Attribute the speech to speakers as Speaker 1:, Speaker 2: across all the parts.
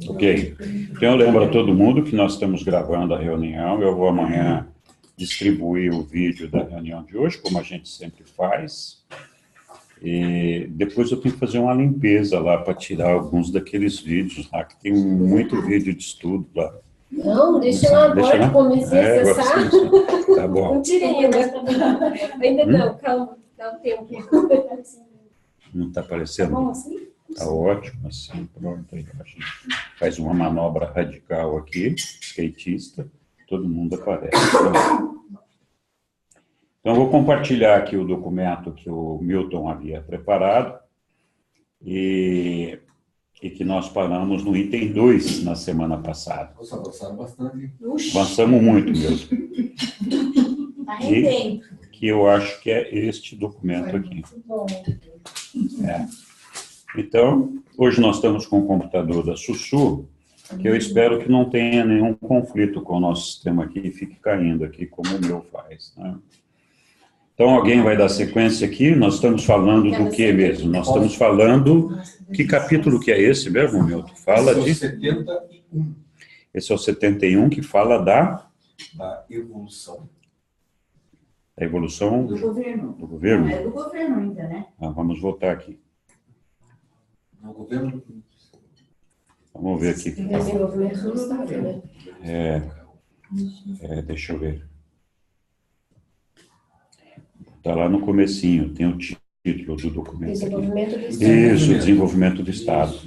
Speaker 1: Ok. Então, eu lembro a todo mundo que nós estamos gravando a reunião. Eu vou amanhã distribuir o vídeo da reunião de hoje, como a gente sempre faz. E depois eu tenho que fazer uma limpeza lá para tirar alguns daqueles vídeos lá, que tem muito vídeo de estudo lá.
Speaker 2: Não, deixa lá agora que comecei a acessar.
Speaker 1: Tá bom.
Speaker 2: Não tirei ainda. Ainda não, calma, dá um tempo.
Speaker 1: Não está aparecendo?
Speaker 2: Tá bom assim?
Speaker 1: Está ótimo, assim, pronto. Aí a gente faz uma manobra radical aqui, skatista, todo mundo aparece. Então, eu vou compartilhar aqui o documento que o Milton havia preparado e que nós paramos no item 2 na semana passada.
Speaker 3: Nossa, avançaram bastante.
Speaker 1: Avançamos muito mesmo.
Speaker 2: Tá rendendo.
Speaker 1: Que eu acho que é este documento aqui.
Speaker 2: Muito bom.
Speaker 1: É. Então, hoje nós estamos com o computador da Sussu, que eu espero que não tenha nenhum conflito com o nosso sistema aqui e fique caindo aqui, como o meu faz, né? Então, alguém vai dar sequência aqui? Nós estamos falando do que mesmo? Nós estamos falando... Que capítulo que é esse mesmo, Milton? Fala de...
Speaker 3: 71.
Speaker 1: Esse é o 71, que fala da
Speaker 3: evolução.
Speaker 1: Da evolução...
Speaker 4: Do governo.
Speaker 1: Do governo?
Speaker 4: É do governo ainda, né?
Speaker 1: Vamos voltar aqui.
Speaker 3: No governo...
Speaker 1: Vamos ver aqui.
Speaker 2: Desenvolvimento do Estado, né?
Speaker 1: Deixa eu ver. Está lá no comecinho, tem o título do documento
Speaker 2: Desenvolvimento do
Speaker 1: aqui.
Speaker 2: Estado.
Speaker 1: Isso, desenvolvimento do Estado.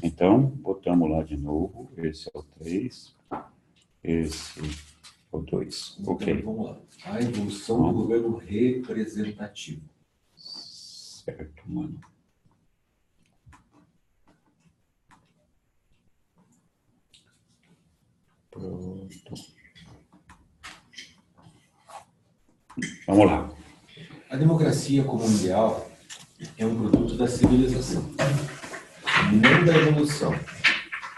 Speaker 1: Então, botamos lá de novo. Esse é o 3. Esse é o 2. Ok.
Speaker 3: Então, vamos lá. A evolução do governo representativo.
Speaker 1: Certo, mano. Pronto. Vamos lá.
Speaker 3: A democracia como ideal é um produto da civilização, não da evolução.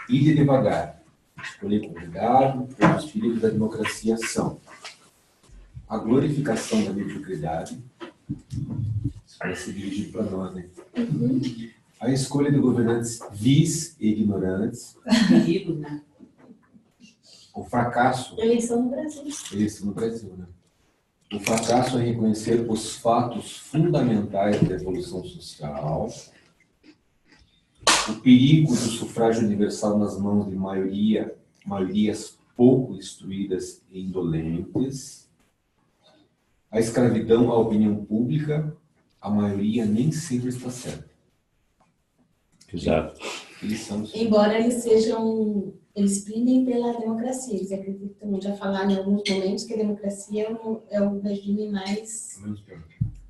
Speaker 3: Ir devagar, escolher com cuidado, pois os perigos da democracia são a glorificação da mediocridade, isso vai ser dirigido para nós, né? A escolha de governantes vis e ignorantes,
Speaker 4: Perigo, né?
Speaker 3: o fracasso...
Speaker 2: Eleição no Brasil.
Speaker 3: Eleição no Brasil, né? O fracasso é reconhecer os fatos fundamentais da evolução social, o perigo do sufrágio universal nas mãos de maiorias pouco instruídas e indolentes, a escravidão à opinião pública, a maioria nem sempre está certa.
Speaker 1: Exato.
Speaker 2: Embora eles brindem pela democracia, eles acreditam, já falaram em alguns momentos que a democracia é o regime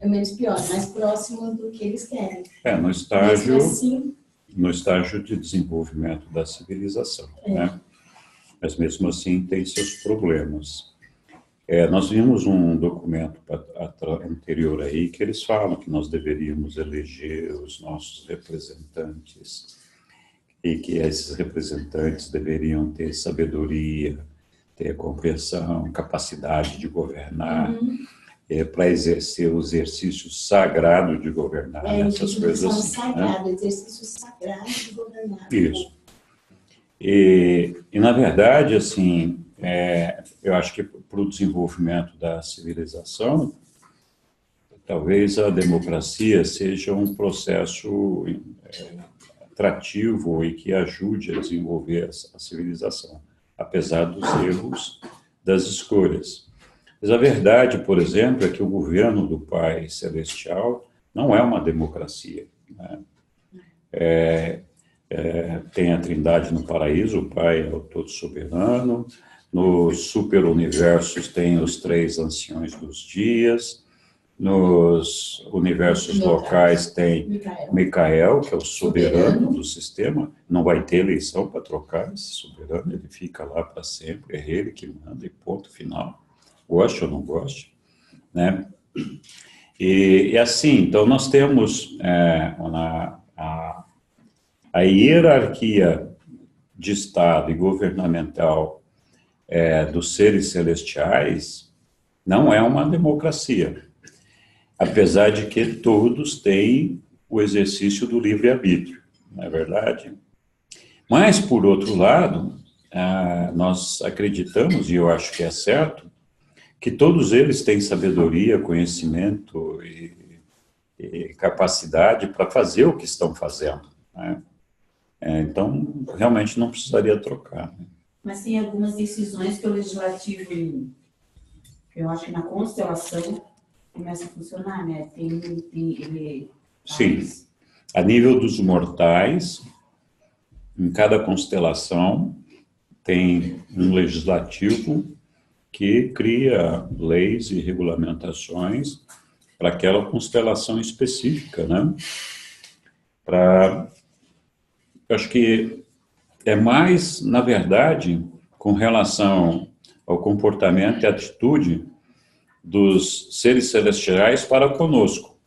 Speaker 2: menos pior, mais próximo do que eles querem.
Speaker 1: No estágio,
Speaker 2: mesmo assim,
Speaker 1: no estágio de desenvolvimento da civilização, né? Mas mesmo assim tem seus problemas. Nós vimos um documento anterior aí que eles falam que nós deveríamos eleger os nossos representantes e que esses representantes deveriam ter sabedoria, ter compreensão, capacidade de governar, para exercer o exercício sagrado de governar, essas coisas assim.
Speaker 2: Sagrado, exercício sagrado de governar.
Speaker 1: Isso. E na verdade, assim, eu acho que para o desenvolvimento da civilização, talvez a democracia seja um processo atrativo e que ajude a desenvolver a civilização, apesar dos erros das escolhas. Mas a verdade, por exemplo, é que o governo do Pai Celestial não é uma democracia, né? Tem a Trindade no paraíso, o Pai é o todo soberano, nos superuniversos tem os 3 anciões dos dias, nos universos locais tem Micael, que é o soberano do sistema, não vai ter eleição para trocar esse soberano, ele fica lá para sempre, é ele que manda e ponto final, goste ou não goste, né? E assim, então nós temos a hierarquia de Estado e governamental dos seres celestiais não é uma democracia. Apesar de que todos têm o exercício do livre-arbítrio, não é verdade? Mas, por outro lado, nós acreditamos, e eu acho que é certo, que todos eles têm sabedoria, conhecimento e capacidade para fazer o que estão fazendo, né? Então, realmente não precisaria trocar, né?
Speaker 4: Mas tem algumas decisões que o legislativo, eu acho que na constelação, começa a funcionar, né? Ele
Speaker 1: Sim, a nível dos mortais, em cada constelação, tem um legislativo que cria leis e regulamentações para aquela constelação específica, né? Eu acho que é mais, na verdade, com relação ao comportamento e atitude dos seres celestiais para conosco,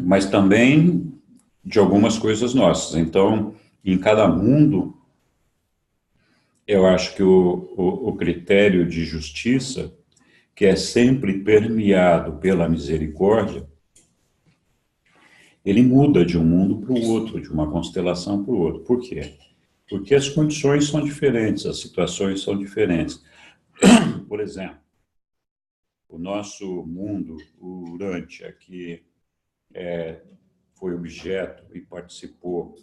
Speaker 1: mas também de algumas coisas nossas. Então, em cada mundo, eu acho que o critério de justiça, que é sempre permeado pela misericórdia, ele muda de um mundo para o outro, de uma constelação para o outro. Por quê? Porque as condições são diferentes, as situações são diferentes. Por exemplo, o nosso mundo, o Urântia, que foi objeto e participou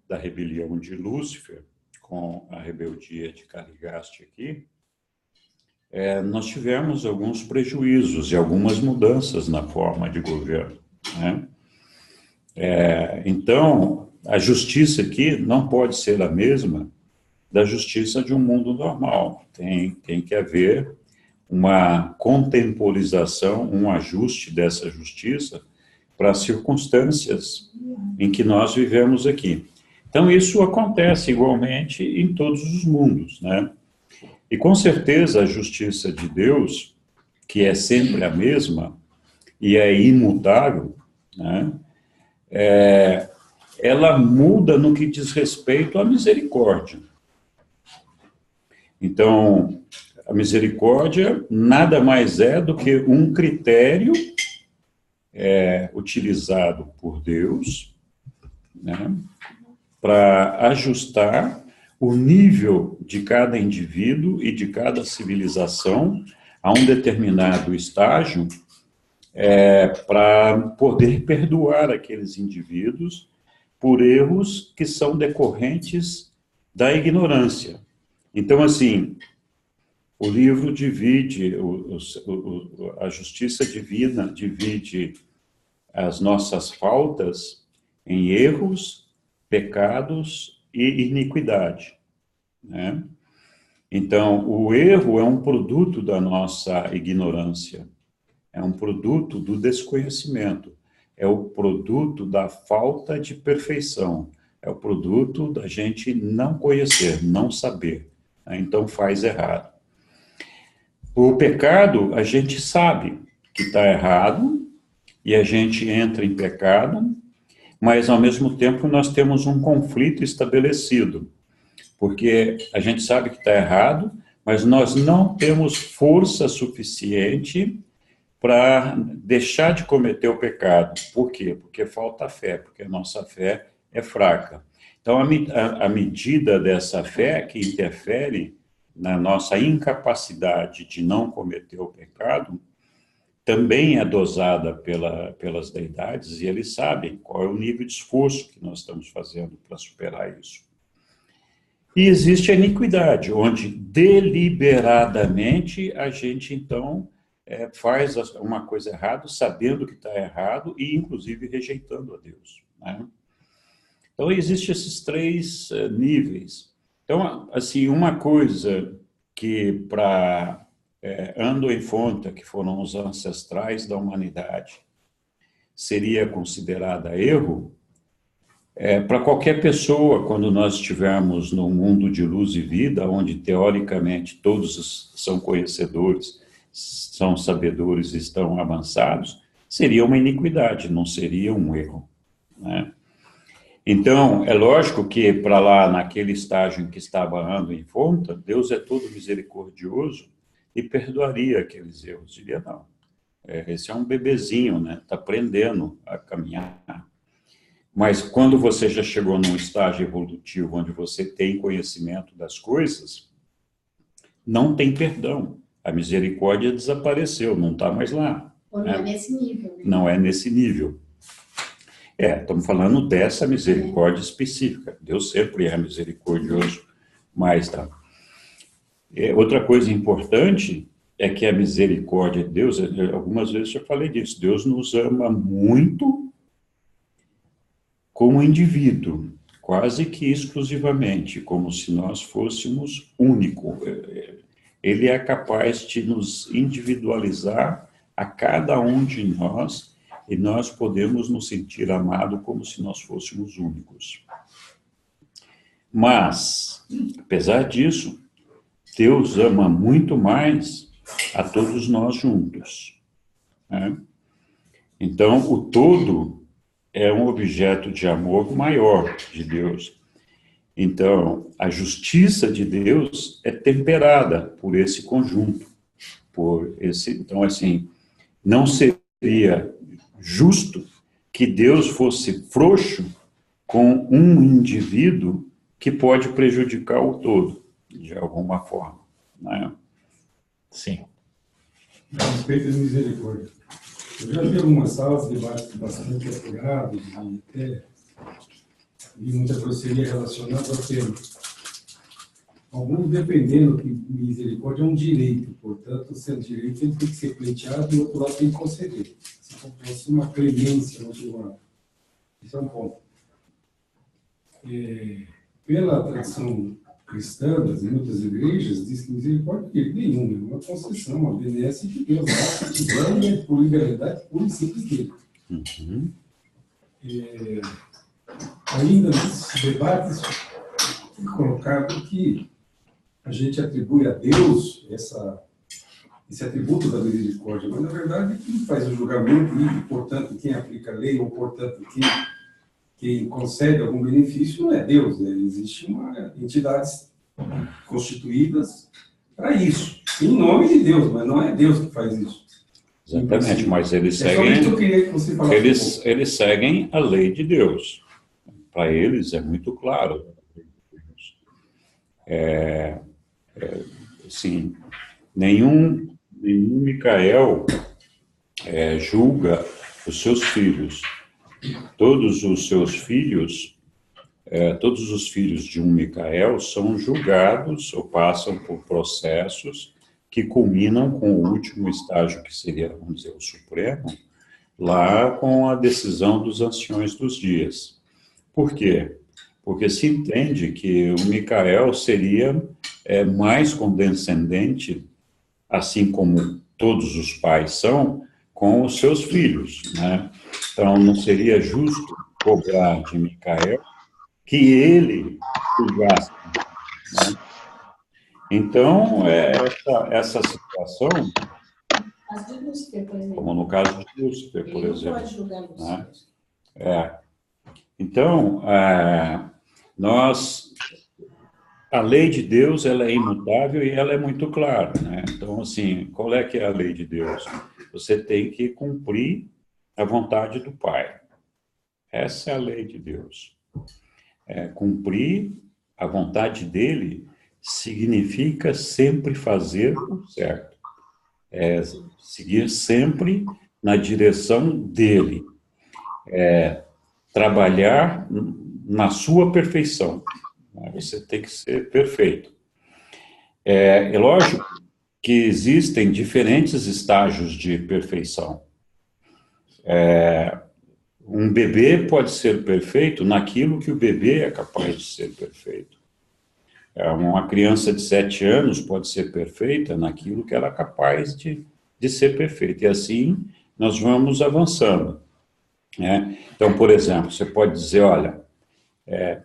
Speaker 1: da rebelião de Lúcifer, com a rebeldia de Caligaste aqui, nós tivemos alguns prejuízos e algumas mudanças na forma de governo, né? Então, a justiça aqui não pode ser a mesma da justiça de um mundo normal. Tem que haver uma contemporização, um ajuste dessa justiça para as circunstâncias em que nós vivemos aqui. Então, isso acontece igualmente em todos os mundos, né? E, com certeza, a justiça de Deus, que é sempre a mesma e é imutável, né? Ela muda no que diz respeito à misericórdia. Então, a misericórdia nada mais é do que um critério utilizado por Deus, né, para ajustar o nível de cada indivíduo e de cada civilização a um determinado estágio, para poder perdoar aqueles indivíduos por erros que são decorrentes da ignorância. Então, assim, o livro divide, a justiça divina divide as nossas faltas em erros, pecados e iniquidade, né? Então, o erro é um produto da nossa ignorância, é um produto do desconhecimento, é o produto da falta de perfeição, é o produto da gente não conhecer, não saber, né? Então faz errado. O pecado, a gente sabe que está errado e a gente entra em pecado, mas ao mesmo tempo nós temos um conflito estabelecido, porque a gente sabe que está errado, mas nós não temos força suficiente para deixar de cometer o pecado. Por quê? Porque falta fé, porque a nossa fé é fraca. Então, a medida dessa fé que interfere na nossa incapacidade de não cometer o pecado, também é dosada pelas deidades, e eles sabem qual é o nível de esforço que nós estamos fazendo para superar isso. E existe a iniquidade, onde deliberadamente a gente, então, faz uma coisa errada, sabendo que está errado e, inclusive, rejeitando a Deus, né? Então, existem esses três níveis. Então, assim, uma coisa que para Ando e Fonta, que foram os ancestrais da humanidade, seria considerada erro, para qualquer pessoa, quando nós estivermos num mundo de luz e vida, onde, teoricamente, todos são conhecedores, são sabedores e estão avançados, seria uma iniquidade, não seria um erro, né? Então, é lógico que para lá, naquele estágio em que estava Ando e Fonta, Deus é todo misericordioso e perdoaria aqueles erros. Diria, não, Esse é um bebezinho, né? Está aprendendo a caminhar. Mas quando você já chegou num estágio evolutivo onde você tem conhecimento das coisas, não tem perdão. A misericórdia desapareceu, não está mais lá.
Speaker 2: Ou não é nesse nível, né?
Speaker 1: Não é nesse nível. Estamos falando dessa misericórdia específica. Deus sempre é misericordioso, mas tá. Outra coisa importante é que a misericórdia de Deus, algumas vezes eu falei disso, Deus nos ama muito como indivíduo, quase que exclusivamente, como se nós fôssemos único. Ele é capaz de nos individualizar a cada um de nós e nós podemos nos sentir amados como se nós fôssemos únicos. Mas, apesar disso, Deus ama muito mais a todos nós juntos, né? Então, o todo é um objeto de amor maior de Deus. Então, a justiça de Deus é temperada por esse conjunto, então, assim, não seria justo que Deus fosse frouxo com um indivíduo que pode prejudicar o todo, de alguma forma, né? Sim.
Speaker 5: A respeito da misericórdia. Eu já vi algumas salas de debate bastante apurados e até vi muita grosseria relacionada ao tema. Alguns defendendo que misericórdia é um direito, portanto, sendo direito, ele tem que ser pleiteado e o outro lado tem que conceder. Se fosse uma clemência no outro lado. Isso é um ponto. Pela tradição cristã, das muitas igrejas, diz que misericórdia é nenhuma, é uma concessão, uma benesse de Deus, é por liberalidade pura e simples dele.
Speaker 1: Uhum.
Speaker 5: Ainda nesses debates, é colocado que a gente atribui a Deus esse atributo da misericórdia, mas na verdade quem faz o julgamento e, portanto, quem aplica a lei, ou, portanto, quem concede algum benefício não é Deus, né? Existem entidades constituídas para isso, em nome de Deus, mas não é Deus que faz isso.
Speaker 1: Exatamente, mas eles seguem a lei de Deus. Para eles é muito claro. Assim, nenhum Micael julga os seus filhos. Todos os seus filhos, todos os filhos de um Micael são julgados ou passam por processos que culminam com o último estágio, que seria, vamos dizer, o Supremo, lá com a decisão dos anciões dos dias. Por quê? Porque se entende que o Micael seria mais condescendente, assim como todos os pais são, com os seus filhos, né? Então, não seria justo cobrar de Micael que ele julgasse, né? Então, essa situação,
Speaker 2: As de Lúcifer, por exemplo.
Speaker 1: como no caso de Lúcifer, por exemplo.
Speaker 2: Ele não pode julgar Lúcifer.
Speaker 1: Né? Então, a lei de Deus, ela é imutável e ela é muito clara, né? Então, assim, qual é que é a lei de Deus? Você tem que cumprir a vontade do Pai. Essa é a lei de Deus. Cumprir a vontade dele significa sempre fazer o certo. Seguir sempre na direção dele. Trabalhar na sua perfeição. Você tem que ser perfeito. É lógico que existem diferentes estágios de perfeição. Um bebê pode ser perfeito naquilo que o bebê é capaz de ser perfeito. Uma criança de 7 anos pode ser perfeita naquilo que ela é capaz de ser perfeita. E assim nós vamos avançando, né? Então, por exemplo, você pode dizer, olha,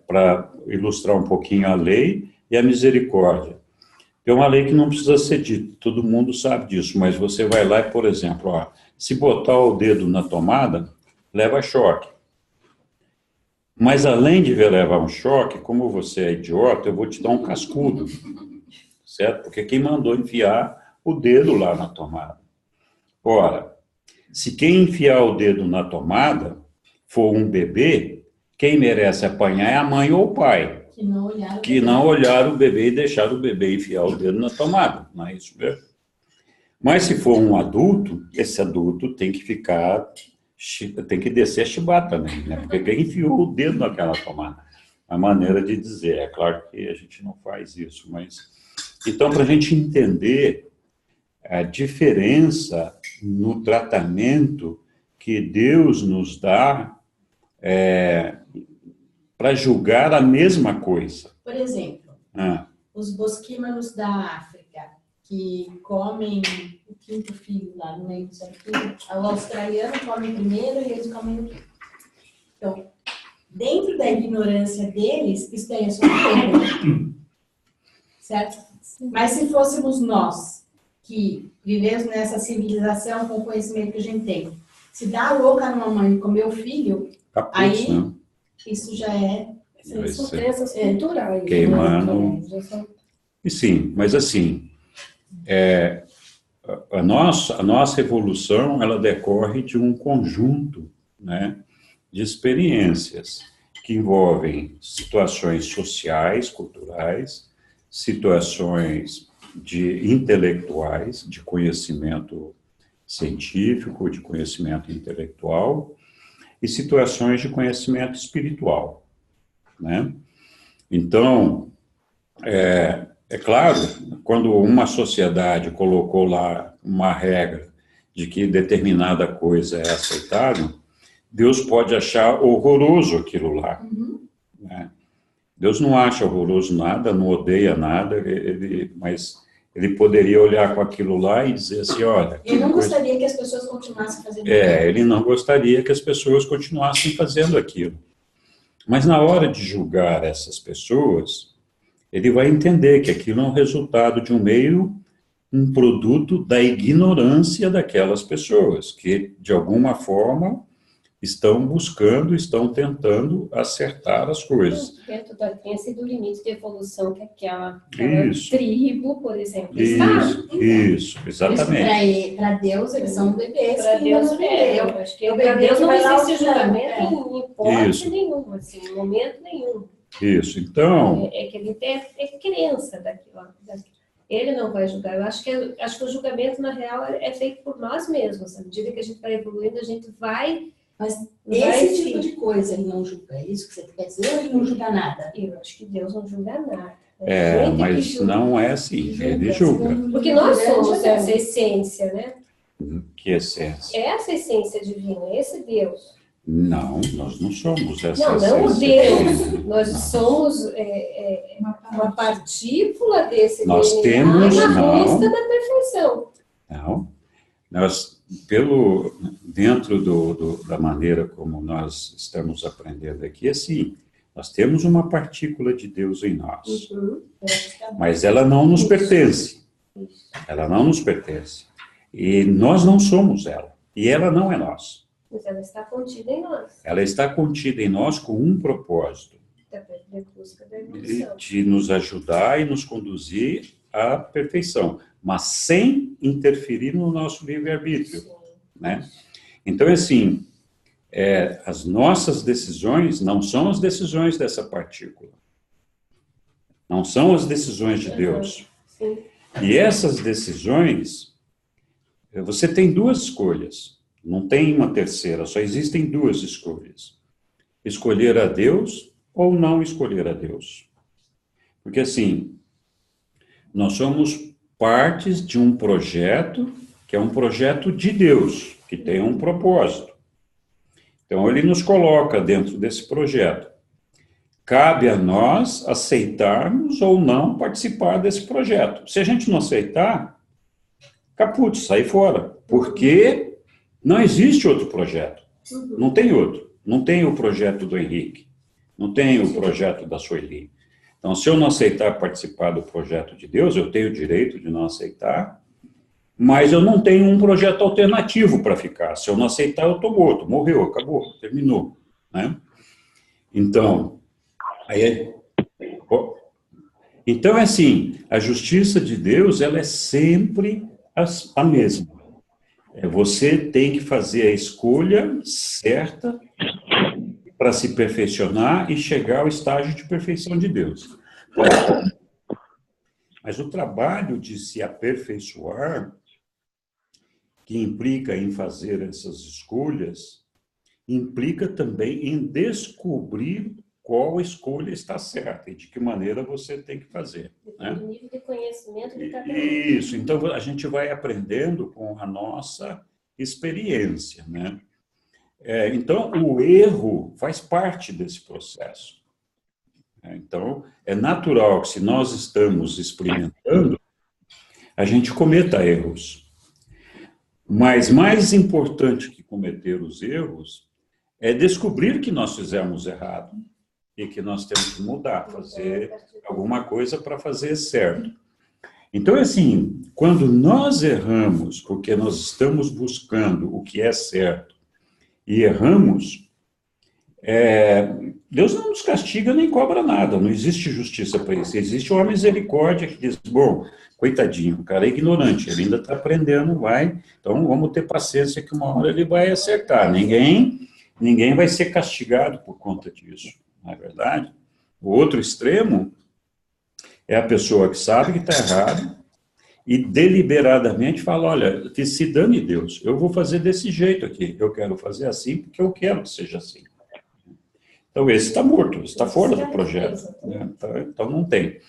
Speaker 1: para ilustrar um pouquinho a lei e a misericórdia. É uma lei que não precisa ser dita, todo mundo sabe disso, mas você vai lá e, por exemplo, se botar o dedo na tomada, leva choque. Mas além de levar um choque, como você é idiota, eu vou te dar um cascudo, certo? Porque quem mandou enfiar o dedo lá na tomada? Ora, se quem enfiar o dedo na tomada for um bebê, quem merece apanhar é a mãe ou o pai, que não olharam o bebê e deixaram o bebê enfiar o dedo na tomada, não é isso mesmo? Mas se for um adulto, esse adulto tem que descer a chibata também, né? Porque quem enfiou o dedo naquela tomada? A maneira de dizer, é claro que a gente não faz isso, mas... Então, para a gente entender a diferença no tratamento que Deus nos dá para julgar a mesma coisa.
Speaker 2: Por exemplo, os bosquímanos da África, que comem o quinto filho lá no meio do seu filho, o australiano come primeiro e eles comem o quinto. Então, dentro da ignorância deles, isso daí é sofrimento. Certo? Mas se fôssemos nós, que vivemos nessa civilização com o conhecimento que a gente tem, se dá a louca numa mãe comer o filho, aí né? Isso já
Speaker 6: são crenças culturais.
Speaker 1: Queimando. E sim, mas assim, a nossa evolução, ela decorre de um conjunto, né, de experiências que envolvem situações sociais, culturais, situações intelectuais, de conhecimento científico, de conhecimento intelectual, e situações de conhecimento espiritual, né? Então, é claro, quando uma sociedade colocou lá uma regra de que determinada coisa é aceitável, Deus pode achar horroroso aquilo lá, né? Deus não acha horroroso nada, não odeia nada, mas ele poderia olhar com aquilo lá e dizer assim, olha...
Speaker 2: Ele não gostaria que as pessoas continuassem fazendo aquilo.
Speaker 1: Ele não gostaria que as pessoas continuassem fazendo aquilo. Mas na hora de julgar essas pessoas, ele vai entender que aquilo é um resultado de um produto da ignorância daquelas pessoas, que de alguma forma estão buscando, estão tentando acertar as coisas.
Speaker 6: Dentro da crença e do limite de evolução que aquela tribo, por exemplo,
Speaker 1: Isso, exatamente.
Speaker 2: Para Deus, eles são bebês.
Speaker 6: Para Deus, eu acho que para Deus não existe julgamento em hipótese nenhuma, assim, em momento nenhum.
Speaker 1: Isso, então...
Speaker 6: É que ele tem crença daquilo. Ele não vai julgar. Eu acho que o julgamento, na real, é feito por nós mesmos. À medida que a gente vai evoluindo, a gente vai...
Speaker 2: Mas esse tipo de coisa ele não julga. É isso que você quer dizer? Ou ele não julga nada?
Speaker 6: Eu acho que Deus não julga nada.
Speaker 1: Mas não é assim. Ele julga.
Speaker 6: Porque nós somos essa essência, né?
Speaker 1: Que essência?
Speaker 6: Essa essência divina, esse Deus.
Speaker 1: Não, nós não somos essa essência.
Speaker 6: Não o Deus. Nós somos uma partícula desse
Speaker 1: nós
Speaker 6: DNA
Speaker 1: temos,
Speaker 6: na busca da perfeição.
Speaker 1: Não. Nós, dentro da maneira como nós estamos aprendendo aqui, assim, nós temos uma partícula de Deus em nós. Mas ela não nos pertence. Ela não nos pertence. E nós não somos ela. E ela não é nós.
Speaker 6: Mas ela está contida em nós.
Speaker 1: Ela está contida em nós com um propósito.
Speaker 6: Da busca da evolução.
Speaker 1: De nos ajudar e nos conduzir à perfeição, mas sem interferir no nosso livre-arbítrio, né? Então, assim, as nossas decisões não são as decisões dessa partícula. Não são as decisões de Deus.
Speaker 6: Sim.
Speaker 1: E essas decisões, você tem duas escolhas. Não tem uma terceira, só existem duas escolhas. Escolher a Deus ou não escolher a Deus. Porque, assim, nós somos partes de um projeto, que é um projeto de Deus, que tem um propósito. Então, ele nos coloca dentro desse projeto. Cabe a nós aceitarmos ou não participar desse projeto. Se a gente não aceitar, caput, sai fora. Porque não existe outro projeto. Não tem outro. Não tem o projeto do Henrique. Não tem o projeto da Sueli. Então, se eu não aceitar participar do projeto de Deus, eu tenho o direito de não aceitar, mas eu não tenho um projeto alternativo para ficar. Se eu não aceitar, eu estou morto. Morreu, acabou, terminou, né? Então, então, é assim, a justiça de Deus, ela é sempre a mesma. Você tem que fazer a escolha certa para se perfeccionar e chegar ao estágio de perfeição de Deus. Mas o trabalho de se aperfeiçoar, que implica em fazer essas escolhas, implica também em descobrir qual escolha está certa e de que maneira você tem que fazer. Né?
Speaker 6: O nível de conhecimento de cada um.
Speaker 1: Isso, então a gente vai aprendendo com a nossa experiência. Né? Então, o erro faz parte desse processo. Então, é natural que se nós estamos experimentando, a gente cometa erros. Mas mais importante que cometer os erros é descobrir que nós fizemos errado e que nós temos que mudar, fazer alguma coisa para fazer certo. Então, assim, quando nós erramos porque nós estamos buscando o que é certo e erramos, Deus não nos castiga nem cobra nada, não existe justiça para isso. Existe uma misericórdia que diz, bom, coitadinho, o cara é ignorante, ele ainda está aprendendo, então vamos ter paciência que uma hora ele vai acertar. Ninguém vai ser castigado por conta disso, não é verdade? O outro extremo é a pessoa que sabe que está errado e deliberadamente fala, olha, que se dane Deus, eu vou fazer desse jeito aqui, eu quero fazer assim porque eu quero que seja assim. Então, esse está morto, está fora do projeto. Né? Então, não tem.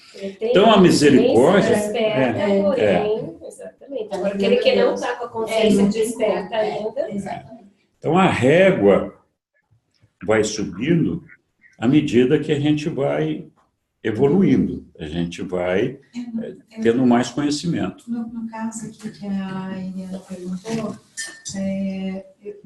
Speaker 1: Então, a misericórdia...
Speaker 6: Exatamente. Agora, aquele que não está com a consciência desperta ainda...
Speaker 1: Então, a régua vai subindo à medida que a gente vai evoluindo, a gente vai tendo mais conhecimento.
Speaker 7: No caso aqui que a Eliana perguntou,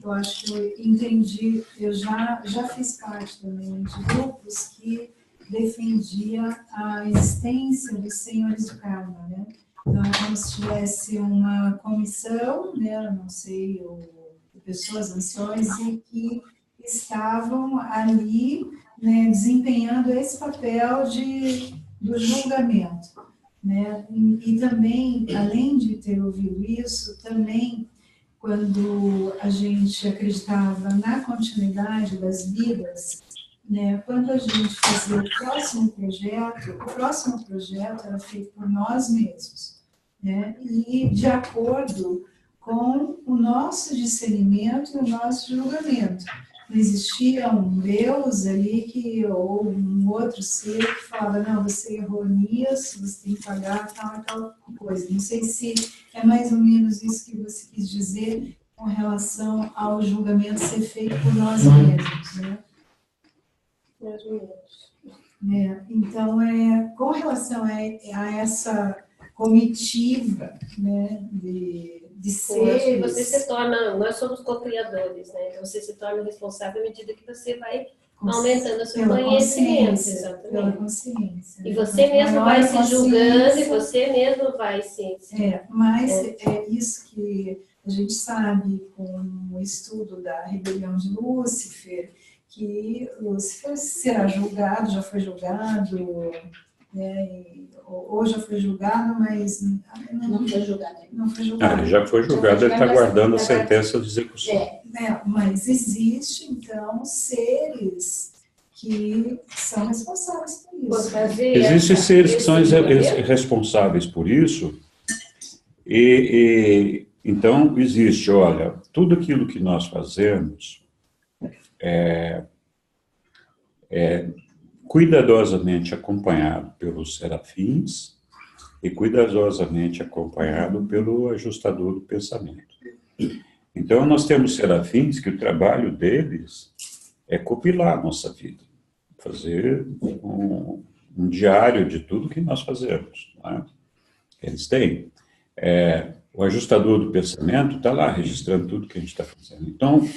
Speaker 7: eu acho que eu entendi, eu já fiz parte também de grupos que defendia a existência dos senhores do karma, né? Então, como se tivesse uma comissão, né, não sei, pessoas anciões e que estavam ali, né, desempenhando esse papel do julgamento. Né? E também, além de ter ouvido isso, também, quando a gente acreditava na continuidade das vidas, né, quando a gente fazia o próximo projeto era feito por nós mesmos, né, e de acordo com o nosso discernimento e o nosso julgamento. Não existia um Deus ali ou um outro ser que falava, não, você errou nisso, você tem que pagar tal coisa. Não sei se é mais ou menos isso que você quis dizer com relação ao julgamento ser feito por nós mesmos, né?
Speaker 6: Nós mesmos.
Speaker 7: Então, com relação a essa comitiva, né, de seres...
Speaker 6: Você se torna, nós somos co-criadores, né? Então você se torna responsável à medida que você vai aumentando o seu conhecimento. Exatamente.
Speaker 7: Pela consciência.
Speaker 6: E você mesmo vai se julgando e você mesmo vai se...
Speaker 7: Mas é isso que a gente sabe com o estudo da rebelião de Lúcifer, que Lúcifer será julgado, já foi julgado, né, ou já foi julgado, mas
Speaker 2: não foi julgado.
Speaker 7: Não foi julgado.
Speaker 1: Ele já foi julgado, ele está guardando a sentença de execução.
Speaker 7: Mas existe, então, seres que são responsáveis por isso.
Speaker 1: Existem seres que são responsáveis por isso, então existe, olha, tudo aquilo que nós fazemos cuidadosamente acompanhado pelos serafins e cuidadosamente acompanhado pelo ajustador do pensamento. Então, nós temos serafins que o trabalho deles é compilar a nossa vida, fazer um diário de tudo que nós fazemos. Né? Eles têm. O ajustador do pensamento está lá registrando tudo que a gente está fazendo. Então,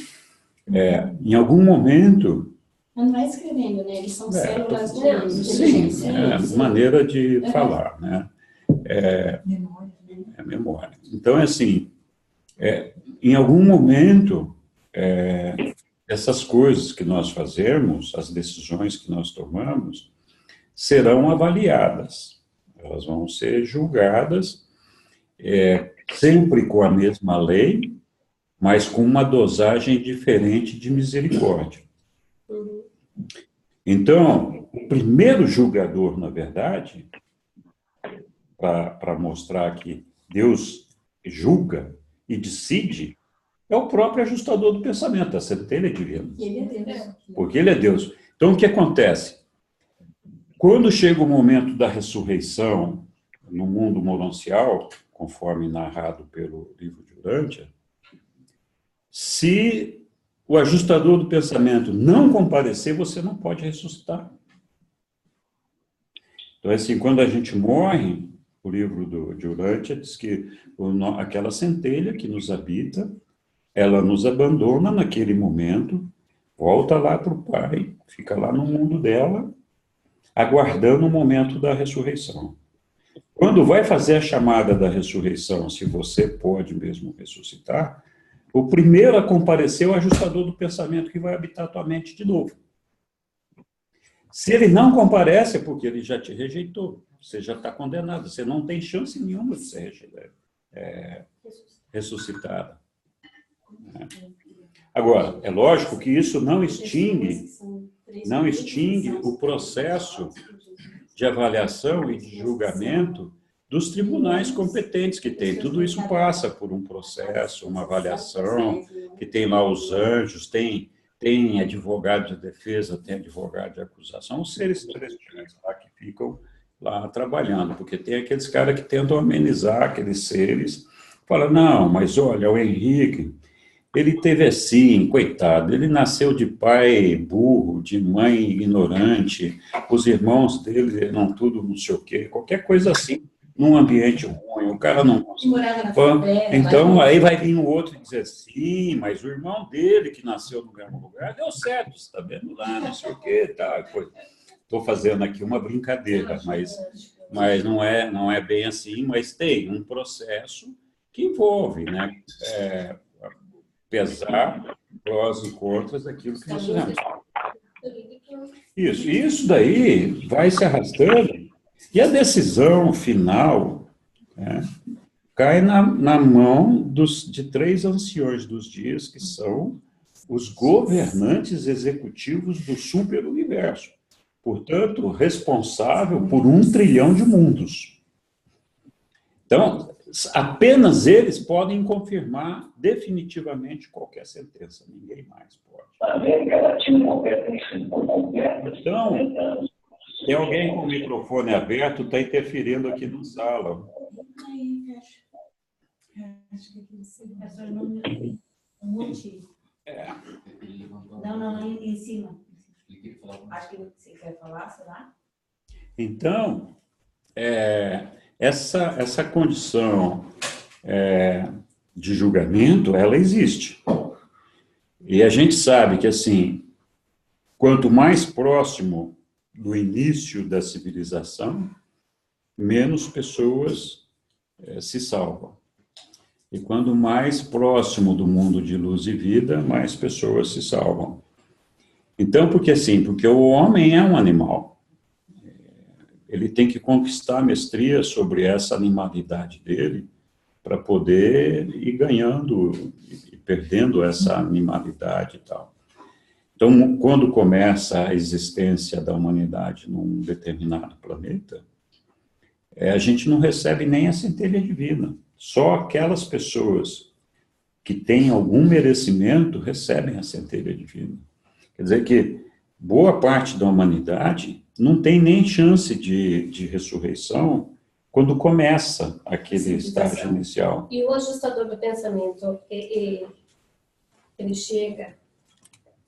Speaker 1: em algum momento...
Speaker 2: Não vai escrevendo, né? Eles são células de
Speaker 1: inteligência. Sim, maneira de falar, né?
Speaker 7: Memória.
Speaker 1: Memória. Então, assim, em algum momento, essas coisas que nós fazemos, as decisões que nós tomamos, serão avaliadas. Elas vão ser julgadas sempre com a mesma lei, mas com uma dosagem diferente de misericórdia. Então, o primeiro julgador, na verdade, para mostrar que Deus julga e decide, é o próprio ajustador do pensamento, a centelha divina.
Speaker 2: Ele é Deus.
Speaker 1: Porque ele é Deus. Então, o que acontece? Quando chega o momento da ressurreição no mundo monancial, conforme narrado pelo livro de Urântia, se o ajustador do pensamento não comparecer, você não pode ressuscitar. Então, assim, quando a gente morre, o livro de Urântia diz que aquela centelha que nos habita, ela nos abandona naquele momento, volta lá para o Pai, fica lá no mundo dela, aguardando o momento da ressurreição. Quando vai fazer a chamada da ressurreição, se você pode mesmo ressuscitar, o primeiro a comparecer é o ajustador do pensamento que vai habitar a tua mente de novo. Se ele não comparece, é porque ele já te rejeitou. Você já está condenado. Você não tem chance nenhuma de ser ressuscitada. Agora, é lógico que isso não extingue o processo de avaliação e de julgamento dos tribunais competentes que tem. Tudo isso passa por um processo, uma avaliação, que tem lá os anjos, tem advogado de defesa, tem advogado de acusação, os seres celestiais lá que ficam lá trabalhando, porque tem aqueles caras que tentam amenizar aqueles seres, falam, não, mas olha, o Henrique, ele teve assim, coitado, ele nasceu de pai burro, de mãe ignorante, os irmãos dele eram tudo não sei o quê, qualquer coisa assim, num ambiente ruim, o cara não conseguiu. Então, aí vai vir um outro e dizer, sim, mas o irmão dele, que nasceu no mesmo lugar, deu certo, você está vendo lá, não sei o quê, tá, coisa. Estou fazendo aqui uma brincadeira, mas não é bem assim, mas tem um processo que envolve, né, pesar prós e contras daquilo que nós fizemos. Isso daí vai se arrastando, e a decisão final, né, cai na mão de 3 anciões dos dias, que são os governantes executivos do superuniverso. Portanto, responsável por 1 trilhão de mundos. Então, apenas eles podem confirmar definitivamente qualquer sentença, ninguém mais pode. Então, tem alguém com o microfone aberto, está interferindo aqui na sala.
Speaker 4: Acho que não, em cima. Acho que você quer falar, será?
Speaker 1: Então, essa condição de julgamento, ela existe. E a gente sabe que, assim, quanto mais próximo do início da civilização, menos pessoas se salvam. E quando mais próximo do mundo de luz e vida, mais pessoas se salvam. Então, porque o homem é um animal. Ele tem que conquistar a mestria sobre essa animalidade dele para poder ir ganhando e perdendo essa animalidade e tal. Então, quando começa a existência da humanidade num determinado planeta, a gente não recebe nem a centelha divina. Só aquelas pessoas que têm algum merecimento recebem a centelha divina. Quer dizer que boa parte da humanidade não tem nem chance de ressurreição quando começa aquele estágio inicial.
Speaker 6: E o ajustador do pensamento, ele chega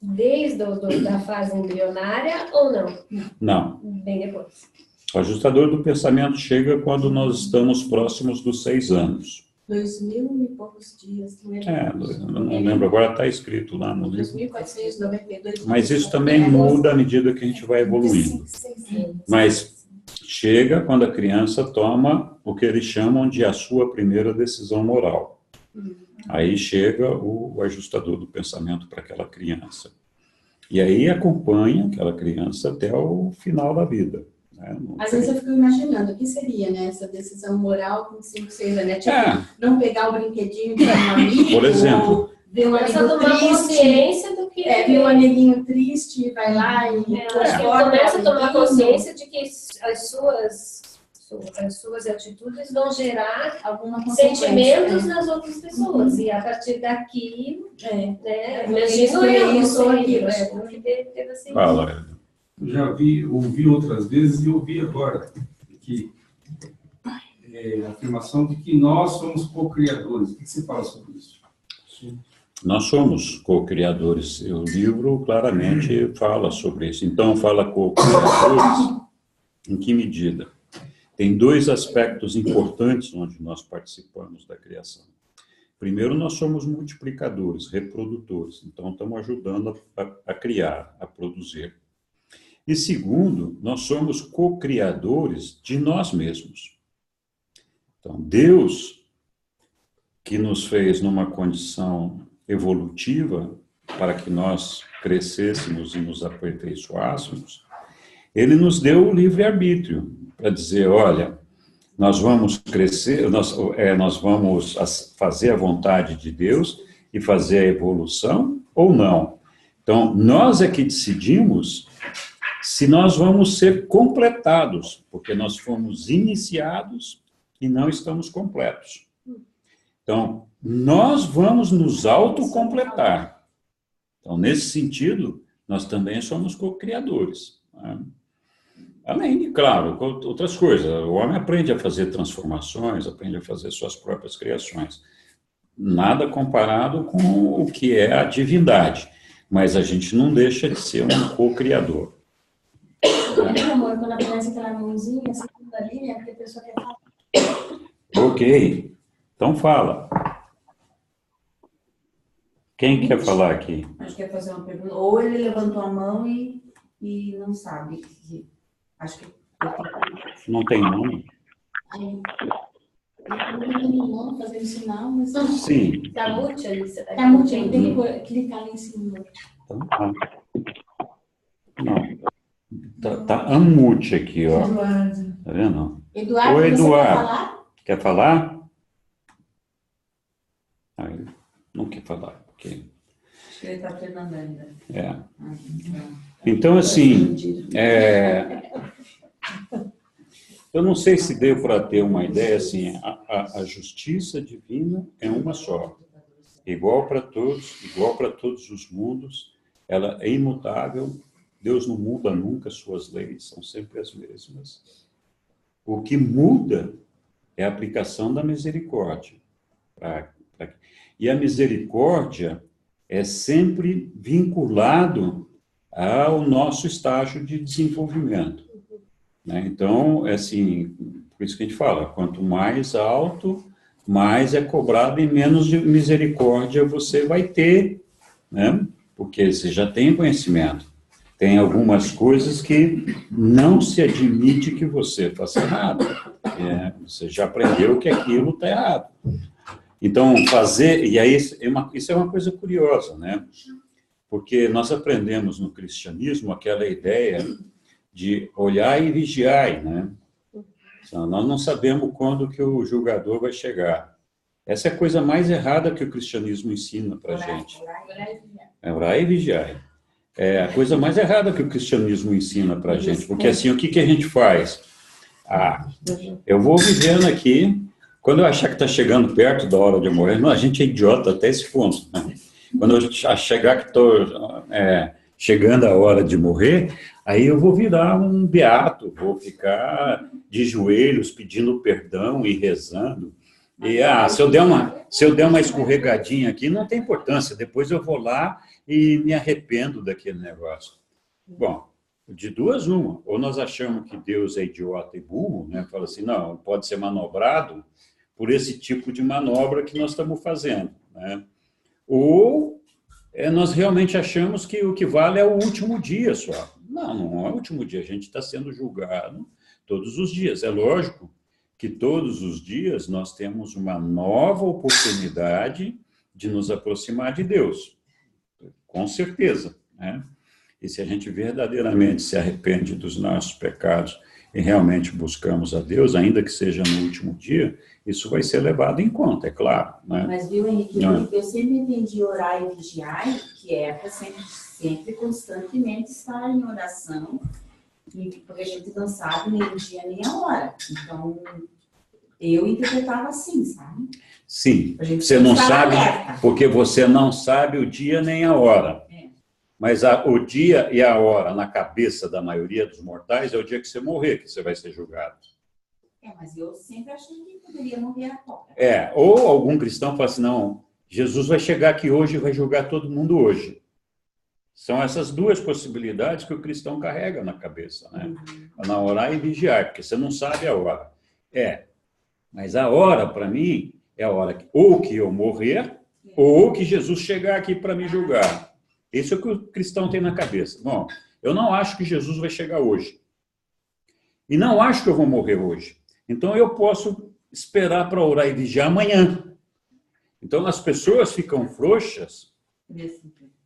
Speaker 6: desde da fase embrionária ou não?
Speaker 1: Não.
Speaker 6: Bem depois.
Speaker 1: O ajustador do pensamento chega quando nós estamos próximos dos 6 anos.
Speaker 2: 2000 e poucos dias.
Speaker 1: Não lembro, agora está escrito lá no livro.
Speaker 2: 2492.
Speaker 1: Mas isso também muda à medida que a gente vai evoluindo. Mas chega quando a criança toma o que eles chamam de a sua primeira decisão moral. Aí chega o ajustador do pensamento para aquela criança. E aí acompanha aquela criança até o final da vida.
Speaker 2: Às vezes eu fico imaginando o que seria, né, essa decisão moral com 5, 6 anos, né? Tipo, não pegar o brinquedinho de um amigo.
Speaker 1: Por exemplo,
Speaker 7: vê um
Speaker 6: Começa a
Speaker 7: amigo
Speaker 6: tomar
Speaker 7: triste,
Speaker 6: consciência do que
Speaker 7: vê um amiguinho triste e vai lá e
Speaker 6: acho que começa a tomar consciência de que as suas atitudes vão gerar
Speaker 7: alguma consequência.
Speaker 6: sentimentos nas outras pessoas. E a partir daqui, né, imagino
Speaker 7: isso ou aquilo.
Speaker 6: porque teve assim.
Speaker 1: Fala.
Speaker 5: Eu já ouvi outras vezes e ouvi agora que a afirmação de que nós somos co-criadores. O que você fala sobre isso?
Speaker 1: Nós somos co-criadores. O livro claramente fala sobre isso. Então, fala co-criadores em que medida? Tem dois aspectos importantes onde nós participamos da criação. Primeiro, nós somos multiplicadores, reprodutores. Então, estamos ajudando a criar, a produzir. E segundo, nós somos co-criadores de nós mesmos. Então, Deus, que nos fez numa condição evolutiva para que nós crescêssemos e nos aperfeiçoássemos, Ele nos deu o livre-arbítrio para dizer, olha, nós vamos crescer, nós vamos fazer a vontade de Deus e fazer a evolução ou não. Então, nós é que decidimos se nós vamos ser completados, porque nós fomos iniciados e não estamos completos. Então, nós vamos nos autocompletar. Então, nesse sentido, nós também somos co-criadores. Né? Além de, claro, outras coisas. O homem aprende a fazer transformações, aprende a fazer suas próprias criações. Nada comparado com o que é a divindade. Mas a gente não deixa de ser um co-criador.
Speaker 2: Amor, quando aparece aquela mãozinha, a segunda linha, porque a pessoa quer falar.
Speaker 1: Ok. Então fala. Quem quer falar aqui?
Speaker 4: Acho que quer fazer uma pergunta. Ou ele levantou a mão e não sabe. Acho que...
Speaker 1: Não tem nome?
Speaker 2: Aí, eu fazendo sinal, mas...
Speaker 1: Sim.
Speaker 6: Tá mute ali, você
Speaker 2: Tá muito, tem que clicar lá em cima.
Speaker 1: Então, tá. Não. Tá unmute aqui, ó.
Speaker 7: Eduardo.
Speaker 1: Tá vendo?
Speaker 2: Eduardo,
Speaker 1: Oi,
Speaker 2: você
Speaker 1: Eduardo.
Speaker 2: quer falar?
Speaker 1: Quer falar? Ah, ele não quer falar. Ok.
Speaker 4: Acho que ele está treinando ainda.
Speaker 1: É. Então, assim, eu não sei se deu para ter uma ideia, assim, a justiça divina é uma só, igual para todos os mundos, ela é imutável, Deus não muda nunca, suas leis são sempre as mesmas. O que muda é a aplicação da misericórdia. E a misericórdia é sempre vinculado ao nosso estágio de desenvolvimento. Né? Então, assim, por isso que a gente fala, quanto mais alto, mais é cobrado e menos de misericórdia você vai ter, né? Porque você já tem conhecimento. Tem algumas coisas que não se admite que você faça errado. Você já aprendeu que aquilo está errado. Então, e aí isso é uma coisa curiosa, né? Porque nós aprendemos no cristianismo aquela ideia de olhar e vigiar, né? Então, nós não sabemos quando que o julgador vai chegar. Essa é a coisa mais errada que o cristianismo ensina para a gente. Orar e vigiar. É a coisa mais errada que o cristianismo ensina para a gente. Porque assim, o que a gente faz? Eu vou vivendo aqui, quando eu achar que está chegando perto da hora de morrer, não, a gente é idiota até esse ponto, né? Quando eu chegar que estou chegando a hora de morrer, aí eu vou virar um beato, vou ficar de joelhos pedindo perdão e rezando. E se eu der uma escorregadinha aqui, não tem importância, depois eu vou lá e me arrependo daquele negócio. Bom, de duas uma, ou nós achamos que Deus é idiota e burro, né? Fala assim, não, pode ser manobrado por esse tipo de manobra que nós estamos fazendo, né? Ou nós realmente achamos que o que vale é o último dia só. Não, não é o último dia, a gente está sendo julgado todos os dias. É lógico que todos os dias nós temos uma nova oportunidade de nos aproximar de Deus, com certeza, né? E se a gente verdadeiramente se arrepende dos nossos pecados e realmente buscamos a Deus, ainda que seja no último dia, isso vai ser levado em conta, é claro. Né?
Speaker 4: Mas, viu, Henrique,
Speaker 1: Não.
Speaker 4: eu sempre entendi orar e vigiar, que é para sempre constantemente estar em oração, porque a gente não sabe nem o dia nem a hora. Então, eu interpretava assim, sabe?
Speaker 1: Sim,
Speaker 4: A gente
Speaker 1: você não
Speaker 4: estar
Speaker 1: sabe,
Speaker 4: alerta.
Speaker 1: porque você não sabe o dia nem a hora. Mas o dia e a hora, na cabeça da maioria dos mortais, é o dia que você morrer, que você vai ser julgado.
Speaker 4: Mas eu sempre achei que poderia morrer a cobra.
Speaker 1: Ou algum cristão fala assim, não, Jesus vai chegar aqui hoje e vai julgar todo mundo hoje. São essas duas possibilidades que o cristão carrega na cabeça, né? Na orar e vigiar, porque você não sabe a hora. Mas a hora, para mim, é a hora que ou que eu morrer, ou que Jesus chegar aqui para me julgar. Isso é o que o cristão tem na cabeça. Bom, eu não acho que Jesus vai chegar hoje. E não acho que eu vou morrer hoje. Então, eu posso esperar para orar e vigiar amanhã. Então, as pessoas ficam frouxas,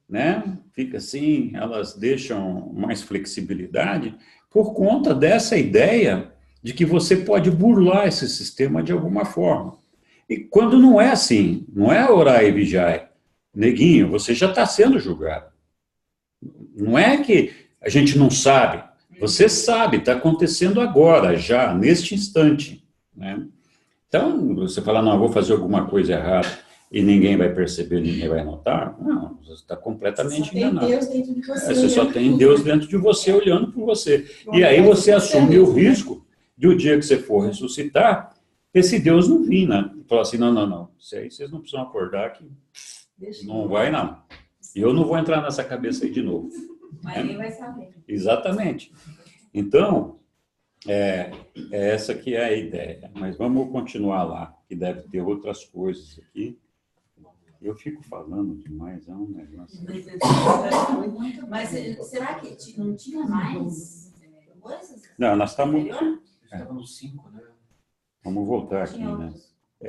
Speaker 1: né? Fica assim, elas deixam mais flexibilidade por conta dessa ideia de que você pode burlar esse sistema de alguma forma. E quando não é assim, não é orar e vigiar. Neguinho, você já está sendo julgado. Não é que a gente não sabe. Você sabe, está acontecendo agora, já, neste instante. Né? Então, você fala, não, eu vou fazer alguma coisa errada e ninguém vai perceber, ninguém vai notar. Não, você está completamente enganado.
Speaker 2: Deus dentro de você.
Speaker 1: Você só tem Deus dentro de você, olhando por você. E aí você assume o risco de o dia que você for ressuscitar, esse Deus não vir, né? Falar assim, não, isso aí vocês não precisam acordar que não vai, não. E eu não vou entrar nessa cabeça aí de novo.
Speaker 4: Mas ninguém vai saber.
Speaker 1: Exatamente. Então, essa que é a ideia. Mas vamos continuar lá, que deve ter outras coisas aqui. Eu fico falando demais, é um negócio.
Speaker 4: Mas será que não tinha mais coisas?
Speaker 1: Não, nós estamos...
Speaker 3: Estava no 5, né?
Speaker 1: Vamos voltar aqui, né?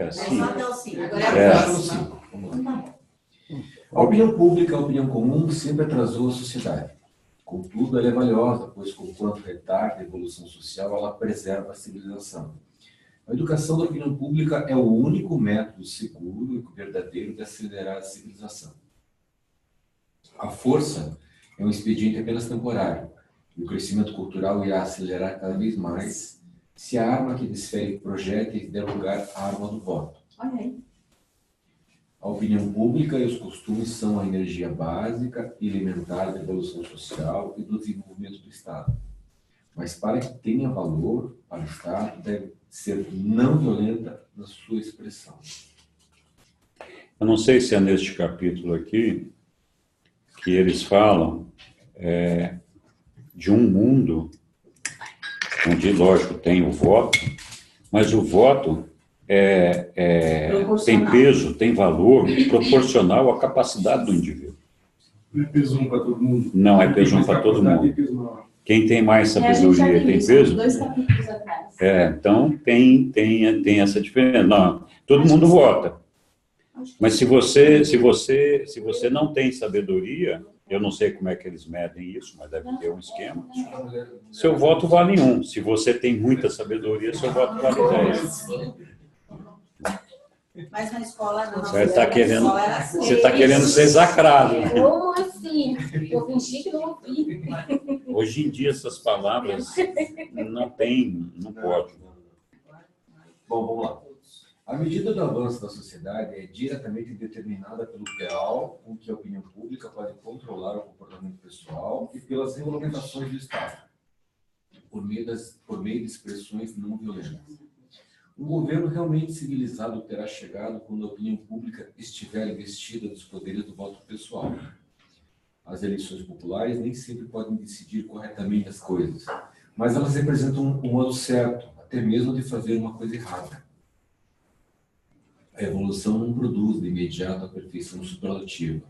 Speaker 1: Assim.
Speaker 4: Só até o 5. Agora
Speaker 1: É.
Speaker 4: é o próximo. Vamos lá.
Speaker 3: A opinião pública, a opinião comum, sempre atrasou a sociedade. Contudo, ela é valiosa, pois, conquanto retarda a evolução social, ela preserva a civilização. A educação da opinião pública é o único método seguro e verdadeiro de acelerar a civilização. A força é um expediente apenas temporário, e o crescimento cultural irá acelerar cada vez mais se a arma que desfere projéteis der lugar à arma do voto.
Speaker 4: Olha aí.
Speaker 3: A opinião pública e os costumes são a energia básica e elementar da evolução social e do desenvolvimento do Estado. Mas para que tenha valor para o Estado, deve ser não violenta na sua expressão.
Speaker 1: Eu não sei se é neste capítulo aqui que eles falam de um mundo onde, lógico, tem o voto, mas o voto tem peso, tem valor proporcional à capacidade do indivíduo.
Speaker 5: Não é peso um para todo mundo.
Speaker 1: Não é peso um para todo mundo. Quem tem mais sabedoria tem peso?
Speaker 2: 2 capítulos atrás.
Speaker 1: Então tem essa diferença. Não, todo mundo vota. Mas se você não tem sabedoria, eu não sei como é que eles medem isso, mas deve ter um esquema. Seu voto vale 1. Se você tem muita sabedoria, seu voto vale 10.
Speaker 4: Mas na escola não.
Speaker 1: Você está querendo ser execrado.
Speaker 2: Como assim? Eu fingi que não ouvi.
Speaker 1: Hoje em dia essas palavras não pode.
Speaker 3: Bom, vamos lá. A medida do avanço da sociedade é diretamente determinada pelo grau com que a opinião pública pode controlar o comportamento pessoal e pelas regulamentações do Estado, por meio de expressões não violentas. Um governo realmente civilizado terá chegado quando a opinião pública estiver investida dos poderes do voto pessoal. As eleições populares nem sempre podem decidir corretamente as coisas, mas elas representam um modo certo, até mesmo de fazer uma coisa errada. A evolução não produz de imediato a perfeição superlativa.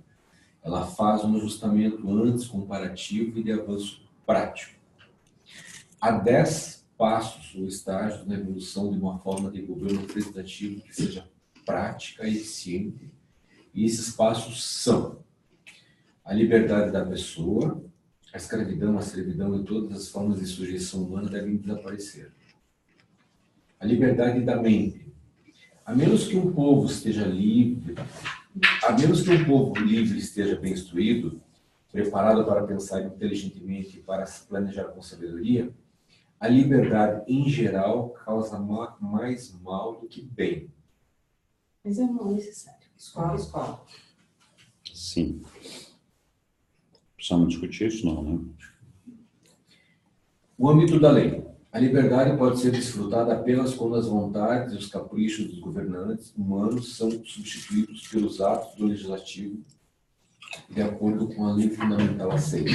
Speaker 3: Ela faz um ajustamento antes comparativo e de avanço prático. Há 10 passos ou estágios na evolução de uma forma de governo representativo que seja prática e eficiente. E esses passos são a liberdade da pessoa, A escravidão, a servidão e todas as formas de sujeição humana devem desaparecer. A liberdade da mente. A menos que um povo esteja livre, a menos que um povo livre esteja bem instruído, preparado para pensar inteligentemente e para se planejar com sabedoria, a liberdade, em geral, causa mais mal do que bem.
Speaker 2: Mas é um mal necessário.
Speaker 4: Escola.
Speaker 1: Sim. Precisamos discutir isso, não, né?
Speaker 3: O âmbito da lei. A liberdade pode ser desfrutada apenas quando as vontades e os caprichos dos governantes humanos são substituídos pelos atos do legislativo de acordo com a lei fundamental aceita.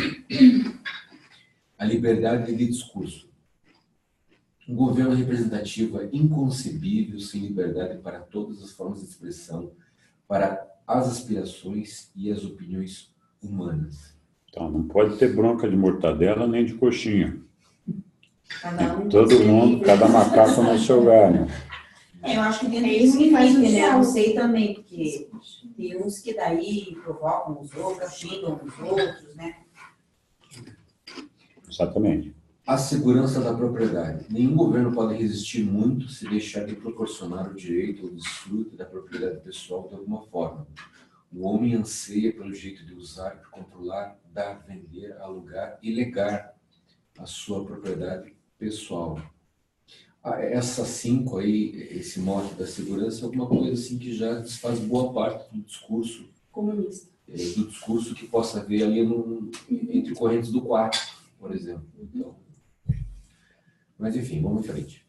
Speaker 3: A liberdade de discurso. Um governo representativo é inconcebível sem liberdade para todas as formas de expressão, para as aspirações e as opiniões humanas.
Speaker 1: Então, não pode ter bronca de mortadela nem de coxinha.
Speaker 4: Cada um
Speaker 1: Todo
Speaker 4: ser
Speaker 1: mundo,
Speaker 4: livre.
Speaker 1: cada macaco no seu galho.
Speaker 4: Eu acho que dentro
Speaker 2: É
Speaker 4: do
Speaker 2: isso que faz
Speaker 4: limite,
Speaker 2: o
Speaker 4: né? Eu
Speaker 2: céu.
Speaker 4: não sei também, porque tem uns que daí provocam os outros, xingam os outros, né?
Speaker 1: Exatamente.
Speaker 3: A segurança da propriedade. Nenhum governo pode resistir muito se deixar de proporcionar o direito ou desfrute da propriedade pessoal de alguma forma. O homem anseia pelo jeito de usar, controlar, dar, vender, alugar e legar a sua propriedade pessoal. Essa 5 aí, esse mote da segurança, é alguma coisa assim que já desfaz boa parte do discurso
Speaker 2: Comunista.
Speaker 3: do discurso que possa haver ali entre correntes do quarto, por exemplo. Então, mas, enfim, vamos em frente.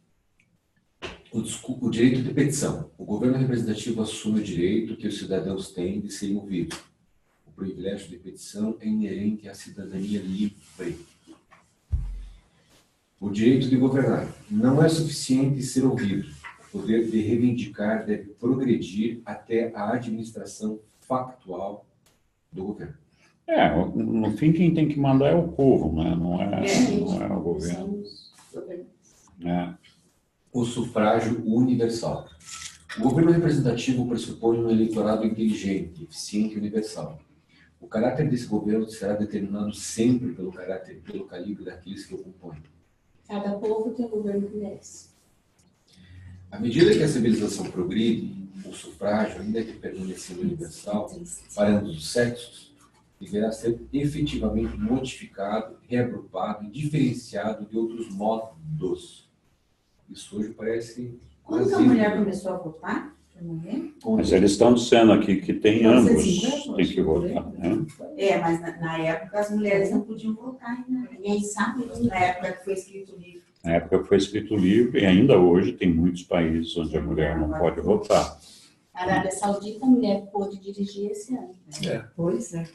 Speaker 3: O direito de petição. O governo representativo assume o direito que os cidadãos têm de serem ouvidos. O privilégio de petição é inerente à cidadania livre. O direito de governar. Não é suficiente ser ouvido. O poder de reivindicar deve progredir até a administração factual do governo.
Speaker 1: No fim, quem tem que mandar é o povo, né? Não é o governo. É.
Speaker 3: O sufrágio universal. O governo representativo pressupõe um eleitorado inteligente, eficiente e universal. O caráter desse governo será determinado sempre pelo caráter e pelo calibre daqueles que o compõem.
Speaker 2: Cada povo tem um governo que merece.
Speaker 3: À medida que a civilização progride, o sufrágio, ainda que permanecendo universal para ambos os sexos, deverá ser efetivamente modificado, reagrupado e diferenciado de outros modos. Isso hoje parece
Speaker 4: Quando que a mulher começou a votar? Pra mulher?
Speaker 1: Mas eles estão dizendo aqui que tem ambos, tem que votar, né?
Speaker 4: Mas na época as mulheres não podiam votar ainda. Ninguém sabe, na época que foi escrito o livro.
Speaker 1: Na época foi escrito o livro e ainda hoje tem muitos países onde a mulher não pode votar.
Speaker 2: A Arábia Saudita, a mulher pôde dirigir esse ano.
Speaker 4: Pois é.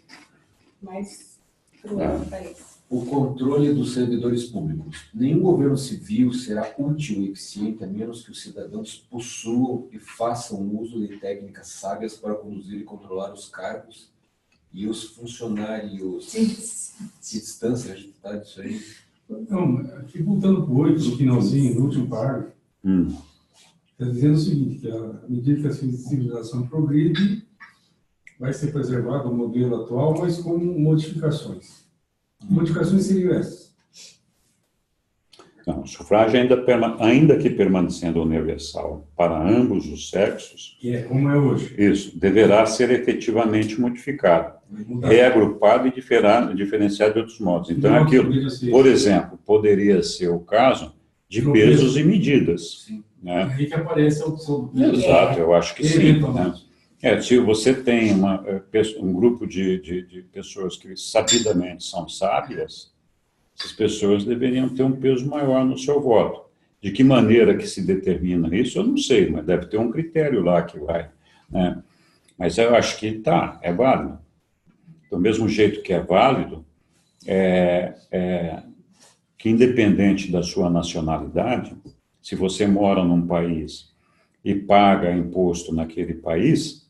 Speaker 2: Mas, cruel do país.
Speaker 3: O controle dos servidores públicos. Nenhum governo civil será útil e eficiente a menos que os cidadãos possuam e façam uso de técnicas sábias para conduzir e controlar os cargos e os funcionários. Que distância a gente está disso aí?
Speaker 5: Não, aqui voltando para o 8, no finalzinho, no último parágrafo, está dizendo o seguinte, que à medida que a civilização progride, vai ser preservado o modelo atual, mas com modificações. Modificações seriam essas.
Speaker 1: Não, o sufrágio ainda que permanecendo universal para ambos os sexos,
Speaker 5: Que é como é hoje.
Speaker 1: isso, deverá ser efetivamente modificado, reagrupado e diferenciado de outros modos. Então, aquilo, por exemplo, poderia ser o caso de pesos e medidas. Né?
Speaker 5: Aí que aparece a opção do
Speaker 1: Exato, eu acho que sim. Né? Se você tem um grupo de pessoas que sabidamente são sábias, essas pessoas deveriam ter um peso maior no seu voto. De que maneira que se determina isso, eu não sei, mas deve ter um critério lá que vai. Né? Mas eu acho que é válido. Do mesmo jeito que é válido, que independente da sua nacionalidade, se você mora num país e paga imposto naquele país,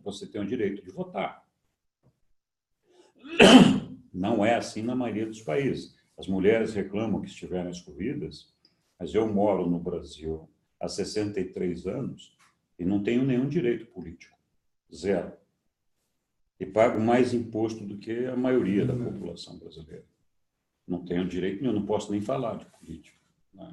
Speaker 1: você tem o direito de votar. Não é assim na maioria dos países. As mulheres reclamam que estiveram excluídas, mas eu moro no Brasil há 63 anos e não tenho nenhum direito político. Zero. e pago mais imposto do que a maioria da população brasileira. Não tenho direito nenhum, não posso nem falar de política. Né?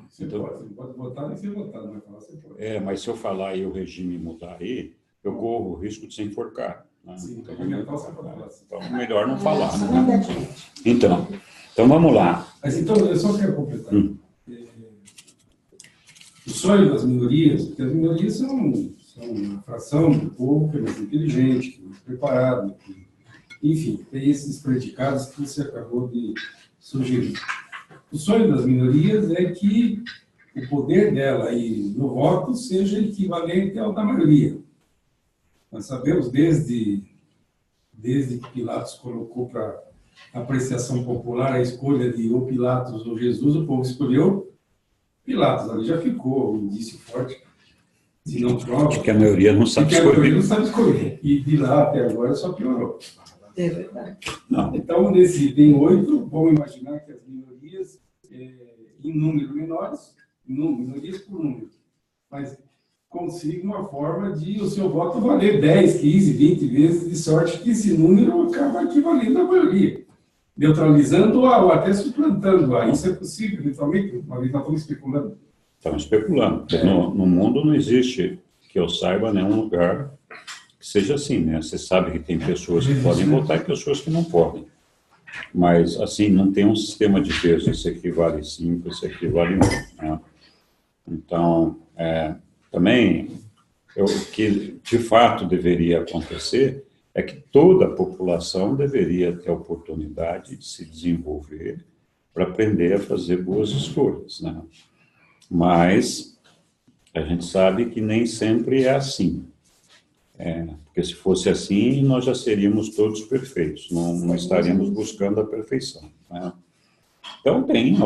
Speaker 5: Você
Speaker 1: Então,
Speaker 5: pode votar nem ser votado, mas falar você pode.
Speaker 1: mas se eu falar e o regime mudar aí, eu corro o risco de ser enforcado. Né?
Speaker 5: Sim,
Speaker 1: Então,
Speaker 5: você pode falar.
Speaker 1: então, melhor não falar. Né? Então vamos lá.
Speaker 5: Mas então, eu só quero completar. O sonho das minorias, porque as minorias são uma fração do povo que é mais inteligente, que é mais preparado, que, enfim, tem esses predicados que você acabou de sugerir. O sonho das minorias é que o poder dela aí no voto seja equivalente ao da maioria. Nós sabemos desde que Pilatos colocou para apreciação popular a escolha de ou Pilatos ou Jesus, o povo escolheu Pilatos. Ali já ficou um indício forte, se não prova.
Speaker 1: De que a maioria não sabe
Speaker 5: escolher.
Speaker 1: escolher.
Speaker 5: Não sabe escolher. E de lá até agora só piorou.
Speaker 7: É verdade.
Speaker 1: Não.
Speaker 5: Então, nesse item 8, vamos imaginar que as minorias, em número menores, minorias por número, mas consiga uma forma de o seu voto valer 10, 15, 20 vezes, de sorte que esse número acaba equivalendo à maioria, neutralizando ou até suplantando-a. Isso é possível, eventualmente, uma vez nós estamos especulando.
Speaker 1: Estamos especulando. No mundo não existe, que eu saiba, nenhum lugar que seja assim, né? Você sabe que tem pessoas que podem votar e pessoas que não podem. Mas, assim, não tem um sistema de peso, esse aqui vale 5, esse aqui vale 1. Né? Então, também, o que de fato deveria acontecer é que toda a população deveria ter a oportunidade de se desenvolver para aprender a fazer boas escolhas. Né? Mas a gente sabe que nem sempre é assim. Porque se fosse assim, nós já seríamos todos perfeitos, não estaríamos buscando a perfeição. Né? Então, tem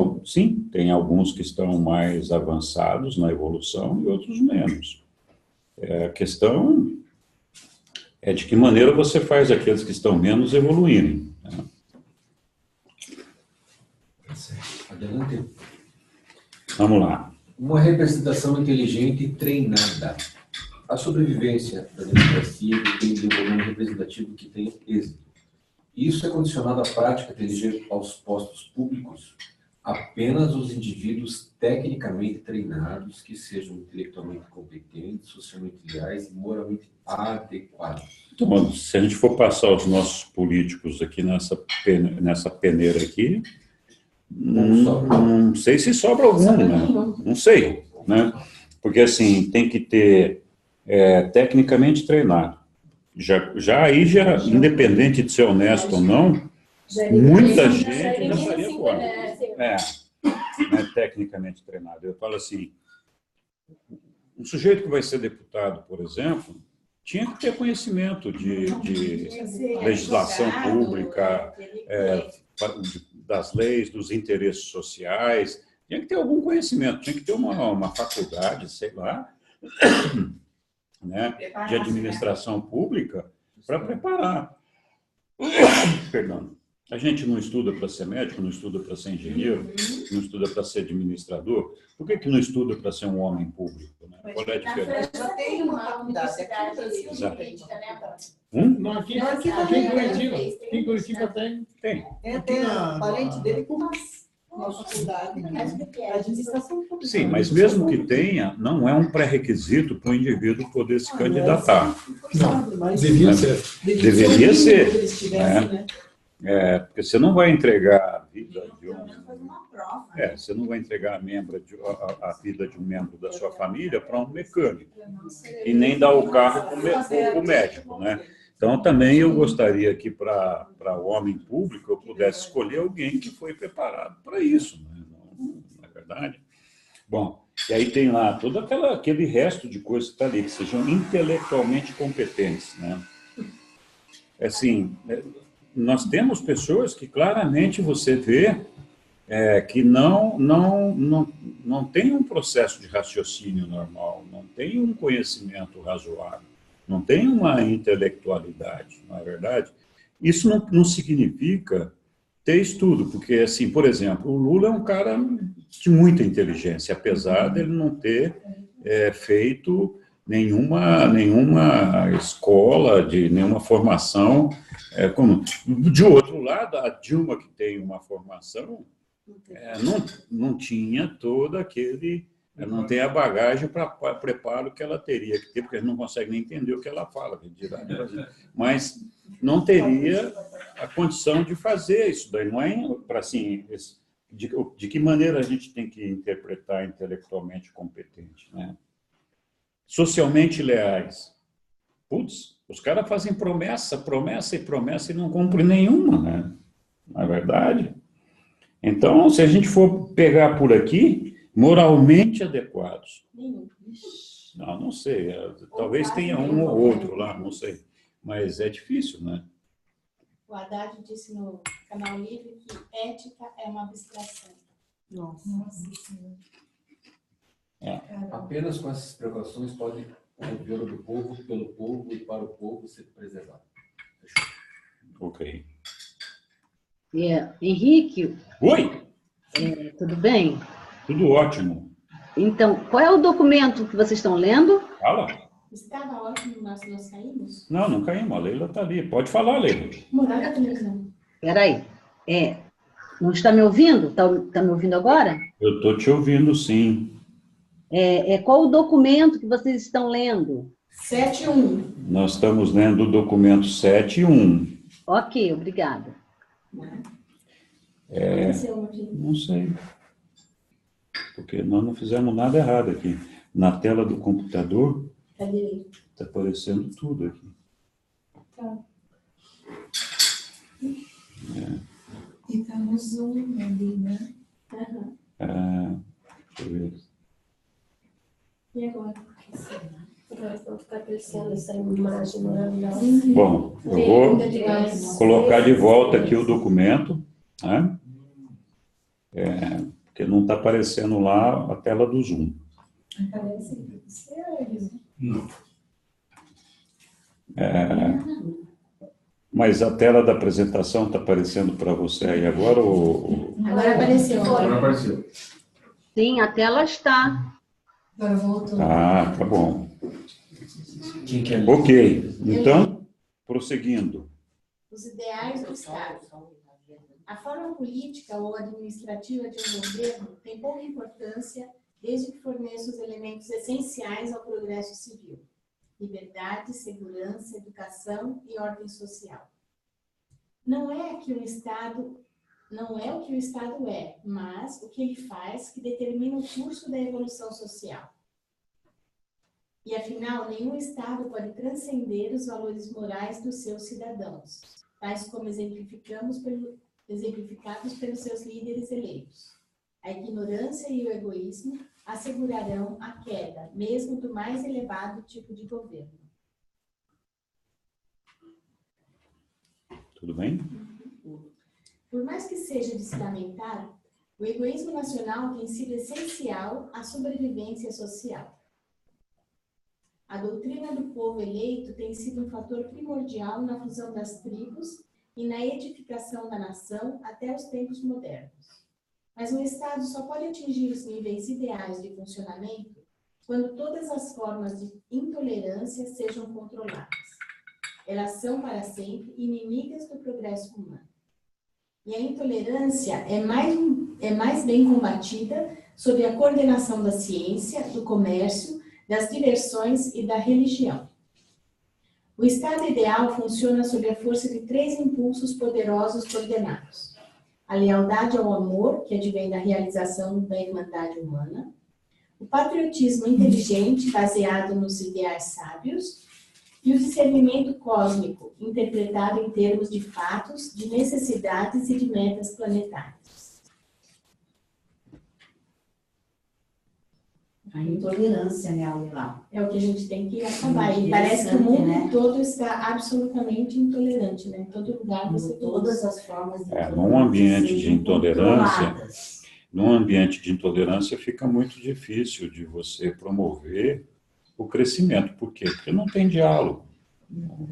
Speaker 1: alguns que estão mais avançados na evolução e outros menos. A questão é de que maneira você faz aqueles que estão menos evoluírem. Né?
Speaker 3: Adelante.
Speaker 1: Vamos lá.
Speaker 3: Uma representação inteligente e treinada. A sobrevivência da democracia depende de um volume representativo que tenha êxito. Isso é condicionado à prática de eleger aos postos públicos apenas os indivíduos tecnicamente treinados que sejam intelectualmente competentes, socialmente leais e moralmente adequados.
Speaker 1: Então, se a gente for passar os nossos políticos aqui nessa peneira aqui, não sei se sobra algum, né? Não sei, né? Porque, assim, tem que ter tecnicamente treinado. Já independente de ser honesto ou não, muita gente já estaria fora. Tecnicamente treinado. Eu falo assim, um sujeito que vai ser deputado, por exemplo, tinha que ter conhecimento de legislação pública, das leis, dos interesses sociais, tinha que ter algum conhecimento, tinha que ter uma faculdade, sei lá, né, de administração pública para preparar. Perdão. A gente não estuda para ser médico, não estuda para ser engenheiro, não estuda para ser administrador. Por que não estuda para ser um homem público? Né? Qual é a diferença?
Speaker 2: Já tem uma universidade jurídica, né?
Speaker 8: Não, aqui em Curitiba tem.
Speaker 1: Tem.
Speaker 9: Tem a parente dele com uma faculdade de administração pública.
Speaker 1: Sim, mas mesmo que tenha, não é um pré-requisito para o indivíduo poder se candidatar.
Speaker 8: Não, devia ser.
Speaker 1: Deveria ser. Né? Porque você não vai entregar a vida de você não vai entregar a vida de um membro da sua família para um mecânico e nem dar o carro para o médico, né? Então, também eu gostaria que para o homem público eu pudesse escolher alguém que foi preparado para isso, né? Não é verdade? Bom, e aí tem lá todo aquele resto de coisas que está ali, que sejam intelectualmente competentes, né? Assim, nós temos pessoas que claramente você vê que não tem um processo de raciocínio normal, não tem um conhecimento razoável, não tem uma intelectualidade, não é verdade? Isso não significa ter estudo, porque, assim, por exemplo, o Lula é um cara de muita inteligência, apesar dele não ter feito nenhuma escola, de nenhuma formação. De outro lado, a Dilma, que tem uma formação, não tinha todo aquele... não tem a bagagem para preparo que ela teria que ter, porque a gente não consegue nem entender o que ela fala, mas não teria a condição de fazer isso daí. Não é para assim, de que maneira a gente tem que interpretar intelectualmente competente, né? Socialmente leais. Putz, os caras fazem promessa e não cumprem nenhuma, né? Na verdade. Então, se a gente for pegar por aqui, moralmente adequados. Não sei. Talvez tenha um ou outro lá, não sei. Mas é difícil, né?
Speaker 2: O Haddad disse no Canal Livre que ética é uma abstração.
Speaker 7: Nossa.
Speaker 3: Apenas com essas precauções pode o governo do povo, pelo povo e para o povo ser preservado.
Speaker 1: Ok.
Speaker 10: Henrique.
Speaker 1: Oi!
Speaker 10: Tudo bem?
Speaker 1: Tudo ótimo.
Speaker 10: Então, qual é o documento que vocês estão lendo?
Speaker 1: Fala.
Speaker 2: Estava ótimo, nós caímos?
Speaker 1: Não caímos. A Leila está ali. Pode falar, Leila.
Speaker 2: Morar na televisão.
Speaker 10: Espera aí. Não está me ouvindo? Está me ouvindo agora?
Speaker 1: Eu estou te ouvindo, sim.
Speaker 10: Qual o documento que vocês estão lendo?
Speaker 2: 7.1.
Speaker 1: Nós estamos lendo o documento 7.1.
Speaker 10: Ok, obrigada.
Speaker 1: Não sei. Porque nós não fizemos nada errado aqui. Na tela do computador, está aparecendo tudo aqui.
Speaker 7: Tá. E está no Zoom ali, né?
Speaker 1: Deixa eu ver.
Speaker 2: E agora?
Speaker 6: Agora vão ficar aparecendo essa imagem maravilhosa.
Speaker 1: Bom, eu vou colocar de volta aqui o documento, né? Porque não está aparecendo lá a tela do Zoom.
Speaker 7: Aparece sério.
Speaker 1: Mas a tela da apresentação está aparecendo para você aí agora?
Speaker 2: Agora apareceu.
Speaker 5: Agora apareceu.
Speaker 10: Sim, a tela está.
Speaker 7: Agora voltou.
Speaker 1: Tá bom. Ok, então, prosseguindo.
Speaker 2: Os ideais do Estado. A forma política ou administrativa de um governo tem pouca importância desde que forneça os elementos essenciais ao progresso civil: liberdade, segurança, educação e ordem social. Não é o que o Estado é, mas o que ele faz que determina o curso da evolução social. E, afinal, nenhum Estado pode transcender os valores morais dos seus cidadãos, tais como exemplificados pelos seus líderes eleitos. A ignorância e o egoísmo assegurarão a queda, mesmo do mais elevado tipo de governo.
Speaker 1: Tudo bem?
Speaker 2: Por mais que seja de se lamentar, o egoísmo nacional tem sido essencial à sobrevivência social. A doutrina do povo eleito tem sido um fator primordial na fusão das tribos e na edificação da nação até os tempos modernos. Mas um Estado só pode atingir os níveis ideais de funcionamento quando todas as formas de intolerância sejam controladas. Elas são, para sempre, inimigas do progresso humano. E a intolerância é mais bem combatida sob a coordenação da ciência, do comércio, das diversões e da religião. O estado ideal funciona sob a força de 3 impulsos poderosos coordenados: a lealdade ao amor, que advém da realização da irmandade humana; o patriotismo inteligente, baseado nos ideais sábios; e o discernimento cósmico, interpretado em termos de fatos, de necessidades e de metas planetárias.
Speaker 4: A intolerância, né, Alila?
Speaker 2: É o que a gente tem que acabar. E parece que o mundo todo está absolutamente intolerante, né? Em todo lugar você tem
Speaker 4: todas as formas de
Speaker 1: num ambiente de intolerância, fica muito difícil de você promover o crescimento. Por quê? Porque não tem diálogo.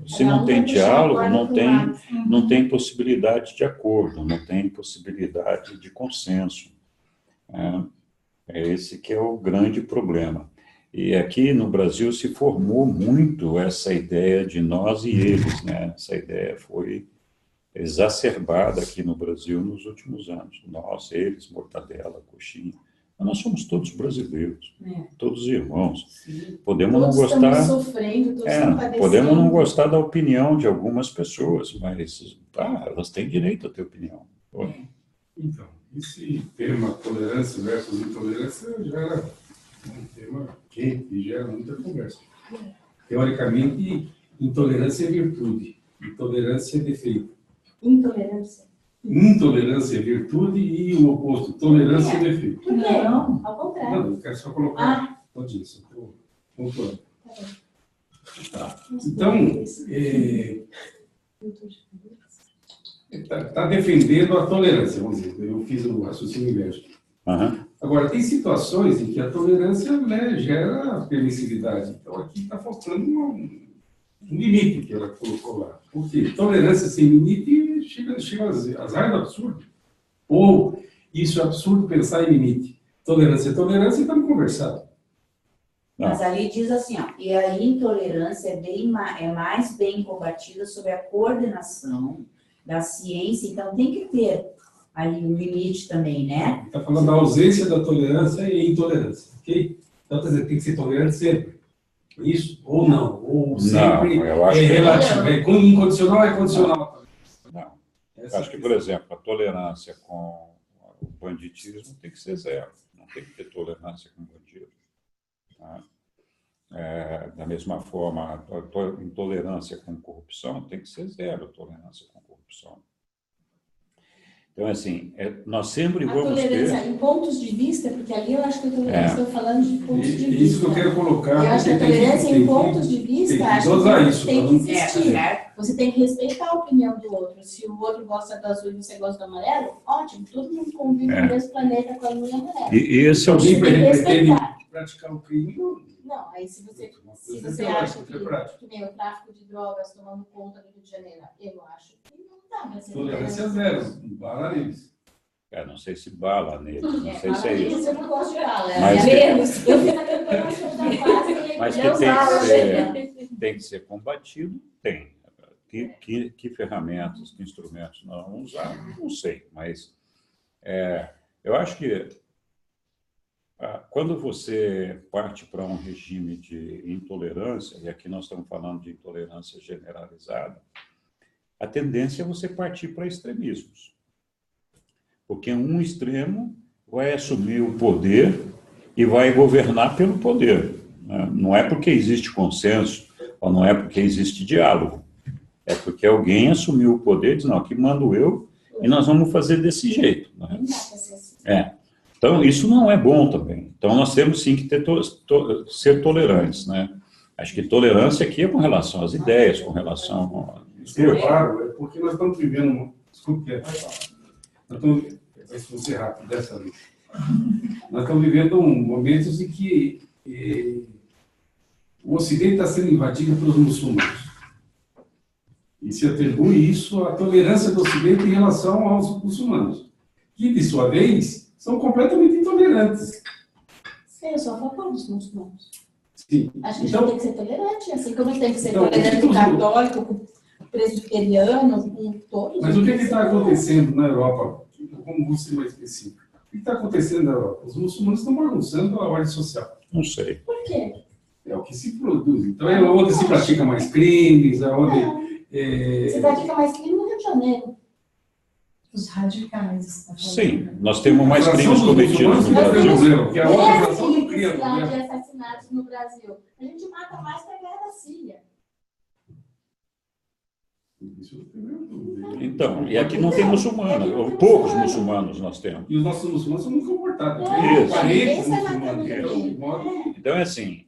Speaker 1: Se não tem diálogo, não tem possibilidade de acordo, não tem possibilidade de consenso. É esse que é o grande problema. E aqui no Brasil se formou muito essa ideia de nós e eles, né? Essa ideia foi exacerbada aqui no Brasil nos últimos anos. Nós, eles, mortadela, coxinha. Mas nós somos todos brasileiros, todos irmãos.
Speaker 2: Sim.
Speaker 1: Podemos
Speaker 2: Todos
Speaker 1: não gostar,
Speaker 2: estamos sofrendo, todos estamos padecendo.
Speaker 1: podemos não gostar da opinião de algumas pessoas, mas elas têm direito a ter opinião.
Speaker 5: Então, esse tema tolerância versus intolerância gera um tema quente e gera muita conversa. Teoricamente, intolerância é virtude, intolerância é defeito.
Speaker 2: Intolerância.
Speaker 5: Intolerância é virtude e o oposto, tolerância é defeito.
Speaker 2: Por quê? Não, ao contrário.
Speaker 5: Não, eu quero só colocar. Pode isso, estou pontuando. Tá. Então, está defendendo a tolerância, vamos dizer. Eu fiz o raciocínio inverso. Agora, tem situações em que a tolerância, né, gera permissividade. Então, aqui está faltando um limite que ela colocou lá. Porque tolerância sem limite chega às raias do absurdo. Ou isso é absurdo pensar em limite. Tolerância é tolerância e estamos conversando.
Speaker 4: Mas ali diz assim, ó, e a intolerância é mais bem combatida sob a coordenação da ciência, então tem que ter ali um limite também, né?
Speaker 5: Está falando da ausência da tolerância e intolerância, ok? Então, quer dizer, tem que ser tolerante sempre. Isso? Ou não? Ou sempre
Speaker 1: eu acho
Speaker 5: relativo? É incondicional ou é condicional?
Speaker 1: Não. Eu acho que, por exemplo, a tolerância com o banditismo tem que ser zero. Não tem que ter tolerância com bandido. Tá? Da mesma forma, a intolerância com corrupção tem que ser zero, tolerância com corrupção. Então, assim, nós sempre vamos ter... A
Speaker 2: tolerância em pontos de vista, porque ali eu acho que a tolerância está falando de pontos de vista.
Speaker 5: Isso que eu quero colocar.
Speaker 2: Eu acho que a tolerância em pontos de vista, acho que tem que existir. Você tem que respeitar a opinião do outro. Se o outro gosta do azul e você gosta do amarelo, ótimo, todo mundo convive no mesmo planeta com a luz amarela.
Speaker 1: E esse é o
Speaker 5: praticar o crime.
Speaker 2: Não, aí se você acha que nem o tráfico de drogas tomando conta do Rio de Janeiro, eu acho que não dá para ser.
Speaker 5: Tolerância zero, bala neles.
Speaker 1: Não sei se bala neles, não sei se é isso.
Speaker 2: Eu não gosto de bala,
Speaker 1: mas
Speaker 2: menos. Eu fiz a campanha da fase.
Speaker 1: Mas que tem que ser combatido, tem. Que ferramentas, que instrumentos nós vamos usar, não sei, mas eu acho que quando você parte para um regime de intolerância, e aqui nós estamos falando de intolerância generalizada, a tendência é você partir para extremismos. Porque um extremo vai assumir o poder e vai governar pelo poder. Não é porque existe consenso, ou não é porque existe diálogo. É porque alguém assumiu o poder e diz, não, aqui mando eu, e nós vamos fazer desse jeito. Né? Então, isso não é bom também. Então, nós temos sim que ser tolerantes. Né? Acho que tolerância aqui é com relação às ideias, com relação a...
Speaker 5: Claro, é porque nós estamos vivendo... Desculpe, vai ser rápido dessa vez. Nós estamos vivendo momentos em que o Ocidente está sendo invadido pelos muçulmanos. E se atribui isso à tolerância do Ocidente em relação aos muçulmanos, que, de sua vez, são completamente intolerantes.
Speaker 2: Sim, eu sou a favor dos muçulmanos.
Speaker 5: Sim.
Speaker 2: Acho que a gente tem que ser tolerante, assim como a gente tem que ser tolerante com católico, com presbiteriano, com todos.
Speaker 5: Mas o que está acontecendo na Europa? Como você mais específico? O que está acontecendo na Europa? Os muçulmanos estão bagunçando a ordem social.
Speaker 1: Não sei.
Speaker 2: Por quê?
Speaker 5: É o que se produz. Então, é onde se pratica mais crimes, é onde...
Speaker 2: Se pratica mais crime no Rio de Janeiro.
Speaker 7: Os radicais.
Speaker 1: Sim, nós temos mais crimes cometidos no Brasil.
Speaker 5: Que a outra fração não cria.
Speaker 2: De assassinatos no Brasil. A gente mata mais que a guerra da Síria.
Speaker 1: Então, e aqui não tem muçulmanos, ou poucos muçulmanos nós temos.
Speaker 5: E os nossos muçulmanos são muito comportados.
Speaker 1: Então, é assim,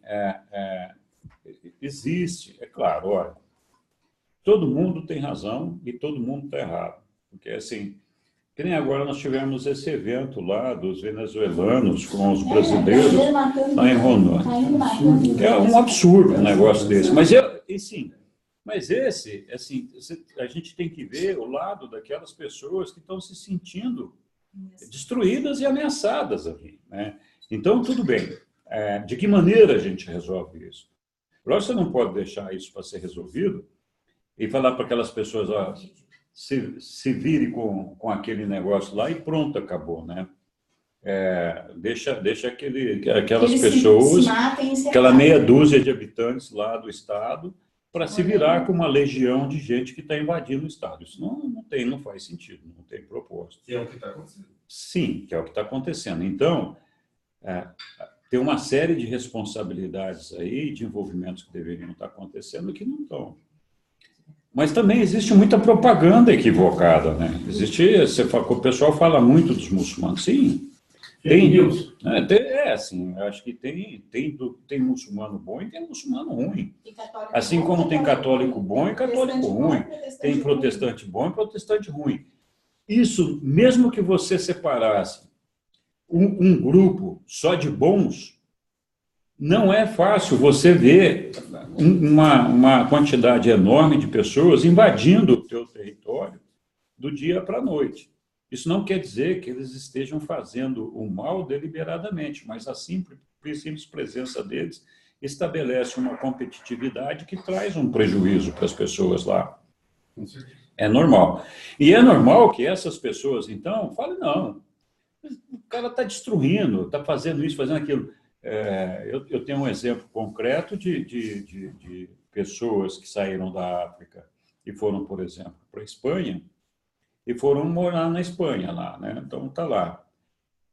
Speaker 1: existe, é claro, olha, todo mundo tem razão e todo mundo está errado. Porque, assim, que nem agora nós tivemos esse evento lá dos venezuelanos com os brasileiros lá em Rondônia. É um absurdo um negócio desse. Mas esse, assim, a gente tem que ver o lado daquelas pessoas que estão se sentindo destruídas e ameaçadas ali, né? Então, tudo bem. de que maneira a gente resolve isso? Lógico, você não pode deixar isso para ser resolvido e falar para aquelas pessoas, ó, se vire com aquele negócio lá e pronto, acabou, né? Deixa aquelas pessoas, aquela meia dúzia de habitantes lá do Estado, para se virar com uma legião de gente que está invadindo o Estado. Isso não faz sentido, não tem propósito.
Speaker 5: Que é o que está acontecendo.
Speaker 1: Sim, que é o que está acontecendo. Então, tem uma série de responsabilidades aí, de envolvimentos que deveriam estar acontecendo que não estão. Mas também existe muita propaganda equivocada, né? O pessoal fala muito dos muçulmanos. Sim, assim, eu acho que tem muçulmano bom e tem muçulmano ruim. Assim como tem católico bom e católico ruim. Tem protestante bom e protestante ruim. Isso, mesmo que você separasse um grupo só de bons, não é fácil você ver uma quantidade enorme de pessoas invadindo o teu território do dia para a noite. Isso não quer dizer que eles estejam fazendo o mal deliberadamente, mas a simples presença deles estabelece uma competitividade que traz um prejuízo para as pessoas lá. É normal. E é normal que essas pessoas, então, falem, não, o cara está destruindo, está fazendo isso, fazendo aquilo. Eu tenho um exemplo concreto de pessoas que saíram da África e foram, por exemplo, para a Espanha, e foram morar na Espanha lá, né? Então, está lá.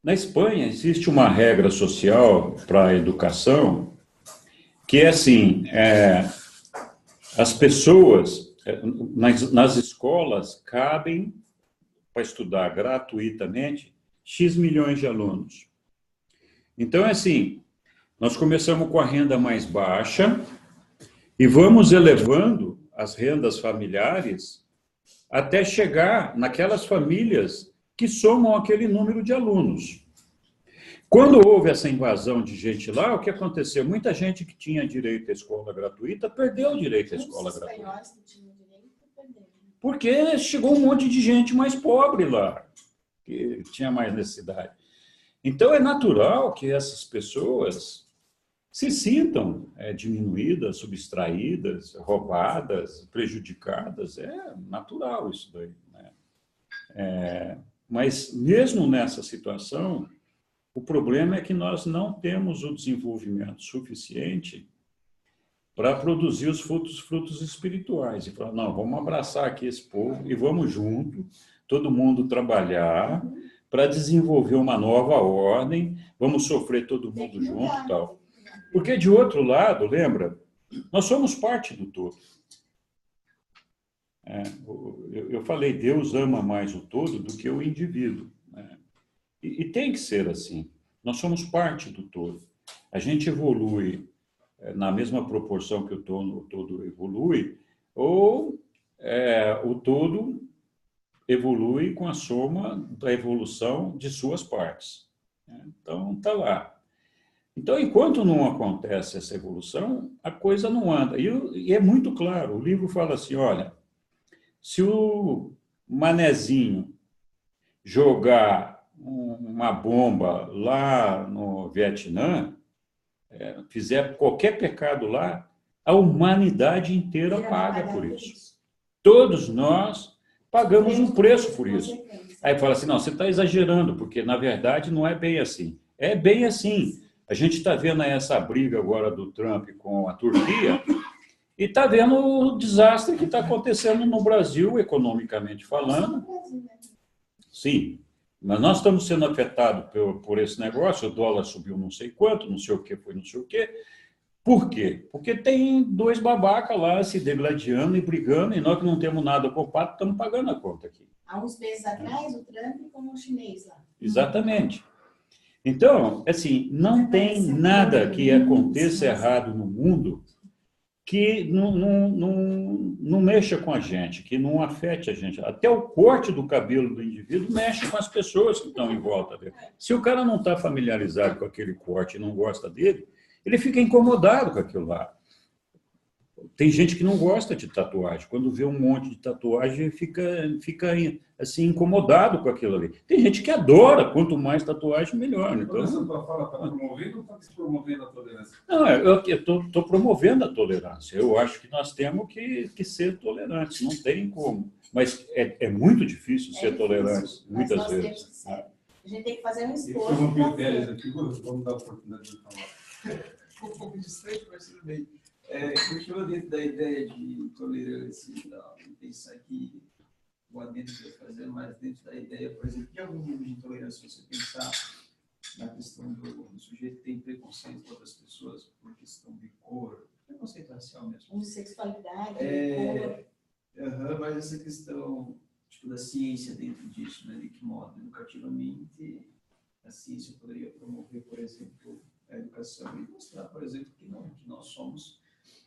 Speaker 1: Na Espanha, existe uma regra social para a educação que é assim, as pessoas, nas escolas, cabem para estudar gratuitamente X milhões de alunos. Então, é assim, nós começamos com a renda mais baixa e vamos elevando as rendas familiares até chegar naquelas famílias que somam aquele número de alunos. Quando houve essa invasão de gente lá, o que aconteceu? Muita gente que tinha direito à escola gratuita perdeu o direito à escola gratuita. Porque chegou um monte de gente mais pobre lá, que tinha mais necessidade. Então, é natural que essas pessoas se sintam diminuídas, subtraídas, roubadas, prejudicadas. É natural isso daí, né? Mas, mesmo nessa situação, o problema é que nós não temos o desenvolvimento suficiente para produzir os frutos espirituais. E falar, não, vamos abraçar aqui esse povo e vamos junto, todo mundo trabalhar para desenvolver uma nova ordem, vamos sofrer todo mundo junto e tal. Porque, de outro lado, lembra, nós somos parte do todo. Eu falei, Deus ama mais o todo do que o indivíduo, né? E tem que ser assim. Nós somos parte do todo. A gente evolui na mesma proporção que o todo evolui, ou o todo evolui com a soma da evolução de suas partes. Então, está lá. Então, enquanto não acontece essa evolução, a coisa não anda. E é muito claro, o livro fala assim, olha, se o manezinho jogar uma bomba lá no Vietnã, fizer qualquer pecado lá, a humanidade inteira paga por isso. Todos nós pagamos um preço por isso. Aí fala assim, não, você está exagerando, porque, na verdade, não é bem assim. É bem assim. A gente está vendo essa briga agora do Trump com a Turquia e está vendo o desastre que está acontecendo no Brasil, economicamente falando. Sim, mas nós estamos sendo afetados por esse negócio, o dólar subiu não sei quanto, não sei o que, foi não sei o quê. Por quê? Porque tem dois babacas lá se degladiando e brigando, e nós que não temos nada ocupado, estamos pagando a conta aqui.
Speaker 2: Há uns meses atrás, o Trump com o chinês lá.
Speaker 1: Exatamente. Então, assim, não tem nada que aconteça errado no mundo que não mexa com a gente, que não afete a gente. Até o corte do cabelo do indivíduo mexe com as pessoas que estão em volta dele. Se o cara não está familiarizado com aquele corte e não gosta dele, ele fica incomodado com aquilo lá. Tem gente que não gosta de tatuagem. Quando vê um monte de tatuagem, fica assim, incomodado com aquilo ali. Tem gente que adora. Quanto mais tatuagem, melhor. Então,
Speaker 5: essa tua fala está promovendo ou está despromovendo a tolerância?
Speaker 1: Não, eu estou promovendo a tolerância. Eu acho que nós temos que ser tolerantes. Não tem como. Mas é muito difícil ser tolerante, muitas vezes.
Speaker 2: A gente tem que fazer um esforço.
Speaker 5: Eu vou pedir aqui, vamos dar a oportunidade de falar.
Speaker 11: Um pouco distante, mas tudo bem. Continua dentro da ideia de tolerância e tal, e pensar que o adendo que vai fazer mais dentro da ideia, por exemplo, de algum nível de intolerância, você pensar na questão do sujeito que tem preconceito com outras pessoas por questão de cor, preconceito racial mesmo.
Speaker 2: De sexualidade,
Speaker 11: cor. Mas essa questão tipo, da ciência dentro disso, né, de que modo educativamente a ciência poderia promover, por exemplo, a educação e mostrar, por exemplo, que nós somos,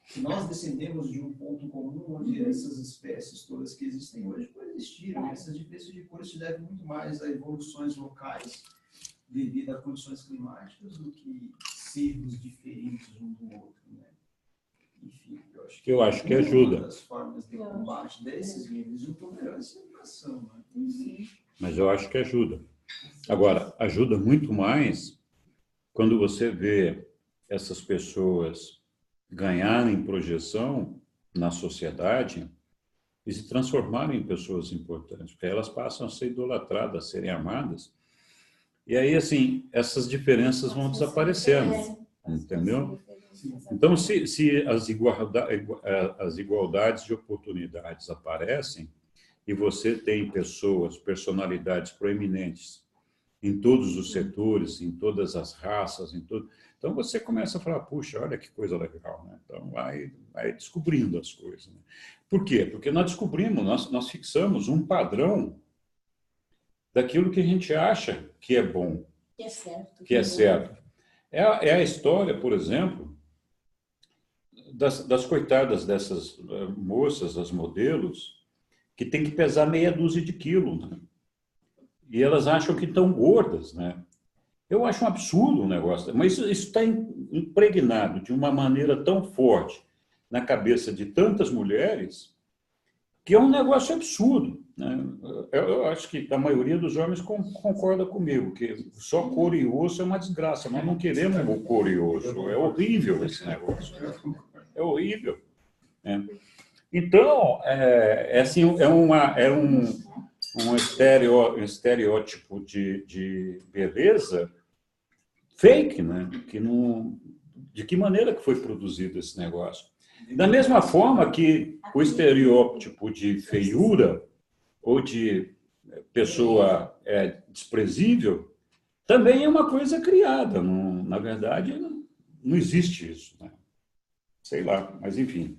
Speaker 11: que nós descendemos de um ponto comum onde essas espécies todas que existem hoje coexistiram. Essas diferenças de cor se devem muito mais a evoluções locais devido a condições climáticas do que sermos diferentes um do outro, né? Enfim,
Speaker 1: eu acho que ajuda.
Speaker 11: Uma das formas de combate desses níveis de intolerância é a educação, né?
Speaker 1: Mas eu acho que ajuda. Agora, ajuda muito mais quando você vê essas pessoas ganharem projeção na sociedade e se transformarem em pessoas importantes, porque elas passam a ser idolatradas, a serem amadas. E aí, assim, essas diferenças vão desaparecendo, entendeu? Então, se as igualdades de oportunidades aparecem e você tem pessoas, personalidades proeminentes em todos os setores, em todas as raças, então você começa a falar, puxa, olha que coisa legal, né? Então vai descobrindo as coisas. Né? Por quê? Porque nós descobrimos, nós fixamos um padrão daquilo que a gente acha que é bom,
Speaker 2: que é certo.
Speaker 1: Que é certo. É a história, por exemplo, das coitadas dessas moças, as modelos, que tem que pesar meia dúzia de quilos, né? E elas acham que estão gordas, né? Eu acho um absurdo o negócio, mas isso está impregnado de uma maneira tão forte na cabeça de tantas mulheres que é um negócio absurdo, né? Eu acho que a maioria dos homens concorda comigo, que só couro e osso é uma desgraça. Nós não queremos couro e osso. É horrível esse negócio. É horrível. Né? Então, um estereótipo de beleza fake, né? De que maneira que foi produzido esse negócio? Da mesma forma que o estereótipo de feiura ou de pessoa desprezível também é uma coisa criada. Na verdade, não existe isso, né? Sei lá, mas enfim.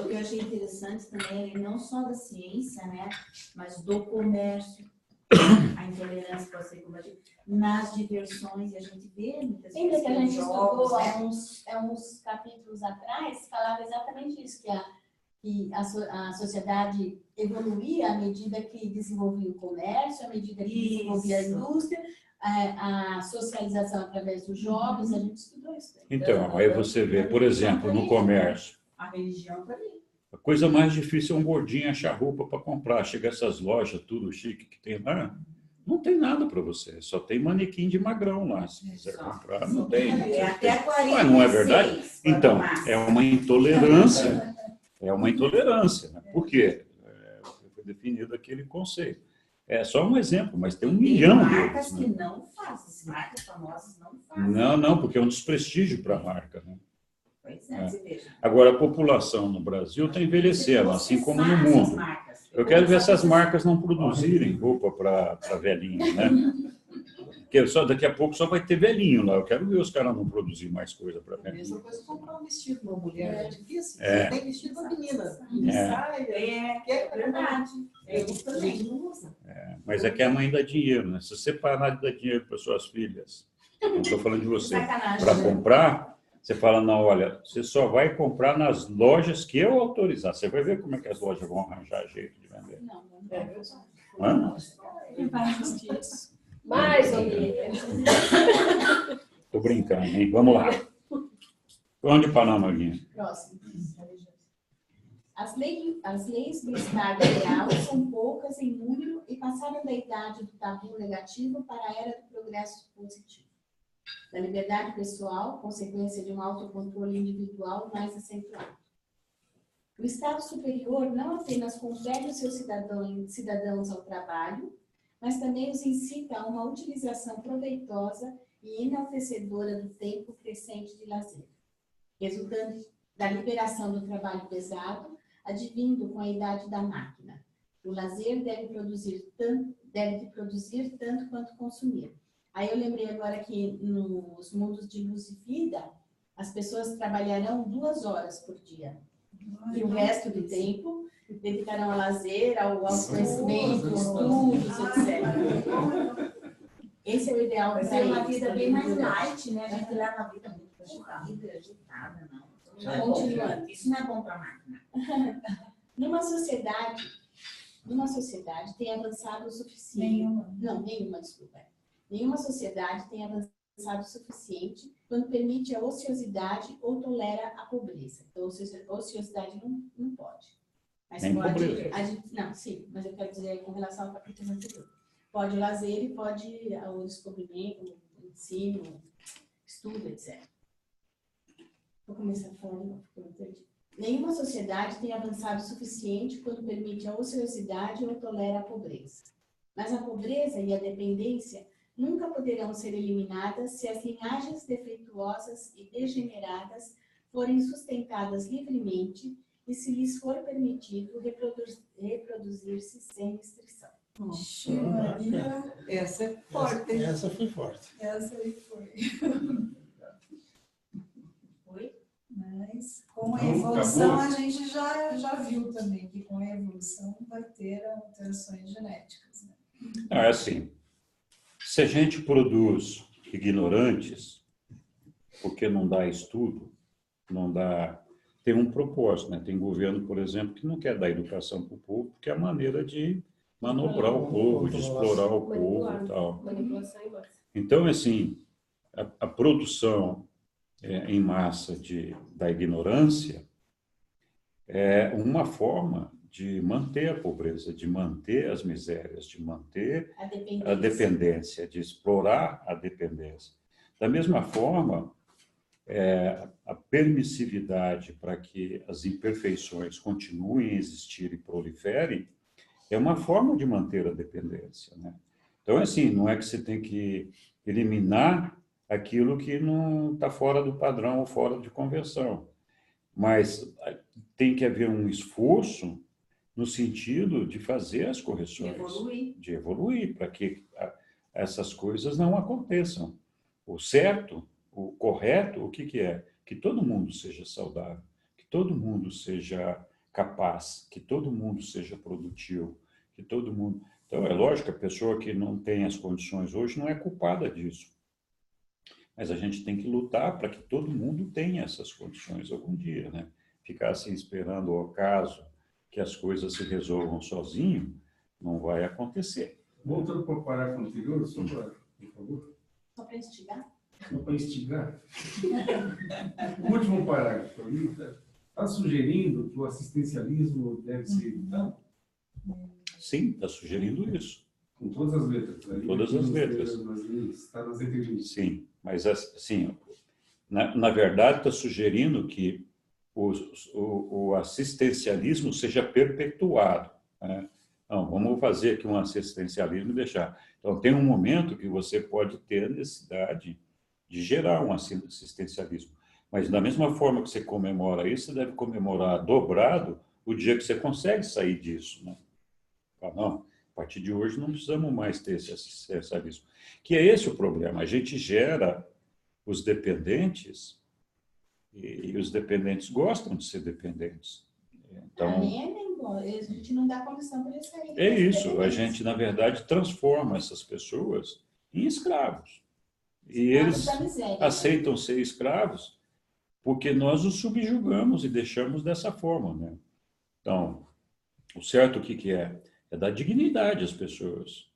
Speaker 4: O que eu achei interessante também é não só da ciência, né, mas do comércio, a intolerância pode ser combatida nas diversões, e a gente vê muitas vezes.
Speaker 2: Lembra que a gente
Speaker 4: jogos,
Speaker 2: estudou há uns capítulos atrás, falava exatamente isso, que a sociedade evoluía à medida que desenvolvia o comércio, à medida que desenvolvia a indústria, a socialização através dos jogos, a gente estudou isso.
Speaker 1: Então, aí você vê, por exemplo, no comércio,
Speaker 4: a religião também.
Speaker 1: A coisa mais difícil é um gordinho achar roupa para comprar. Chega essas lojas, tudo chique que tem lá, não tem nada para você. Só tem manequim de magrão lá. Se quiser comprar, não tem.
Speaker 4: Até 46.
Speaker 1: Mas não é verdade? Então, é uma intolerância. É uma intolerância. Né? Por quê? Foi definido aquele conceito. É só um exemplo, mas tem um milhão deles.
Speaker 4: Marcas que não fazem, marcas famosas não fazem.
Speaker 1: Não, porque é um desprestígio para a marca. Né?
Speaker 4: Pois é, você veja.
Speaker 1: Agora, a população no Brasil está envelhecendo, assim como no mundo. Eu quero ver essas marcas não produzirem roupa para velhinho, né? Porque daqui a pouco só vai ter velhinho lá. Eu quero ver os caras não produzir mais coisa para velhinho.
Speaker 9: A mesma coisa comprar um vestido para uma mulher. É difícil.
Speaker 1: É.
Speaker 9: Tem vestido para menina.
Speaker 4: É verdade. Eu também não uso.
Speaker 1: Mas é que a mãe dá dinheiro, né? Se você parar de dar dinheiro para suas filhas, não estou falando de você, para comprar... Você fala, não, olha, você só vai comprar nas lojas que eu autorizar. Você vai ver como é que as lojas vão arranjar jeito de vender.
Speaker 2: Não vai existir isso.
Speaker 6: Mais ou menos.
Speaker 1: Estou brincando, hein? Vamos lá. Onde parar, Marguinha?
Speaker 2: Próximo. As leis do Estado real são poucas em número e passaram da idade do tabu negativo para a era do progresso positivo. Da liberdade pessoal, consequência de um autocontrole individual mais acentuado. O Estado superior não apenas compele os seus cidadãos ao trabalho, mas também os incita a uma utilização proveitosa e enaltecedora do tempo crescente de lazer, resultando da liberação do trabalho pesado, advindo com a idade da máquina. O lazer deve produzir tanto quanto consumir. Aí eu lembrei agora que nos mundos de luz e vida, as pessoas trabalharão 2 horas por dia. E o resto do tempo dedicarão ao lazer, ao conhecimento, estudos, etc. Esse é o ideal.
Speaker 4: Mas é uma vida bem mais light, né? A gente leva a vida muito agitada, não. Isso não é bom para a máquina.
Speaker 2: Numa sociedade tem avançado o suficiente. Nenhuma, desculpa. Nenhuma sociedade tem avançado o suficiente quando permite a ociosidade ou tolera a pobreza. Então, a ociosidade não pode. Mas
Speaker 1: nem
Speaker 2: pode.
Speaker 1: pobreza.
Speaker 2: Não, sim, mas eu quero dizer com relação ao capítulo anterior. Pode o lazer e pode o descobrimento, o ensino, estudo, etc. Vou começar falando, porque eu perdi. Nenhuma sociedade tem avançado o suficiente quando permite a ociosidade ou tolera a pobreza. Mas a pobreza e a dependência nunca poderão ser eliminadas se as linhagens defeituosas e degeneradas forem sustentadas livremente e se lhes for permitido reproduzir-se sem restrição.
Speaker 7: Maria, essa é forte.
Speaker 8: Essa foi forte.
Speaker 7: Essa aí foi. Mas com a
Speaker 5: Então,
Speaker 7: evolução
Speaker 5: acabou.
Speaker 7: a gente já viu também que com a evolução vai ter alterações genéticas. Né?
Speaker 1: É assim, se a gente produz ignorantes, porque não dá estudo, não dá... Tem um propósito, né? Tem governo, por exemplo, que não quer dar educação para o povo, porque é a maneira de manobrar o povo, de explorar o povo e tal.
Speaker 6: Manipulação e massa.
Speaker 1: Então, assim, a produção em massa da ignorância é uma forma de manter a pobreza, de manter as misérias, de manter a dependência, de explorar a dependência. Da mesma forma, a permissividade para que as imperfeições continuem a existir e proliferem é uma forma de manter a dependência, né? Então, assim, não é que você tem que eliminar aquilo que não está fora do padrão ou fora de conversão, mas tem que haver um esforço no sentido de fazer as correções, de evoluir para que essas coisas não aconteçam. O certo, o correto, o que é? Que todo mundo seja saudável, que todo mundo seja capaz, que todo mundo seja produtivo, que todo mundo... Então, é lógico que a pessoa que não tem as condições hoje não é culpada disso. Mas a gente tem que lutar para que todo mundo tenha essas condições algum dia, né? Ficar assim esperando o acaso que as coisas se resolvam sozinho, não vai acontecer.
Speaker 5: Voltando para o parágrafo anterior, só para, por favor.
Speaker 2: Só para instigar?
Speaker 5: Só para instigar. O último parágrafo ali está sugerindo que o assistencialismo deve ser evitado?
Speaker 1: Sim, está sugerindo isso.
Speaker 5: Com todas as letras.
Speaker 1: Com todas as letras.
Speaker 5: Está nas entrelinhas.
Speaker 1: Sim, mas assim, na verdade está sugerindo que o assistencialismo seja perpetuado, né? Não, vamos fazer aqui um assistencialismo e deixar. Então, tem um momento que você pode ter a necessidade de gerar um assistencialismo. Mas, da mesma forma que você comemora isso, você deve comemorar dobrado o dia que você consegue sair disso, né? Não, a partir de hoje não precisamos mais ter esse assistencialismo. Que é esse o problema. A gente gera os dependentes e os dependentes gostam de ser dependentes. Então,
Speaker 2: a gente não dá condição para eles saírem.
Speaker 1: É isso. A gente, na verdade, transforma essas pessoas em escravos. E eles aceitam ser escravos porque nós os subjugamos e deixamos dessa forma, né? Então, o certo o que é? É dar dignidade às pessoas.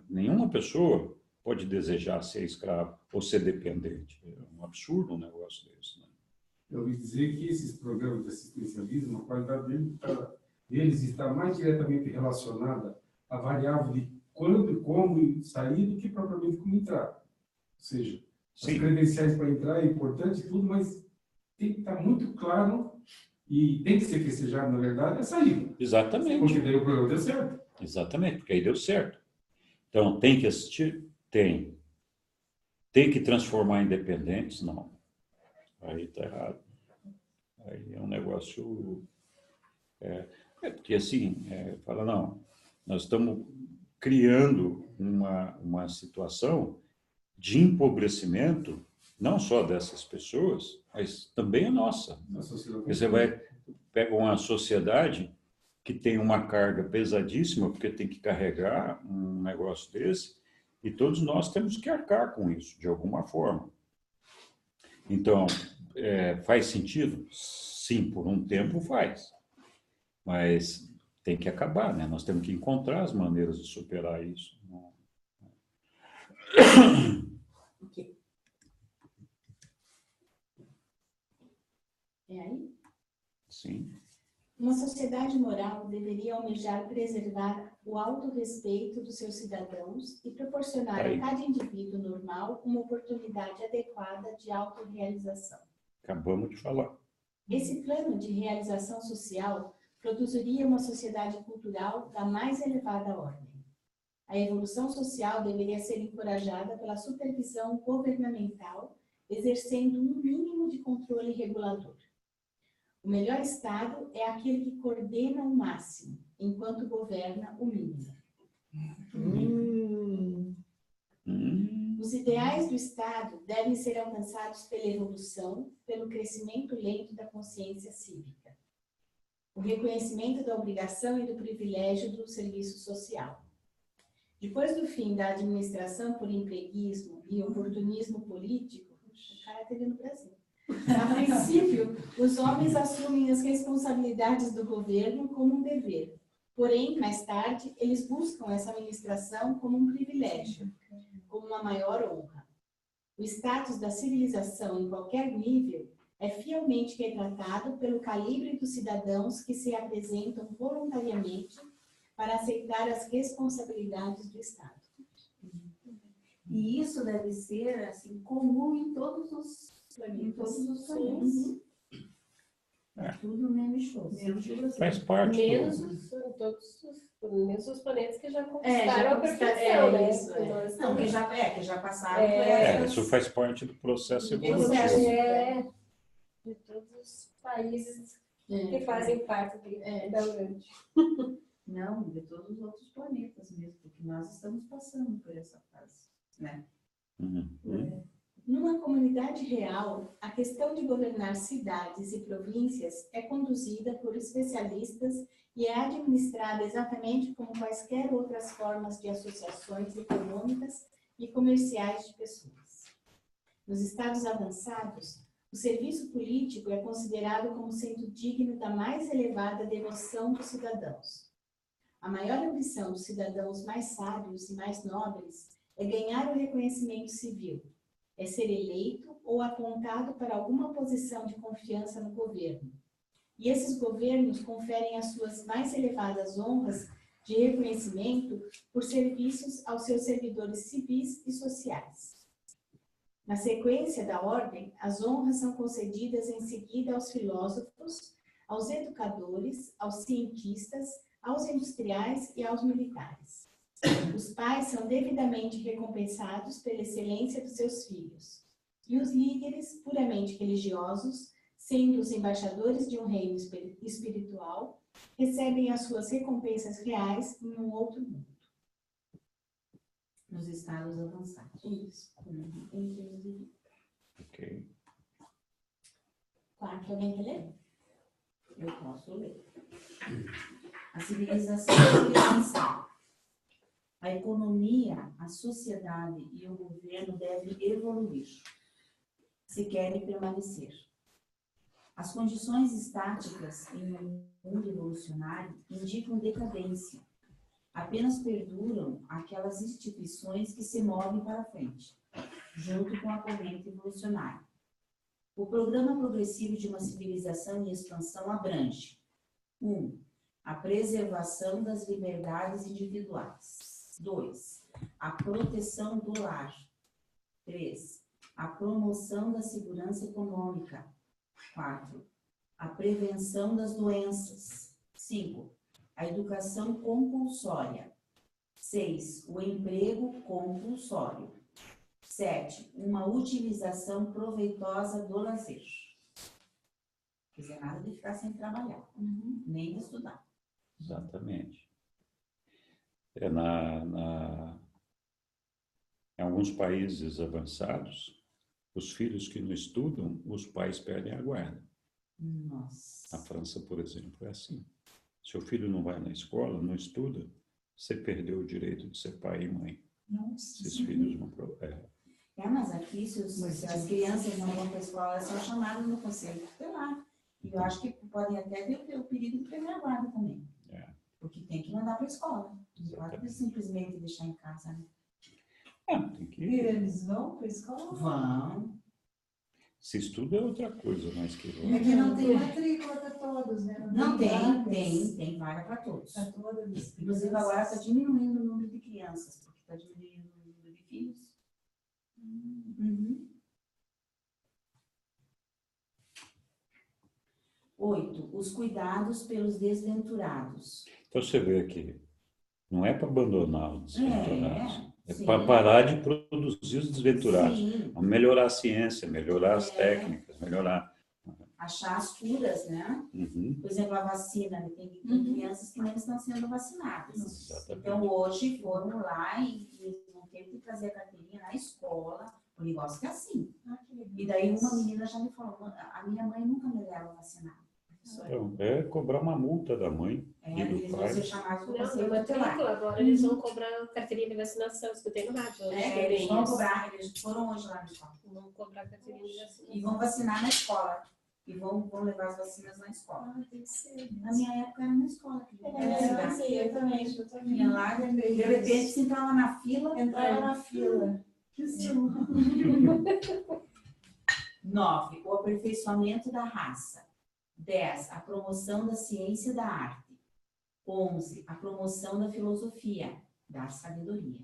Speaker 1: Nenhuma pessoa pode desejar ser escravo ou ser dependente. É um absurdo um negócio desse, né?
Speaker 5: eu ouvi dizer que esses programas de assistencialismo, a qualidade deles está mais diretamente relacionada à variável de quando e como sair do que propriamente como entrar. Ou seja, as credenciais para entrar é importante e tudo, mas tem que estar muito claro e tem que ser festejado, na verdade, a saída.
Speaker 1: Exatamente.
Speaker 5: Porque daí o programa deu certo.
Speaker 1: Exatamente, porque aí deu certo. Então, tem que assistir? Tem. Tem que transformar em independentes? Não. Aí está errado. Aí é um negócio... porque assim, fala, não, nós estamos criando uma situação de empobrecimento, não só dessas pessoas, mas também a nossa. Você pega uma sociedade que tem uma carga pesadíssima, porque tem que carregar um negócio desse, e todos nós temos que arcar com isso, de alguma forma. Então, faz sentido? Sim, por um tempo faz. Mas tem que acabar, né? Nós temos que encontrar as maneiras de superar isso.
Speaker 2: Ok. É aí?
Speaker 1: Sim.
Speaker 2: Uma sociedade moral deveria almejar preservar o autorrespeito dos seus cidadãos e proporcionar a cada indivíduo normal uma oportunidade adequada de autorrealização.
Speaker 1: Acabamos de falar.
Speaker 2: Esse plano de realização social produziria uma sociedade cultural da mais elevada ordem. A evolução social deveria ser encorajada pela supervisão governamental, exercendo um mínimo de controle regulador. O melhor Estado é aquele que coordena o máximo, enquanto governa o mínimo. Os ideais do Estado devem ser alcançados pela evolução, pelo crescimento lento da consciência cívica. O reconhecimento da obrigação e do privilégio do serviço social. Depois do fim da administração por empreguismo e oportunismo político, o cara teve no Brasil. A princípio, os homens assumem as responsabilidades do governo como um dever. Porém, mais tarde, eles buscam essa administração como um privilégio, como uma maior honra. O status da civilização em qualquer nível é fielmente retratado pelo calibre dos cidadãos que se apresentam voluntariamente para aceitar as responsabilidades do Estado.
Speaker 4: E isso deve ser assim, comum em todos os planetas. Tudo menos show.
Speaker 1: Faz parte.
Speaker 6: Menos os planetas que já conquistaram a perfeição, né?
Speaker 4: Não, que já passaram.
Speaker 1: Isso faz parte do processo evolutivo.
Speaker 6: De todos os países que fazem parte da URAND.
Speaker 4: Não, de todos os outros planetas mesmo, porque nós estamos passando por essa fase, né?
Speaker 2: Numa comunidade real, a questão de governar cidades e províncias é conduzida por especialistas e é administrada exatamente como quaisquer outras formas de associações econômicas e comerciais de pessoas. Nos estados avançados, o serviço político é considerado como sendo digno da mais elevada devoção dos cidadãos. A maior ambição dos cidadãos mais sábios e mais nobres é ganhar o reconhecimento civil, é ser eleito ou apontado para alguma posição de confiança no governo. E esses governos conferem as suas mais elevadas honras de reconhecimento por serviços aos seus servidores civis e sociais. Na sequência da ordem, as honras são concedidas em seguida aos filósofos, aos educadores, aos cientistas, aos industriais e aos militares. Os pais são devidamente recompensados pela excelência dos seus filhos. E os líderes, puramente religiosos, sendo os embaixadores de um reino espiritual, recebem as suas recompensas reais em um outro mundo.
Speaker 4: Nos estados avançados.
Speaker 2: Isso.
Speaker 1: Ok.
Speaker 2: 4, alguém quer ler?
Speaker 4: Eu posso ler. A civilização civilização. A economia, a sociedade e o governo devem evoluir, se querem permanecer. As condições estáticas em um mundo evolucionário indicam decadência. Apenas perduram aquelas instituições que se movem para frente, junto com a corrente evolucionária. O programa progressivo de uma civilização em expansão abrange 1. A preservação das liberdades individuais. 2. A proteção do lar. 3. A promoção da segurança econômica. 4. A prevenção das doenças. 5. A educação compulsória. 6. O emprego compulsório. 7. Uma utilização proveitosa do lazer. Quer dizer, nada de ficar sem trabalhar, nem de estudar.
Speaker 1: Exatamente. Em alguns países avançados, os filhos que não estudam, os pais perdem a guarda.
Speaker 4: Nossa.
Speaker 1: Na França, por exemplo, é assim. Se o filho não vai na escola, não estuda, você perdeu o direito de ser pai e mãe.
Speaker 7: Nossa.
Speaker 1: Esses filhos não...
Speaker 4: Mas aqui, se as crianças não vão para a escola, elas são chamadas no conselho tutelar. E eu acho que podem até ter o perigo de perder a guarda também. Porque tem que mandar para a escola. Não pode simplesmente deixar em casa, né?
Speaker 1: Tem que...
Speaker 7: E eles vão para a escola?
Speaker 4: Vão.
Speaker 1: Se estuda é outra coisa, mas que
Speaker 7: É que não tem matrícula para todos, né?
Speaker 4: Não tem vaga para todos.
Speaker 7: Para todas.
Speaker 4: Inclusive agora está diminuindo o número de crianças, porque está diminuindo o número de filhos. 8. Os cuidados pelos desventurados.
Speaker 1: Então você vê que não é para abandonar os desventurados. É
Speaker 4: sim.
Speaker 1: para parar de produzir os desventurados.
Speaker 4: Sim.
Speaker 1: Melhorar a ciência, melhorar as técnicas, melhorar...
Speaker 4: Achar as curas, né? Por exemplo, a vacina, né? Tem crianças que nem estão sendo vacinadas.
Speaker 1: Exatamente.
Speaker 4: Então, hoje foram lá e eles vão ter que trazer a carteirinha na escola. O negócio que é assim. E daí uma menina já me falou, a minha mãe nunca me leva vacinar.
Speaker 1: Então, é cobrar uma multa da mãe e do
Speaker 4: eles
Speaker 1: pai.
Speaker 4: vão ser chamados do
Speaker 6: Não,
Speaker 4: conselho
Speaker 6: no
Speaker 4: tutelar.
Speaker 6: matrícula agora eles vão cobrar carteirinha de vacinação, escutei no rádio.
Speaker 4: Eles vão cobrar, eles foram hoje lá na escola.
Speaker 6: Vão cobrar carteirinha de vacinação.
Speaker 4: E vão vacinar na escola. E vão levar as vacinas na escola.
Speaker 7: Tem que ser.
Speaker 4: Na minha época era na escola.
Speaker 7: Sim, eu também.
Speaker 4: Ia lá, de repente você entrava na fila.
Speaker 7: Entrava na fila. Que sim.
Speaker 4: 9. O aperfeiçoamento da raça. 10. A promoção da ciência e da arte. 11. A promoção da filosofia, da sabedoria.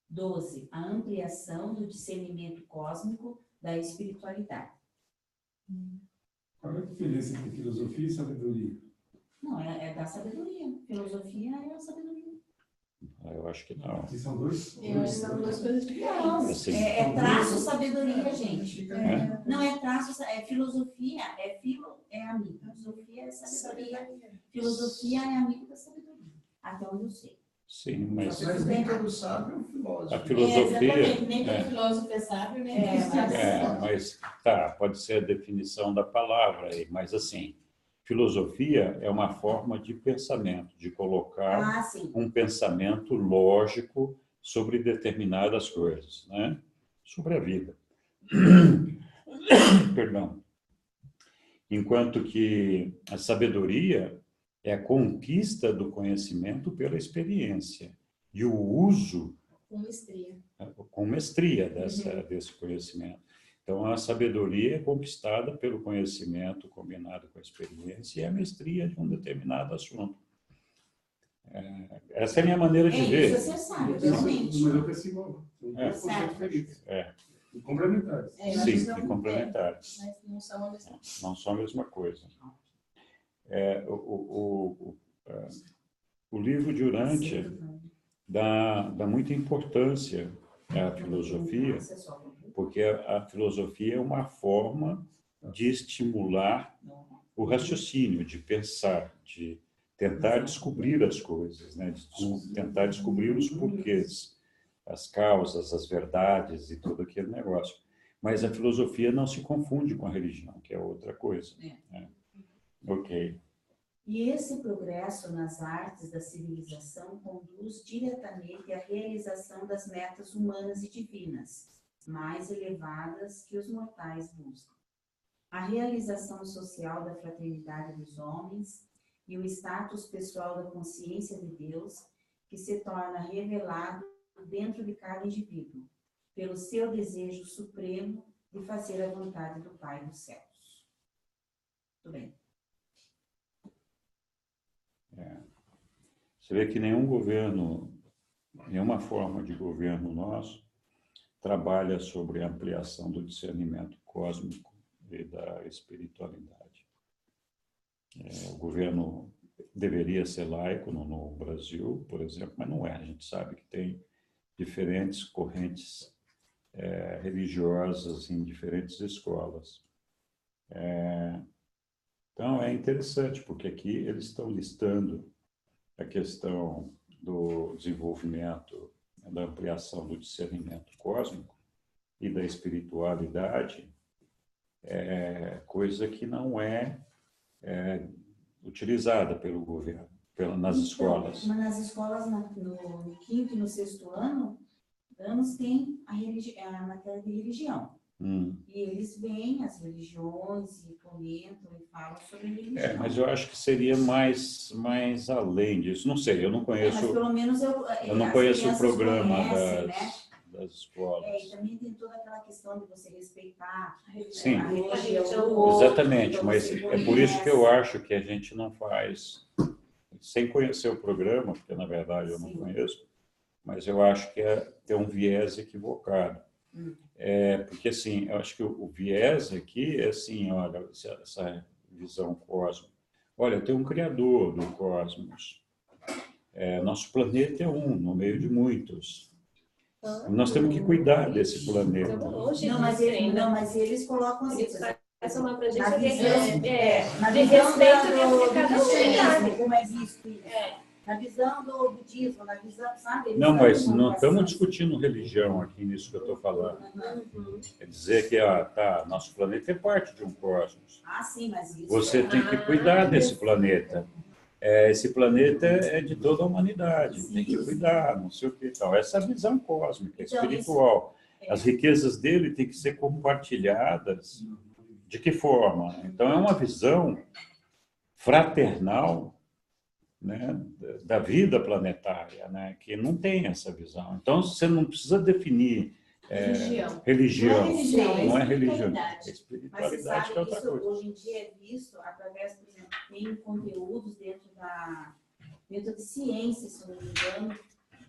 Speaker 4: 12. A ampliação do discernimento cósmico da espiritualidade.
Speaker 5: Qual é a diferença entre filosofia e sabedoria?
Speaker 4: Não, é da sabedoria. Filosofia é a sabedoria.
Speaker 1: Eu acho que não.
Speaker 5: E são dois?
Speaker 9: Eu acho que são duas coisas diferentes.
Speaker 4: Não,
Speaker 1: Assim,
Speaker 4: é traço sabedoria, gente.
Speaker 1: É?
Speaker 4: Não é traço, é filosofia, é amigo. Filosofia é sabedoria. Filosofia é amigo da sabedoria. Até onde eu sei.
Speaker 1: Sim, mas
Speaker 11: Mas nem todo sábio é um filósofo.
Speaker 1: a filosofia...
Speaker 9: Exatamente, nem todo filósofo é sábio, nem todo sábio
Speaker 1: mas tá, pode ser a definição da palavra aí, mas assim, filosofia é uma forma de pensamento, de colocar um pensamento lógico sobre determinadas coisas, né? Sobre a vida. Perdão. Enquanto que a sabedoria é a conquista do conhecimento pela experiência e o uso com mestria desse conhecimento. Então, a sabedoria é conquistada pelo conhecimento combinado com a experiência e a mestria de um determinado assunto. Essa é a minha maneira de ver.
Speaker 4: Isso você sabe, realmente.
Speaker 5: Mas eu penso igual. São dois conceitos diferentes. E complementares.
Speaker 1: Sim, e complementares.
Speaker 9: Mas não são a mesma coisa.
Speaker 1: Não são a mesma coisa. O livro de Urântia dá muita importância à filosofia, porque a filosofia é uma forma de estimular o raciocínio, de pensar, de tentar descobrir as coisas, né? De tentar descobrir os porquês, as causas, as verdades e todo aquele negócio. Mas a filosofia não se confunde com a religião, que é outra coisa. Ok.
Speaker 4: E esse progresso nas artes da civilização conduz diretamente à realização das metas humanas e divinas, mais elevadas que os mortais buscam. A realização social da fraternidade dos homens e o status pessoal da consciência de Deus, que se torna revelado dentro de cada indivíduo, pelo seu desejo supremo de fazer a vontade do Pai dos céus. Tudo bem.
Speaker 1: Você vê que nenhum governo, nenhuma forma de governo nosso trabalha sobre a ampliação do discernimento cósmico e da espiritualidade. O governo deveria ser laico no Brasil, por exemplo, mas não é. A gente sabe que tem diferentes correntes religiosas em diferentes escolas. Então, é interessante, porque aqui eles estão listando a questão do desenvolvimento, da ampliação do discernimento cósmico e da espiritualidade, coisa que não é utilizada pelo governo, nas escolas.
Speaker 4: Mas nas escolas, no 5º e no 6º anos, tem a matéria de religião. E eles veem as religiões e comentam e falam sobre religião.
Speaker 1: Mas eu acho que seria mais além disso. Não sei, eu não conheço.
Speaker 4: Mas pelo menos
Speaker 1: eu não conheço o programa
Speaker 4: conhecem,
Speaker 1: das escolas.
Speaker 4: E também tem toda aquela questão de você respeitar
Speaker 1: Sim,
Speaker 4: a religião do outro.
Speaker 1: Exatamente,
Speaker 4: então
Speaker 1: mas é por isso que eu acho que a gente não faz, sem conhecer o programa, porque na verdade eu não conheço, mas eu acho que tem um viés equivocado. Porque assim, eu acho que o viés aqui é assim, olha, essa visão cósmica. Olha, tem um criador do cosmos. Nosso planeta é um, no meio de muitos. Nós temos que cuidar desse planeta.
Speaker 4: Mas eles colocam assim.
Speaker 6: Essa é uma pra gente
Speaker 4: Na
Speaker 6: de
Speaker 4: visão
Speaker 6: respeito de cada
Speaker 4: cristianismo, como é visto isso. Na visão do budismo, na visão, sabe?
Speaker 1: Não, mas não estamos discutindo religião aqui nisso que eu estou falando. Quer dizer que nosso planeta é parte de um cosmos.
Speaker 4: Sim, mas isso
Speaker 1: você tem que cuidar desse planeta. Esse planeta é de toda a humanidade, tem que cuidar, não sei o que tal. Essa visão cósmica, espiritual. As riquezas dele têm que ser compartilhadas. De que forma? Então, é uma visão fraternal, né, da vida planetária, né, que não tem essa visão. Então, você não precisa definir religião. Não é religião. É espiritualidade.
Speaker 4: Mas você sabe,
Speaker 1: que é outra
Speaker 4: isso
Speaker 1: coisa.
Speaker 4: hoje em dia é visto através, por exemplo, tem conteúdos dentro de ciência, se não me engano,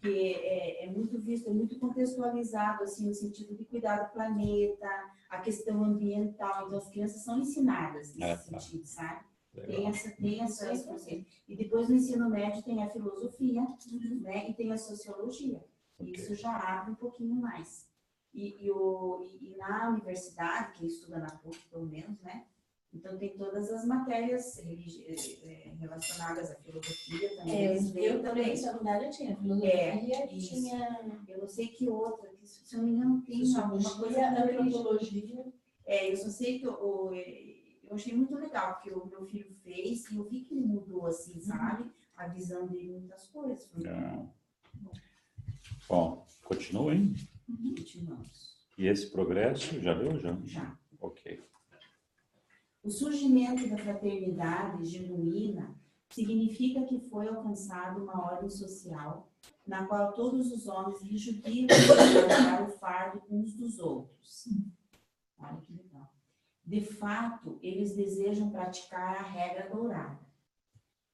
Speaker 4: que é muito visto, é muito contextualizado, assim, no sentido de cuidar do planeta, a questão ambiental. Então, as crianças são ensinadas nesse sentido, sabe? Tem essas conceitos. E depois no ensino médio tem a filosofia, né? E tem a sociologia. Isso já abre um pouquinho mais. E na universidade, quem estuda na PUC, pelo menos, né? Então tem todas as matérias relacionadas à filosofia também.
Speaker 2: Eu também, na faculdade eu tinha filosofia, tinha...
Speaker 4: Eu não sei que outra, que, se eu não me engano, tem alguma coisa da antropologia. Eu só sei que eu achei muito legal que o meu filho fez e eu vi que ele mudou, assim, sabe? A visão dele em muitas coisas.
Speaker 1: Bom, continuem.
Speaker 4: Continuamos.
Speaker 1: E esse progresso, já deu?
Speaker 4: Já.
Speaker 1: Ok.
Speaker 4: O surgimento da fraternidade genuína significa que foi alcançada uma ordem social na qual todos os homens lhe judiam de carregar o fardo uns dos outros. Olha que legal. De fato, eles desejam praticar a regra dourada.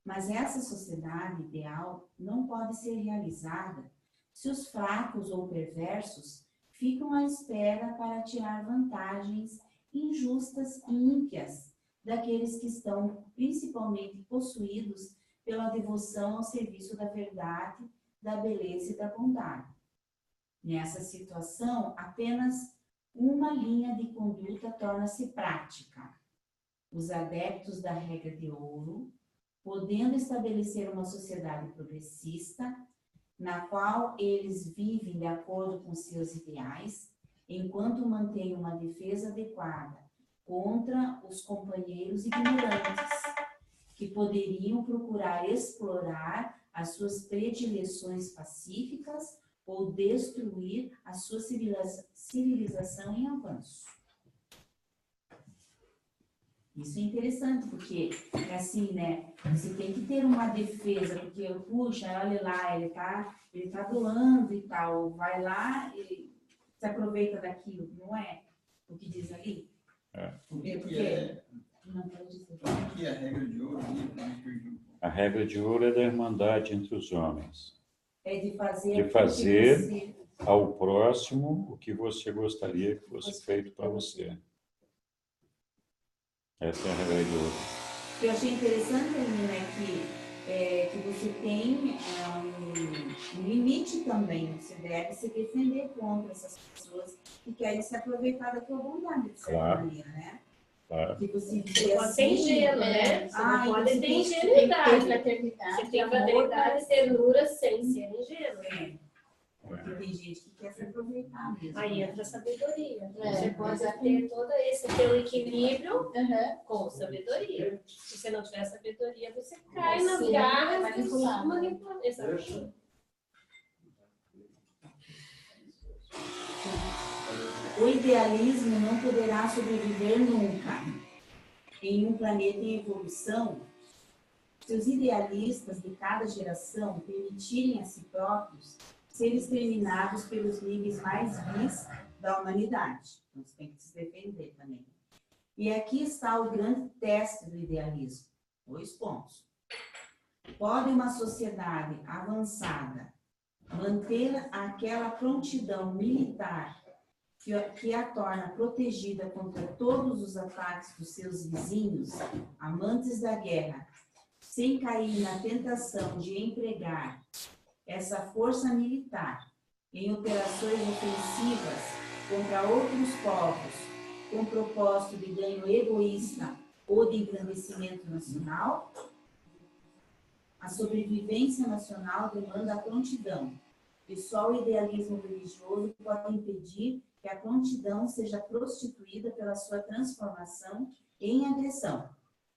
Speaker 4: Mas essa sociedade ideal não pode ser realizada se os fracos ou perversos ficam à espera para tirar vantagens injustas e ímpias daqueles que estão principalmente possuídos pela devoção ao serviço da verdade, da beleza e da bondade. Nessa situação, apenas uma linha de conduta torna-se prática. Os adeptos da regra de ouro, podendo estabelecer uma sociedade progressista, na qual eles vivem de acordo com seus ideais, enquanto mantêm uma defesa adequada contra os companheiros ignorantes, que poderiam procurar explorar as suas predileções pacíficas ou destruir a sua civilização em avanço. Isso é interessante, porque é assim, né? Você tem que ter uma defesa, porque, puxa, olha lá, ele tá doando e tal, vai lá e se aproveita daquilo, não é? o que diz ali?
Speaker 11: O que
Speaker 4: Porque...
Speaker 11: é
Speaker 4: Não pode dizer.
Speaker 11: o que é a regra de ouro? Me perdi um pouco.
Speaker 1: A regra de ouro é da irmandade entre os homens.
Speaker 4: É de fazer,
Speaker 1: De
Speaker 4: aquilo
Speaker 1: fazer
Speaker 4: que você...
Speaker 1: ao próximo o que você gostaria que fosse feito para você. Essa é a regra de ouro.
Speaker 4: O que eu achei interessante, Helena, é que você tem um limite também. Você deve se defender contra essas pessoas que querem se aproveitar da tua bondade, de certa maneira, né?
Speaker 1: Claro.
Speaker 4: Que você
Speaker 6: pode ter ingênuo, né? Você não pode ter ingenuidade. Você tem fraternidade e ternura sem ser ingênuo.
Speaker 4: Porque tem gente que quer se aproveitar mesmo.
Speaker 6: Aí entra a sabedoria. Você pode ter todo esse teu equilíbrio com sabedoria. Se você não tiver sabedoria, você cai nas garras dos manipuladores. Exatamente.
Speaker 4: O idealismo não poderá sobreviver nunca em um planeta em evolução se os idealistas de cada geração permitirem a si próprios ser exterminados pelos níveis mais vis da humanidade. Então, você tem que se defender também. E aqui está o grande teste do idealismo. 2 pontos. Pode uma sociedade avançada manter aquela prontidão militar que a torna protegida contra todos os ataques dos seus vizinhos, amantes da guerra, sem cair na tentação de empregar essa força militar em operações ofensivas contra outros povos, com propósito de ganho egoísta ou de engrandecimento nacional? A sobrevivência nacional demanda a prontidão, e só o idealismo religioso pode impedir que a prontidão seja prostituída pela sua transformação em agressão.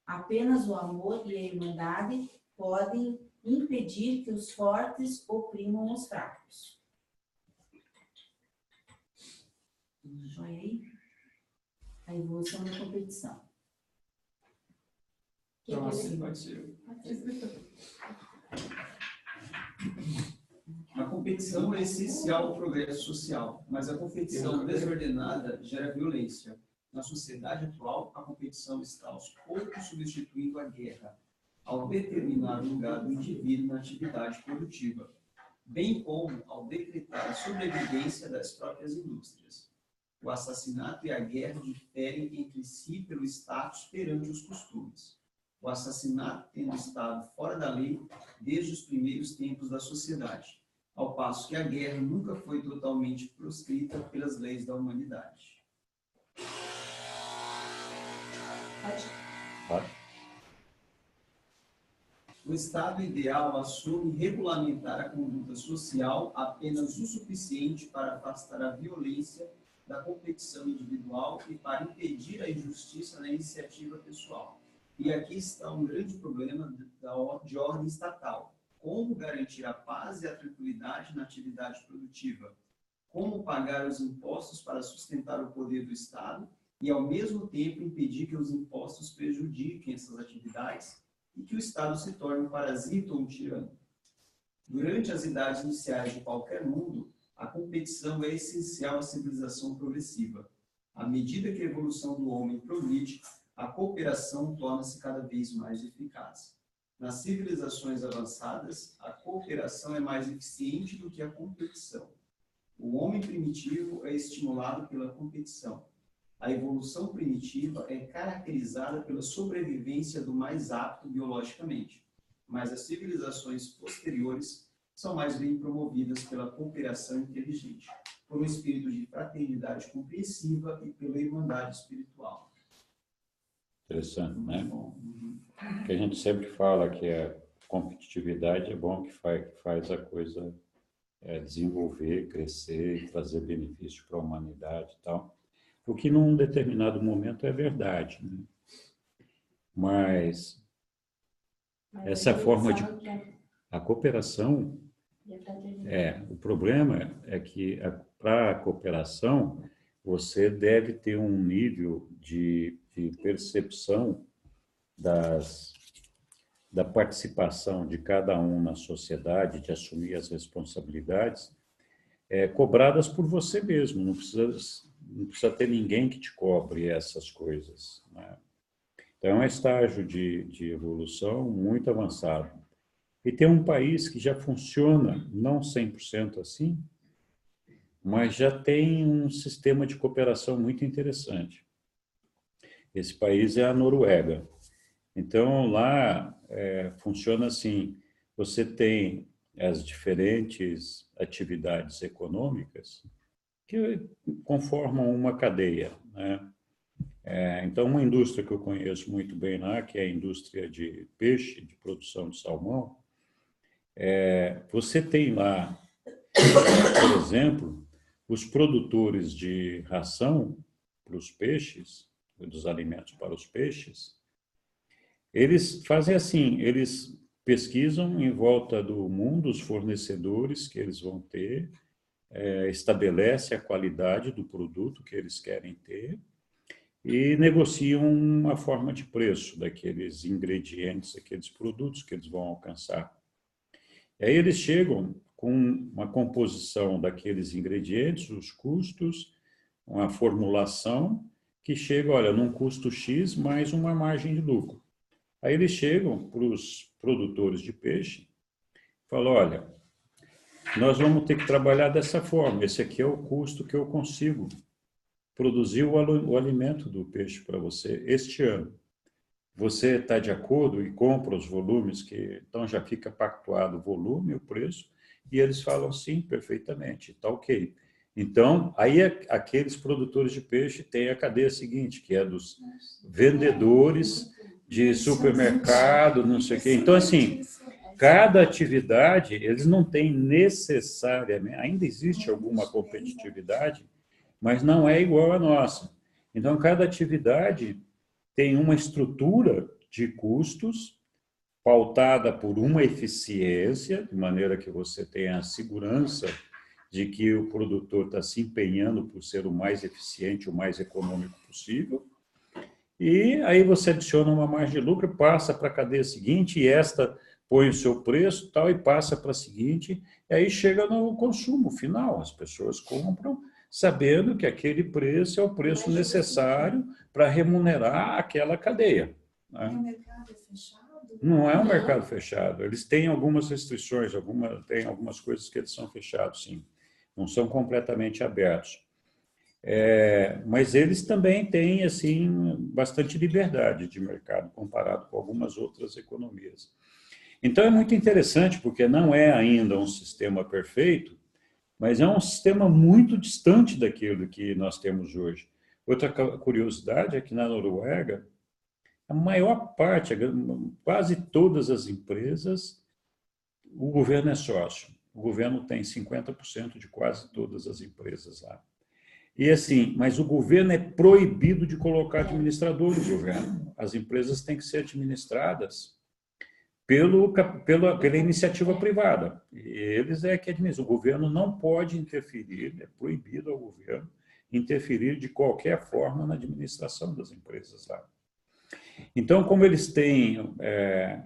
Speaker 4: Apenas o amor e a irmandade podem impedir que os fortes oprimam os fracos. Tudo jóia aí? A evolução da competição.
Speaker 11: Então, assim pode ser. A competição é essencial ao progresso social, mas a competição desordenada gera violência. Na sociedade atual, a competição está aos poucos substituindo a guerra, ao determinar o lugar do indivíduo na atividade produtiva, bem como ao decretar a sobrevivência das próprias indústrias. O assassinato e a guerra diferem entre si pelo status perante os costumes. O assassinato tendo estado fora da lei desde os primeiros tempos da sociedade, ao passo que a guerra nunca foi totalmente proscrita pelas leis da humanidade. O Estado ideal assume regulamentar a conduta social apenas o suficiente para afastar a violência da competição individual e para impedir a injustiça na iniciativa pessoal. E aqui está um grande problema de ordem estatal. Como garantir a paz e a tranquilidade na atividade produtiva? Como pagar os impostos para sustentar o poder do Estado e, ao mesmo tempo, impedir que os impostos prejudiquem essas atividades e que o Estado se torne um parasita ou um tirano? Durante as idades iniciais de qualquer mundo, a competição é essencial à civilização progressiva. À medida que a evolução do homem progride, a cooperação torna-se cada vez mais eficaz. Nas civilizações avançadas, a cooperação é mais eficiente do que a competição. O homem primitivo é estimulado pela competição. A evolução primitiva é caracterizada pela sobrevivência do mais apto biologicamente, mas as civilizações posteriores são mais bem promovidas pela cooperação inteligente, por um espírito de fraternidade compreensiva e pela irmandade espiritual.
Speaker 1: Interessante, né? Que a gente sempre fala que a competitividade é bom, que faz a coisa desenvolver, crescer e trazer benefício para a humanidade e tal. O que num determinado momento é verdade, né? Mas essa forma de... A cooperação... o problema é que para a cooperação você deve ter um nível de percepção da participação de cada um na sociedade, de assumir as responsabilidades, cobradas por você mesmo. não precisa ter ninguém que te cobre essas coisas, né? Então, é um estágio de evolução muito avançado. E tem um país que já funciona, não 100% assim, mas já tem um sistema de cooperação muito interessante. Esse país é a Noruega. Então, lá funciona assim, você tem as diferentes atividades econômicas que conformam uma cadeia, né? Então, uma indústria que eu conheço muito bem lá, que é a indústria de peixe, de produção de salmão, você tem lá, por exemplo, os produtores de ração para os peixes, dos alimentos para os peixes, eles fazem assim, eles pesquisam em volta do mundo os fornecedores que eles vão ter, estabelece a qualidade do produto que eles querem ter e negociam uma forma de preço daqueles ingredientes, daqueles produtos que eles vão alcançar. E aí eles chegam com uma composição daqueles ingredientes, os custos, uma formulação que chega, olha, num custo X mais uma margem de lucro. Aí eles chegam para os produtores de peixe e falam, olha, nós vamos ter que trabalhar dessa forma, esse aqui é o custo que eu consigo produzir o alimento do peixe para você este ano. Você está de acordo e compra os volumes, que então já fica pactuado o volume, o preço, e eles falam sim, perfeitamente, está ok. Então, aí aqueles produtores de peixe têm a cadeia seguinte, que é dos vendedores de supermercado, não sei o quê. Então, assim, cada atividade, eles não têm necessariamente, ainda existe alguma competitividade, mas não é igual à nossa. Então, cada atividade tem uma estrutura de custos pautada por uma eficiência, de maneira que você tenha a segurança de que o produtor está se empenhando por ser o mais eficiente, o mais econômico possível. E aí você adiciona uma margem de lucro, passa para a cadeia seguinte, e esta põe o seu preço tal, e passa para a seguinte, e aí chega no consumo final. As pessoas compram sabendo que aquele preço é o preço necessário para remunerar aquela cadeia, né?
Speaker 7: É um mercado fechado?
Speaker 1: Não é um mercado fechado. Eles têm algumas restrições, tem algumas coisas que eles são fechados, sim. Não são completamente abertos. Mas eles também têm assim, bastante liberdade de mercado comparado com algumas outras economias. Então, é muito interessante, porque não é ainda um sistema perfeito, mas é um sistema muito distante daquilo que nós temos hoje. Outra curiosidade é que na Noruega, a maior parte, quase todas as empresas, o governo é sócio. O governo tem 50% de quase todas as empresas lá. E assim, mas o governo é proibido de colocar administrador do governo. As empresas têm que ser administradas pela iniciativa privada. E eles é que administram. O governo não pode interferir, é proibido ao governo interferir de qualquer forma na administração das empresas lá. Então, como eles têm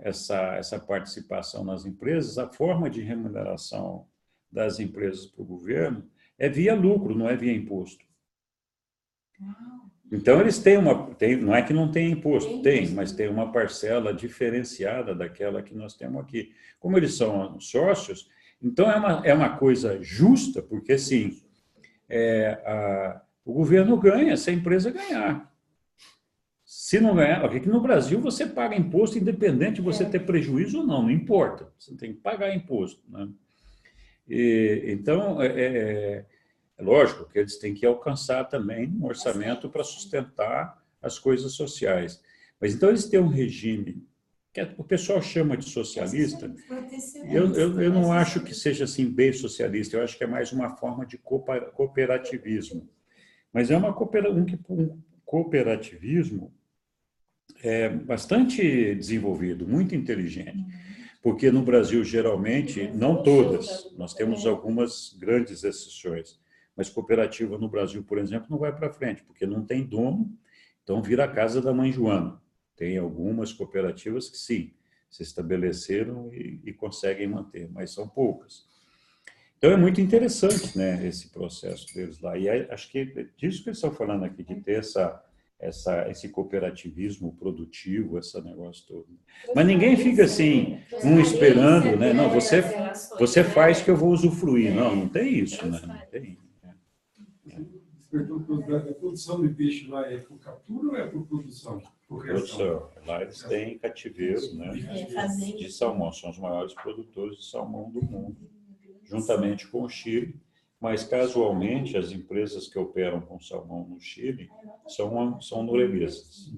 Speaker 1: essa participação nas empresas, a forma de remuneração das empresas para o governo é via lucro, não é via imposto. Então, eles têm não é que não tem imposto, tem, mas tem uma parcela diferenciada daquela que nós temos aqui. Como eles são sócios, então é uma coisa justa, porque, assim, o governo ganha se a empresa ganhar. Se não ganhar, aqui no Brasil você paga imposto independente de você ter prejuízo ou não, não importa, você tem que pagar imposto, né? Então, é lógico que eles têm que alcançar também um orçamento para sustentar as coisas sociais. Mas então eles têm um regime que o pessoal chama de socialista. Eu não acho que seja assim bem socialista, eu acho que é mais uma forma de cooperativismo. Mas é um cooperativismo bastante desenvolvido, muito inteligente. Porque no Brasil, geralmente, não todas, nós temos algumas grandes exceções, mas cooperativa no Brasil, por exemplo, não vai para frente, porque não tem dono, então vira a casa da mãe Joana. Tem algumas cooperativas que, sim, se estabeleceram e conseguem manter, mas são poucas. Então, é muito interessante, né, esse processo deles lá. E acho que disso que eles estão falando aqui, de ter esse cooperativismo produtivo, esse negócio todo. Mas ninguém fica assim, esperando, né? Não, você faz que eu vou usufruir. Não, não tem isso, né? Não tem.
Speaker 5: Despertou curiosidade, a produção de peixe lá é por captura ou é por produção? Por
Speaker 1: produção. Lá eles têm cativeiro, né, de salmão. São os maiores produtores de salmão do mundo, juntamente com o Chile. Mas, casualmente, as empresas que operam com salmão no Chile são norueguesas,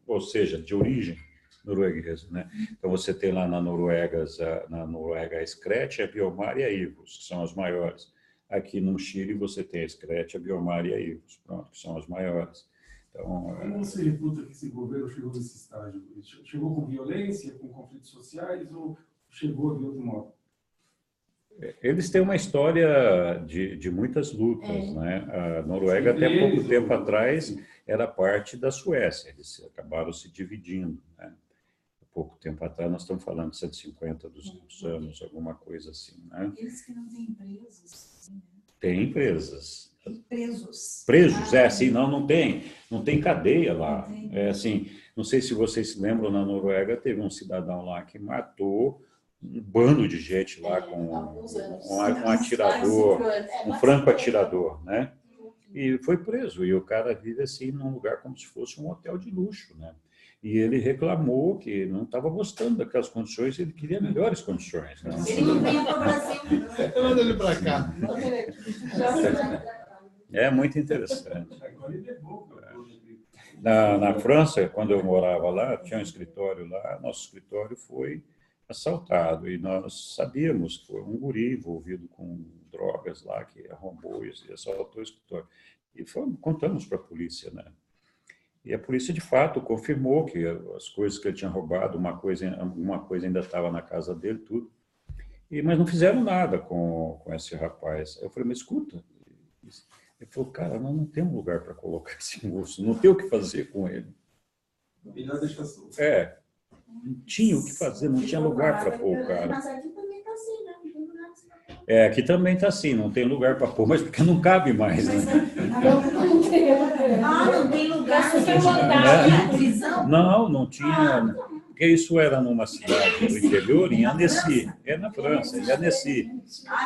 Speaker 1: ou seja, de origem norueguesa, né? Então, você tem lá na Noruega a Skretting, a Biomar e a Ivos, que são as maiores. Aqui no Chile, você tem a Skretting, a Biomar e a Ivos, pronto, que são as maiores. Então,
Speaker 5: como você reputa que esse governo chegou nesse estágio? Chegou com violência, com conflitos sociais, ou chegou de outro modo?
Speaker 1: Eles têm uma história de muitas lutas, né? A Noruega, até pouco tempo atrás, era parte da Suécia. Eles acabaram se dividindo, né? Há pouco tempo atrás, nós estamos falando de 150, 200 anos, alguma coisa assim, né?
Speaker 7: Eles que não têm empresas.
Speaker 1: Tem empresas.
Speaker 7: Presos.
Speaker 1: Presos, assim, não tem cadeia lá. É assim, não sei se vocês se lembram, na Noruega teve um cidadão lá que matou um bando de gente lá com um atirador, um franco-atirador, né? E foi preso. E o cara vive assim num lugar como se fosse um hotel de luxo, né? E ele reclamou que não estava gostando daquelas condições, ele queria melhores condições, né?
Speaker 4: Ele não vem para o Brasil.
Speaker 8: Manda ele para cá.
Speaker 1: É muito interessante. Na França, quando eu morava lá, tinha um escritório lá, nosso escritório foi assaltado e nós sabíamos que foi um guri envolvido com drogas lá que arrombou e assaltou o escritório. E contamos para a polícia, né? E a polícia, de fato, confirmou que as coisas que ele tinha roubado, alguma coisa ainda estava na casa dele, tudo. Mas não fizeram nada com esse rapaz. Eu falei, mas escuta. Ele falou, cara, nós não temos lugar para colocar esse moço, não tem o que fazer com ele.
Speaker 5: Melhor deixar solto.
Speaker 1: Não tinha o que fazer, não tinha lugar para pôr o cara.
Speaker 4: Mas aqui também está assim, né? Não tem lugar para pôr.
Speaker 1: Aqui também está assim, não tem lugar para pôr, mas porque não cabe mais, né?
Speaker 4: Não tem lugar para prisão?
Speaker 1: Não tinha, porque isso era numa cidade do interior, em Annecy, na França, em Annecy.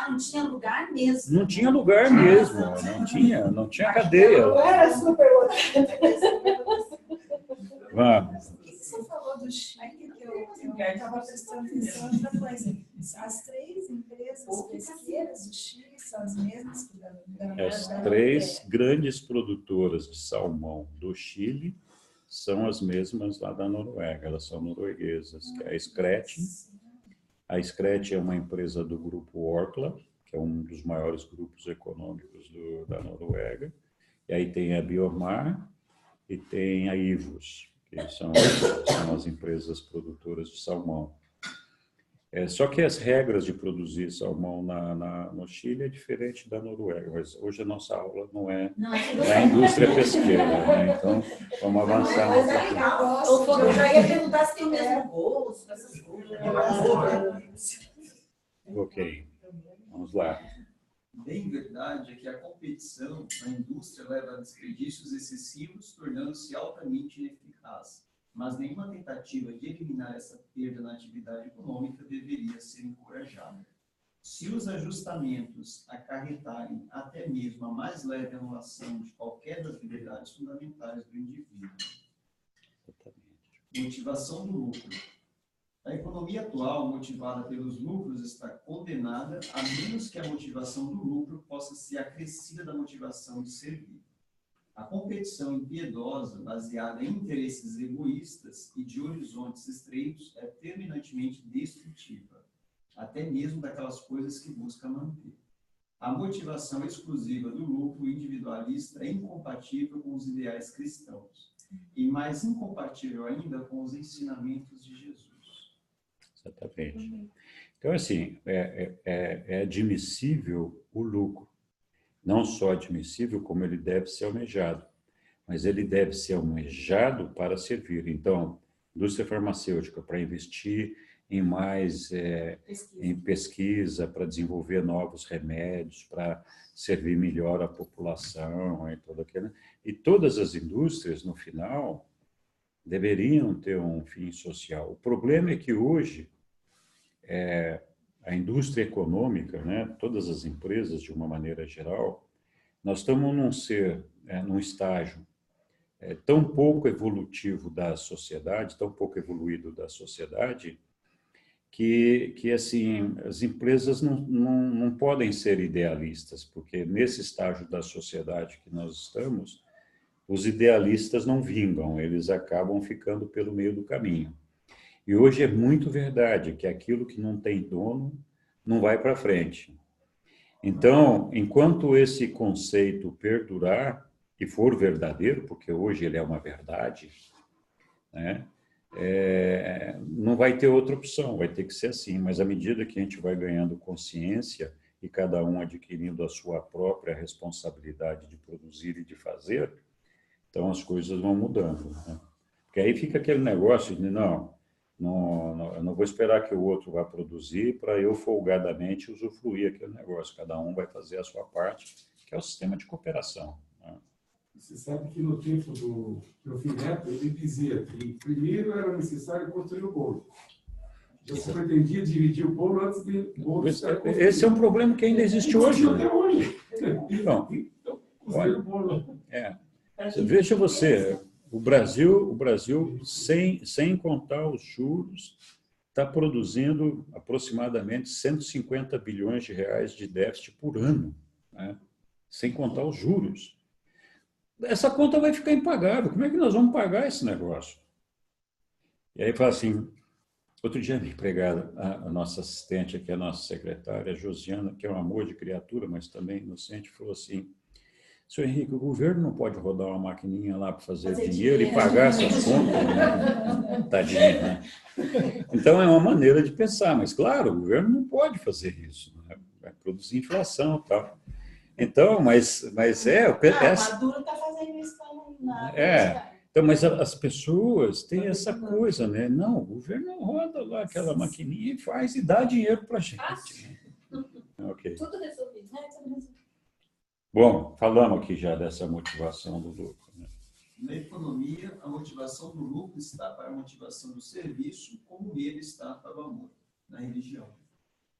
Speaker 4: Não tinha lugar mesmo.
Speaker 1: Não tinha lugar mesmo, não tinha cadeia.
Speaker 9: Era super.
Speaker 1: Vamos.
Speaker 7: Você falou do Chile, que eu estava prestando atenção em outra coisa. As três empresas pesqueiras do Chile são as mesmas que da
Speaker 1: As três grandes produtoras de salmão do Chile são as mesmas lá da Noruega, elas são norueguesas, que é a Skretting. A Skretting é uma empresa do grupo Orkla, que é um dos maiores grupos econômicos da Noruega. E aí tem a Biomar e tem a Ivos, que são as empresas produtoras de salmão. Só que as regras de produzir salmão no Chile é diferente da Noruega, mas hoje a nossa aula não é a indústria pesqueira, né? Então, vamos avançar um pouquinho.
Speaker 4: Eu já ia perguntar se tem o mesmo gosto, essas coisas.
Speaker 1: Ok, vamos lá.
Speaker 11: Bem verdade é que a competição na indústria leva a desperdícios excessivos, tornando-se altamente ineficaz. Mas nenhuma tentativa de eliminar essa perda na atividade econômica deveria ser encorajada. Se os ajustamentos acarretarem até mesmo a mais leve anulação de qualquer das liberdades fundamentais do indivíduo. Motivação do lucro. A economia atual, motivada pelos lucros, está condenada a menos que a motivação do lucro possa ser acrescida da motivação de servir. A competição impiedosa, baseada em interesses egoístas e de horizontes estreitos, é terminantemente destrutiva, até mesmo daquelas coisas que busca manter. A motivação exclusiva do lucro individualista é incompatível com os ideais cristãos, e mais incompatível ainda com os ensinamentos de Jesus.
Speaker 1: Exatamente. Então, assim, é admissível o lucro. Não só admissível, como ele deve ser almejado. Mas ele deve ser almejado para servir. Então, indústria farmacêutica, para investir em mais em pesquisa para desenvolver novos remédios, para servir melhor a população e tudo aquilo. E todas as indústrias, no final, deveriam ter um fim social. O problema é que hoje a indústria econômica, né, todas as empresas, de uma maneira geral, nós estamos num estágio tão pouco evolutivo da sociedade, tão pouco evoluído da sociedade, que assim, as empresas não podem ser idealistas, porque nesse estágio da sociedade que nós estamos, os idealistas não vingam, eles acabam ficando pelo meio do caminho. E hoje é muito verdade que aquilo que não tem dono não vai para frente. Então, enquanto esse conceito perdurar e for verdadeiro, porque hoje ele é uma verdade, né, não vai ter outra opção, vai ter que ser assim. Mas à medida que a gente vai ganhando consciência e cada um adquirindo a sua própria responsabilidade de produzir e de fazer, então as coisas vão mudando, né? Porque aí fica aquele negócio de eu não vou esperar que o outro vá produzir para eu folgadamente usufruir aquele negócio. Cada um vai fazer a sua parte, que é o sistema de cooperação, né?
Speaker 5: Você sabe que no tempo do Fim Neto, ele dizia que primeiro era necessário construir o bolo. Já se pretendia dividir o bolo antes de o bolo estar construído.
Speaker 1: Esse é um problema que ainda existe hoje, né?
Speaker 5: Até hoje.
Speaker 1: Então,
Speaker 5: construir o bolo.
Speaker 1: Veja você, o Brasil sem contar os juros, está produzindo aproximadamente 150 bilhões de reais de déficit por ano, né? Sem contar os juros. Essa conta vai ficar impagável. Como é que nós vamos pagar esse negócio? E aí fala assim, outro dia minha empregada, a nossa assistente aqui, a nossa secretária, a Josiana, que é um amor de criatura, mas também inocente, falou assim: senhor Henrique, o governo não pode rodar uma maquininha lá para fazer dinheiro e pagar essas contas, né? Tadinha, né? Então, é uma maneira de pensar, mas, claro, o governo não pode fazer isso, né? Vai produzir inflação e tal. Então, mas
Speaker 2: Maduro está fazendo isso também.
Speaker 1: Então, mas as pessoas têm essa coisa, né? Não, o governo roda lá aquela maquininha e faz e dá dinheiro para a gente. Né? Ok.
Speaker 6: Tudo resolvido.
Speaker 1: Bom, falamos aqui já dessa motivação do lucro, né?
Speaker 11: Na economia, a motivação do lucro está para a motivação do serviço, como ele está para o amor, na religião.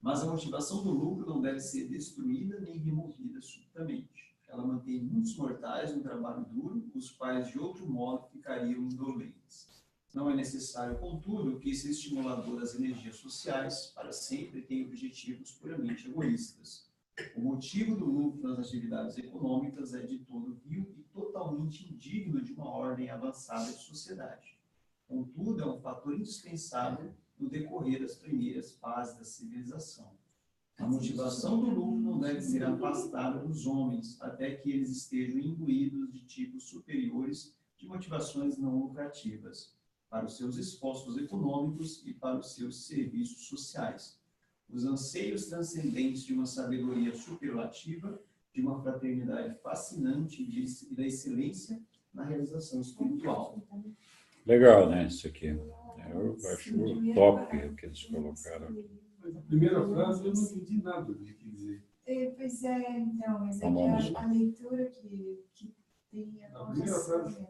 Speaker 11: Mas a motivação do lucro não deve ser destruída nem removida subitamente. Ela mantém muitos mortais no trabalho duro, os quais de outro modo ficariam indolentes. Não é necessário, contudo, que esse estimulador das energias sociais para sempre tenha objetivos puramente egoístas. O motivo do lucro nas atividades econômicas é de todo vil e totalmente indigno de uma ordem avançada de sociedade. Contudo, é um fator indispensável no decorrer das primeiras fases da civilização. A motivação do lucro não deve ser afastada dos homens até que eles estejam imbuídos de tipos superiores de motivações não lucrativas para os seus esforços econômicos e para os seus serviços sociais. Os anseios transcendentes de uma sabedoria superlativa, de uma fraternidade fascinante e da excelência na realização espiritual.
Speaker 1: Legal, né, isso aqui. Eu acho top o que eles colocaram.
Speaker 5: Mas a primeira frase eu não entendi nada do que dizer.
Speaker 7: Pois é, então, mas é que a leitura que tem
Speaker 5: a primeira frase, o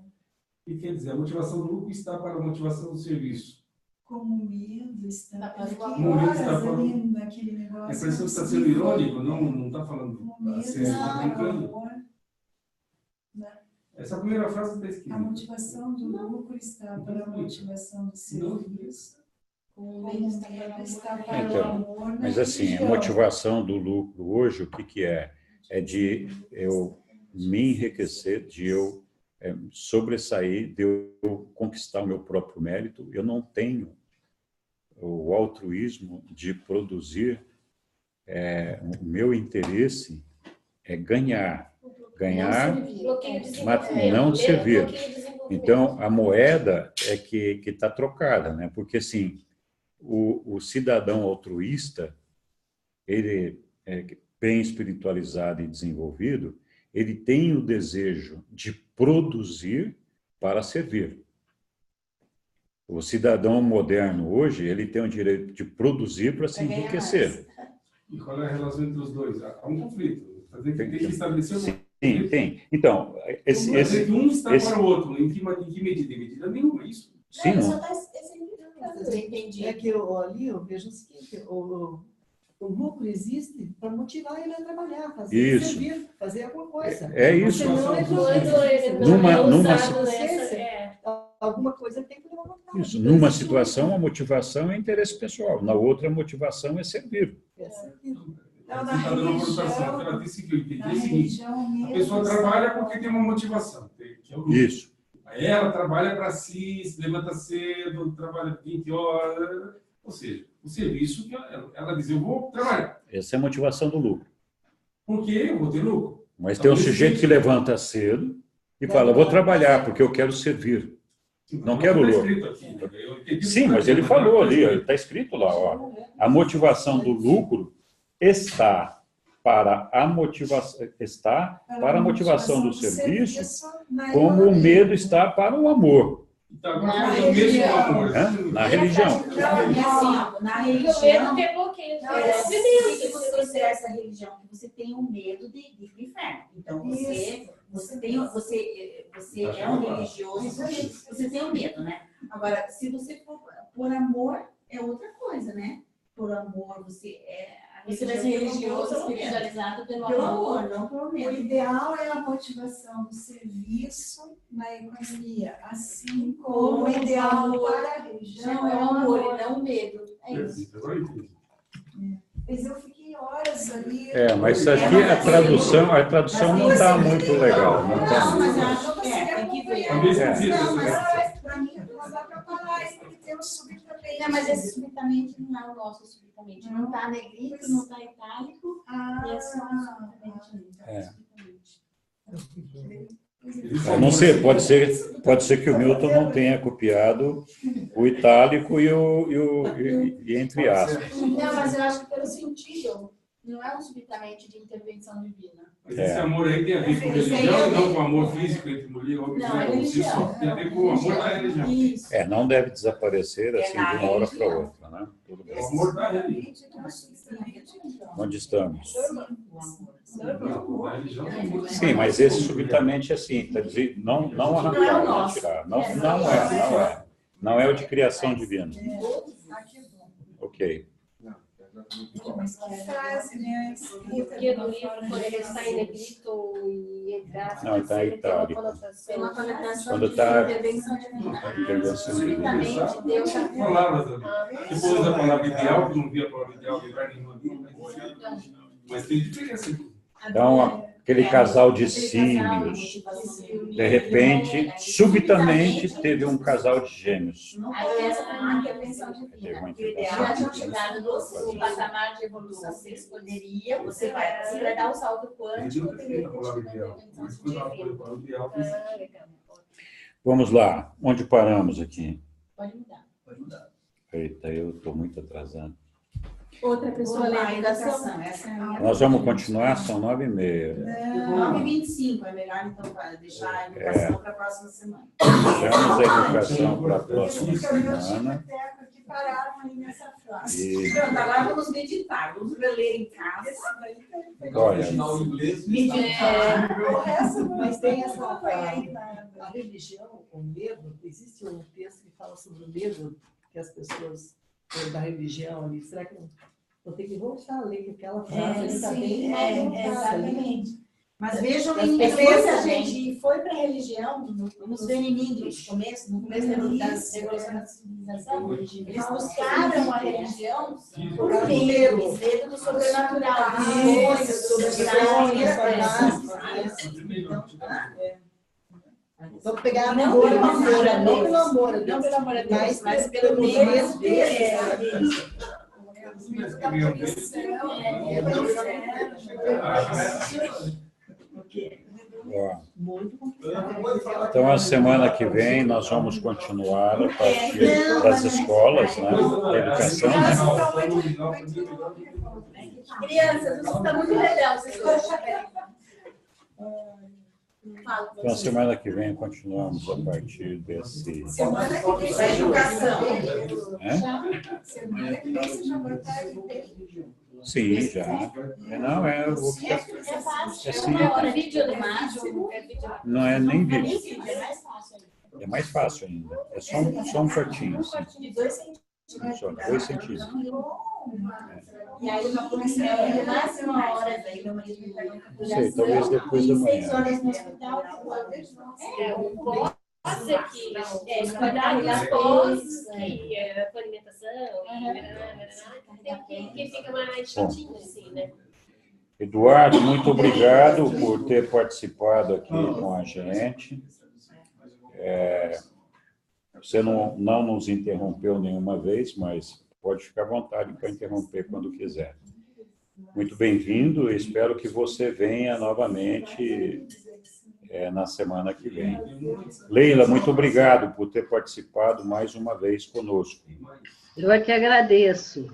Speaker 5: que quer dizer? A motivação do lucro está para a motivação do serviço.
Speaker 7: Como o medo está para
Speaker 5: ali
Speaker 7: naquele negócio.
Speaker 5: A impressão está sendo irônico, não está falando sério, está brincando. Essa primeira frase está escrita.
Speaker 7: A motivação do lucro está para a motivação do serviço. O medo está para o amor.
Speaker 1: Mas assim, a motivação do lucro hoje, o que é? É de eu me enriquecer, de eu sobressair, de eu conquistar o meu próprio mérito. Eu não tenho o altruísmo de produzir, o meu interesse é ganhar, mas não servir. Então, a moeda é que está trocada, né? Porque, assim, o cidadão altruísta, ele é bem espiritualizado e desenvolvido, ele tem o desejo de produzir para servir. O cidadão moderno hoje, ele tem o direito de produzir para se enriquecer.
Speaker 5: E qual é a relação entre os dois? Há um conflito. Tem que estabelecer um conflito.
Speaker 1: Sim, tem. Então,
Speaker 5: um está para o outro. Em que medida? Em medida nenhuma, isso.
Speaker 1: Sim, não.
Speaker 9: É que ali eu vejo o seguinte, o lucro existe para motivar ele a trabalhar, fazer servir, fazer alguma coisa.
Speaker 1: É isso.
Speaker 9: Alguma coisa tem que levar vantagem.
Speaker 1: Isso. Numa situação, a motivação é interesse pessoal. Na outra, a motivação é servir.
Speaker 5: Então, na religião, ela disse que eu entendi o seguinte: a pessoa trabalha porque tem uma motivação. Que é o
Speaker 1: isso.
Speaker 5: Aí ela trabalha para si, se levanta cedo, trabalha 20 horas. Ou seja, o serviço que ela diz, eu vou trabalhar.
Speaker 1: Essa é a motivação do lucro.
Speaker 5: Por quê? Eu vou ter lucro.
Speaker 1: Mas tem um sujeito que levanta cedo e fala, eu vou trabalhar porque eu quero servir. Não quero lucro. Sim, mas ele falou ali, está escrito lá, ó. A motivação do lucro está para a motivação do serviço, como o medo está para o amor.
Speaker 5: Na religião.
Speaker 1: Na religião.
Speaker 4: Na religião, o que você considera essa religião? Que você tem um medo de ir para o inferno. Então, você é um religioso, você tem um medo, né? Agora, se você for por amor, é outra coisa, né? Por amor, você vai ser religioso, espiritualizado pelo amor, não pelo medo.
Speaker 7: O ideal é a motivação do serviço na economia, assim como o ideal para a religião
Speaker 4: é o amor e não o medo. É isso.
Speaker 7: Mas eu fiquei horas ali.
Speaker 1: Mas aqui a tradução não está muito legal. Não,
Speaker 4: mas eu acho que tem que ver.
Speaker 7: Mas para mim não dá para parar, porque tem o subitamente.
Speaker 2: Não, mas esse subitamente não é o nosso subitamente. Não está negrito, não está itálico, e é só subitamente.
Speaker 1: Eu não sei, pode ser que o Milton não tenha copiado o itálico e entre aspas.
Speaker 2: Não, mas eu acho que pelo sentido, não é um subitamente de intervenção divina.
Speaker 5: Mas esse amor aí tem a ver com religião, não com amor físico entre mulher e homem.
Speaker 2: Não, é religião.
Speaker 5: Tem a ver com o amor da religião.
Speaker 1: Não deve desaparecer assim de uma hora para outra, né? Tudo bem.
Speaker 5: O amor da religião.
Speaker 1: Onde estamos? Sim, mas esse subitamente assim, tá dizendo, não arrancar, não tirar. Não é o de criação divina. Ok.
Speaker 7: Mas que frase, né?
Speaker 6: Porque no livro, quando ele está em negrito e entre aspas,
Speaker 1: não, está em itálico.
Speaker 2: Tem uma conotação
Speaker 1: quando
Speaker 2: de
Speaker 1: está
Speaker 2: intervenção divina.
Speaker 1: Subitamente,
Speaker 2: Deus
Speaker 5: palavras também. Depois usa a palavra ideal, que não via a palavra ideal em lugar nenhum ali, mas tem diferença.
Speaker 1: Então, aquele casal de símios, de repente, subitamente, teve um casal de gêmeos.
Speaker 2: Aí essa é uma intervenção divina. O ideal é tinha chegado no patamar de evolução que você escolheria, você vai dar o salto quântico.
Speaker 1: Vamos lá, onde paramos aqui?
Speaker 2: Pode mudar.
Speaker 1: Eita, eu estou muito atrasado.
Speaker 2: Outra pessoa lê a educação.
Speaker 1: Nós vamos continuar, são 9h30.
Speaker 4: 9h25, é melhor então deixar a educação para a próxima semana.
Speaker 1: Deixamos a educação para a próxima semana.
Speaker 4: Pronto, agora vamos meditar, vamos reler em casa.
Speaker 1: Olha,
Speaker 9: mas tem essa a religião, o medo, existe um texto que fala sobre o medo que as pessoas da religião ali, será que não? Vou ter que voltar a ler, porque aquela frase está bem
Speaker 2: exatamente.
Speaker 4: Mas vejam
Speaker 2: em inglês, a gente foi para a religião, vamos ver em inglês, no começo da evolução da civilização, eles buscaram a religião por medo do sobrenatural, de coisas,
Speaker 9: Vamos pegar
Speaker 2: não pelo amor, mas pelo medo deles.
Speaker 1: Então, a semana que vem, nós vamos continuar a partir das escolas, né, da educação.
Speaker 2: Crianças, isso está muito legal, vocês gostam.
Speaker 1: Então, semana que vem continuamos a partir desse...
Speaker 4: Semana que vem é educação.
Speaker 7: Semana que vem você já vai estar
Speaker 1: Sim, já. Não, é
Speaker 6: É fácil. É vídeo no máximo.
Speaker 1: Não é nem vídeo.
Speaker 6: É mais fácil.
Speaker 1: É mais fácil ainda. É só um cortinho. Assim.
Speaker 2: De 2 centímetros.
Speaker 1: Só 2 centímetros.
Speaker 2: E aí uma comissão de mais de 1 hora, daí meu marido me pega
Speaker 1: Não sei, talvez depois da
Speaker 2: e 6
Speaker 1: manhã.
Speaker 2: horas no hospital.
Speaker 6: Pós aqui, cuidar dos pós, que é com alimentação, que fica mais chatinho, assim, né?
Speaker 1: Eduardo, muito obrigado por ter participado aqui com a gente. Você não nos interrompeu nenhuma vez, mas pode ficar à vontade para interromper quando quiser. Muito bem-vindo, espero que você venha novamente na semana que vem. Leila, muito obrigado por ter participado mais uma vez conosco.
Speaker 10: Eu é que agradeço.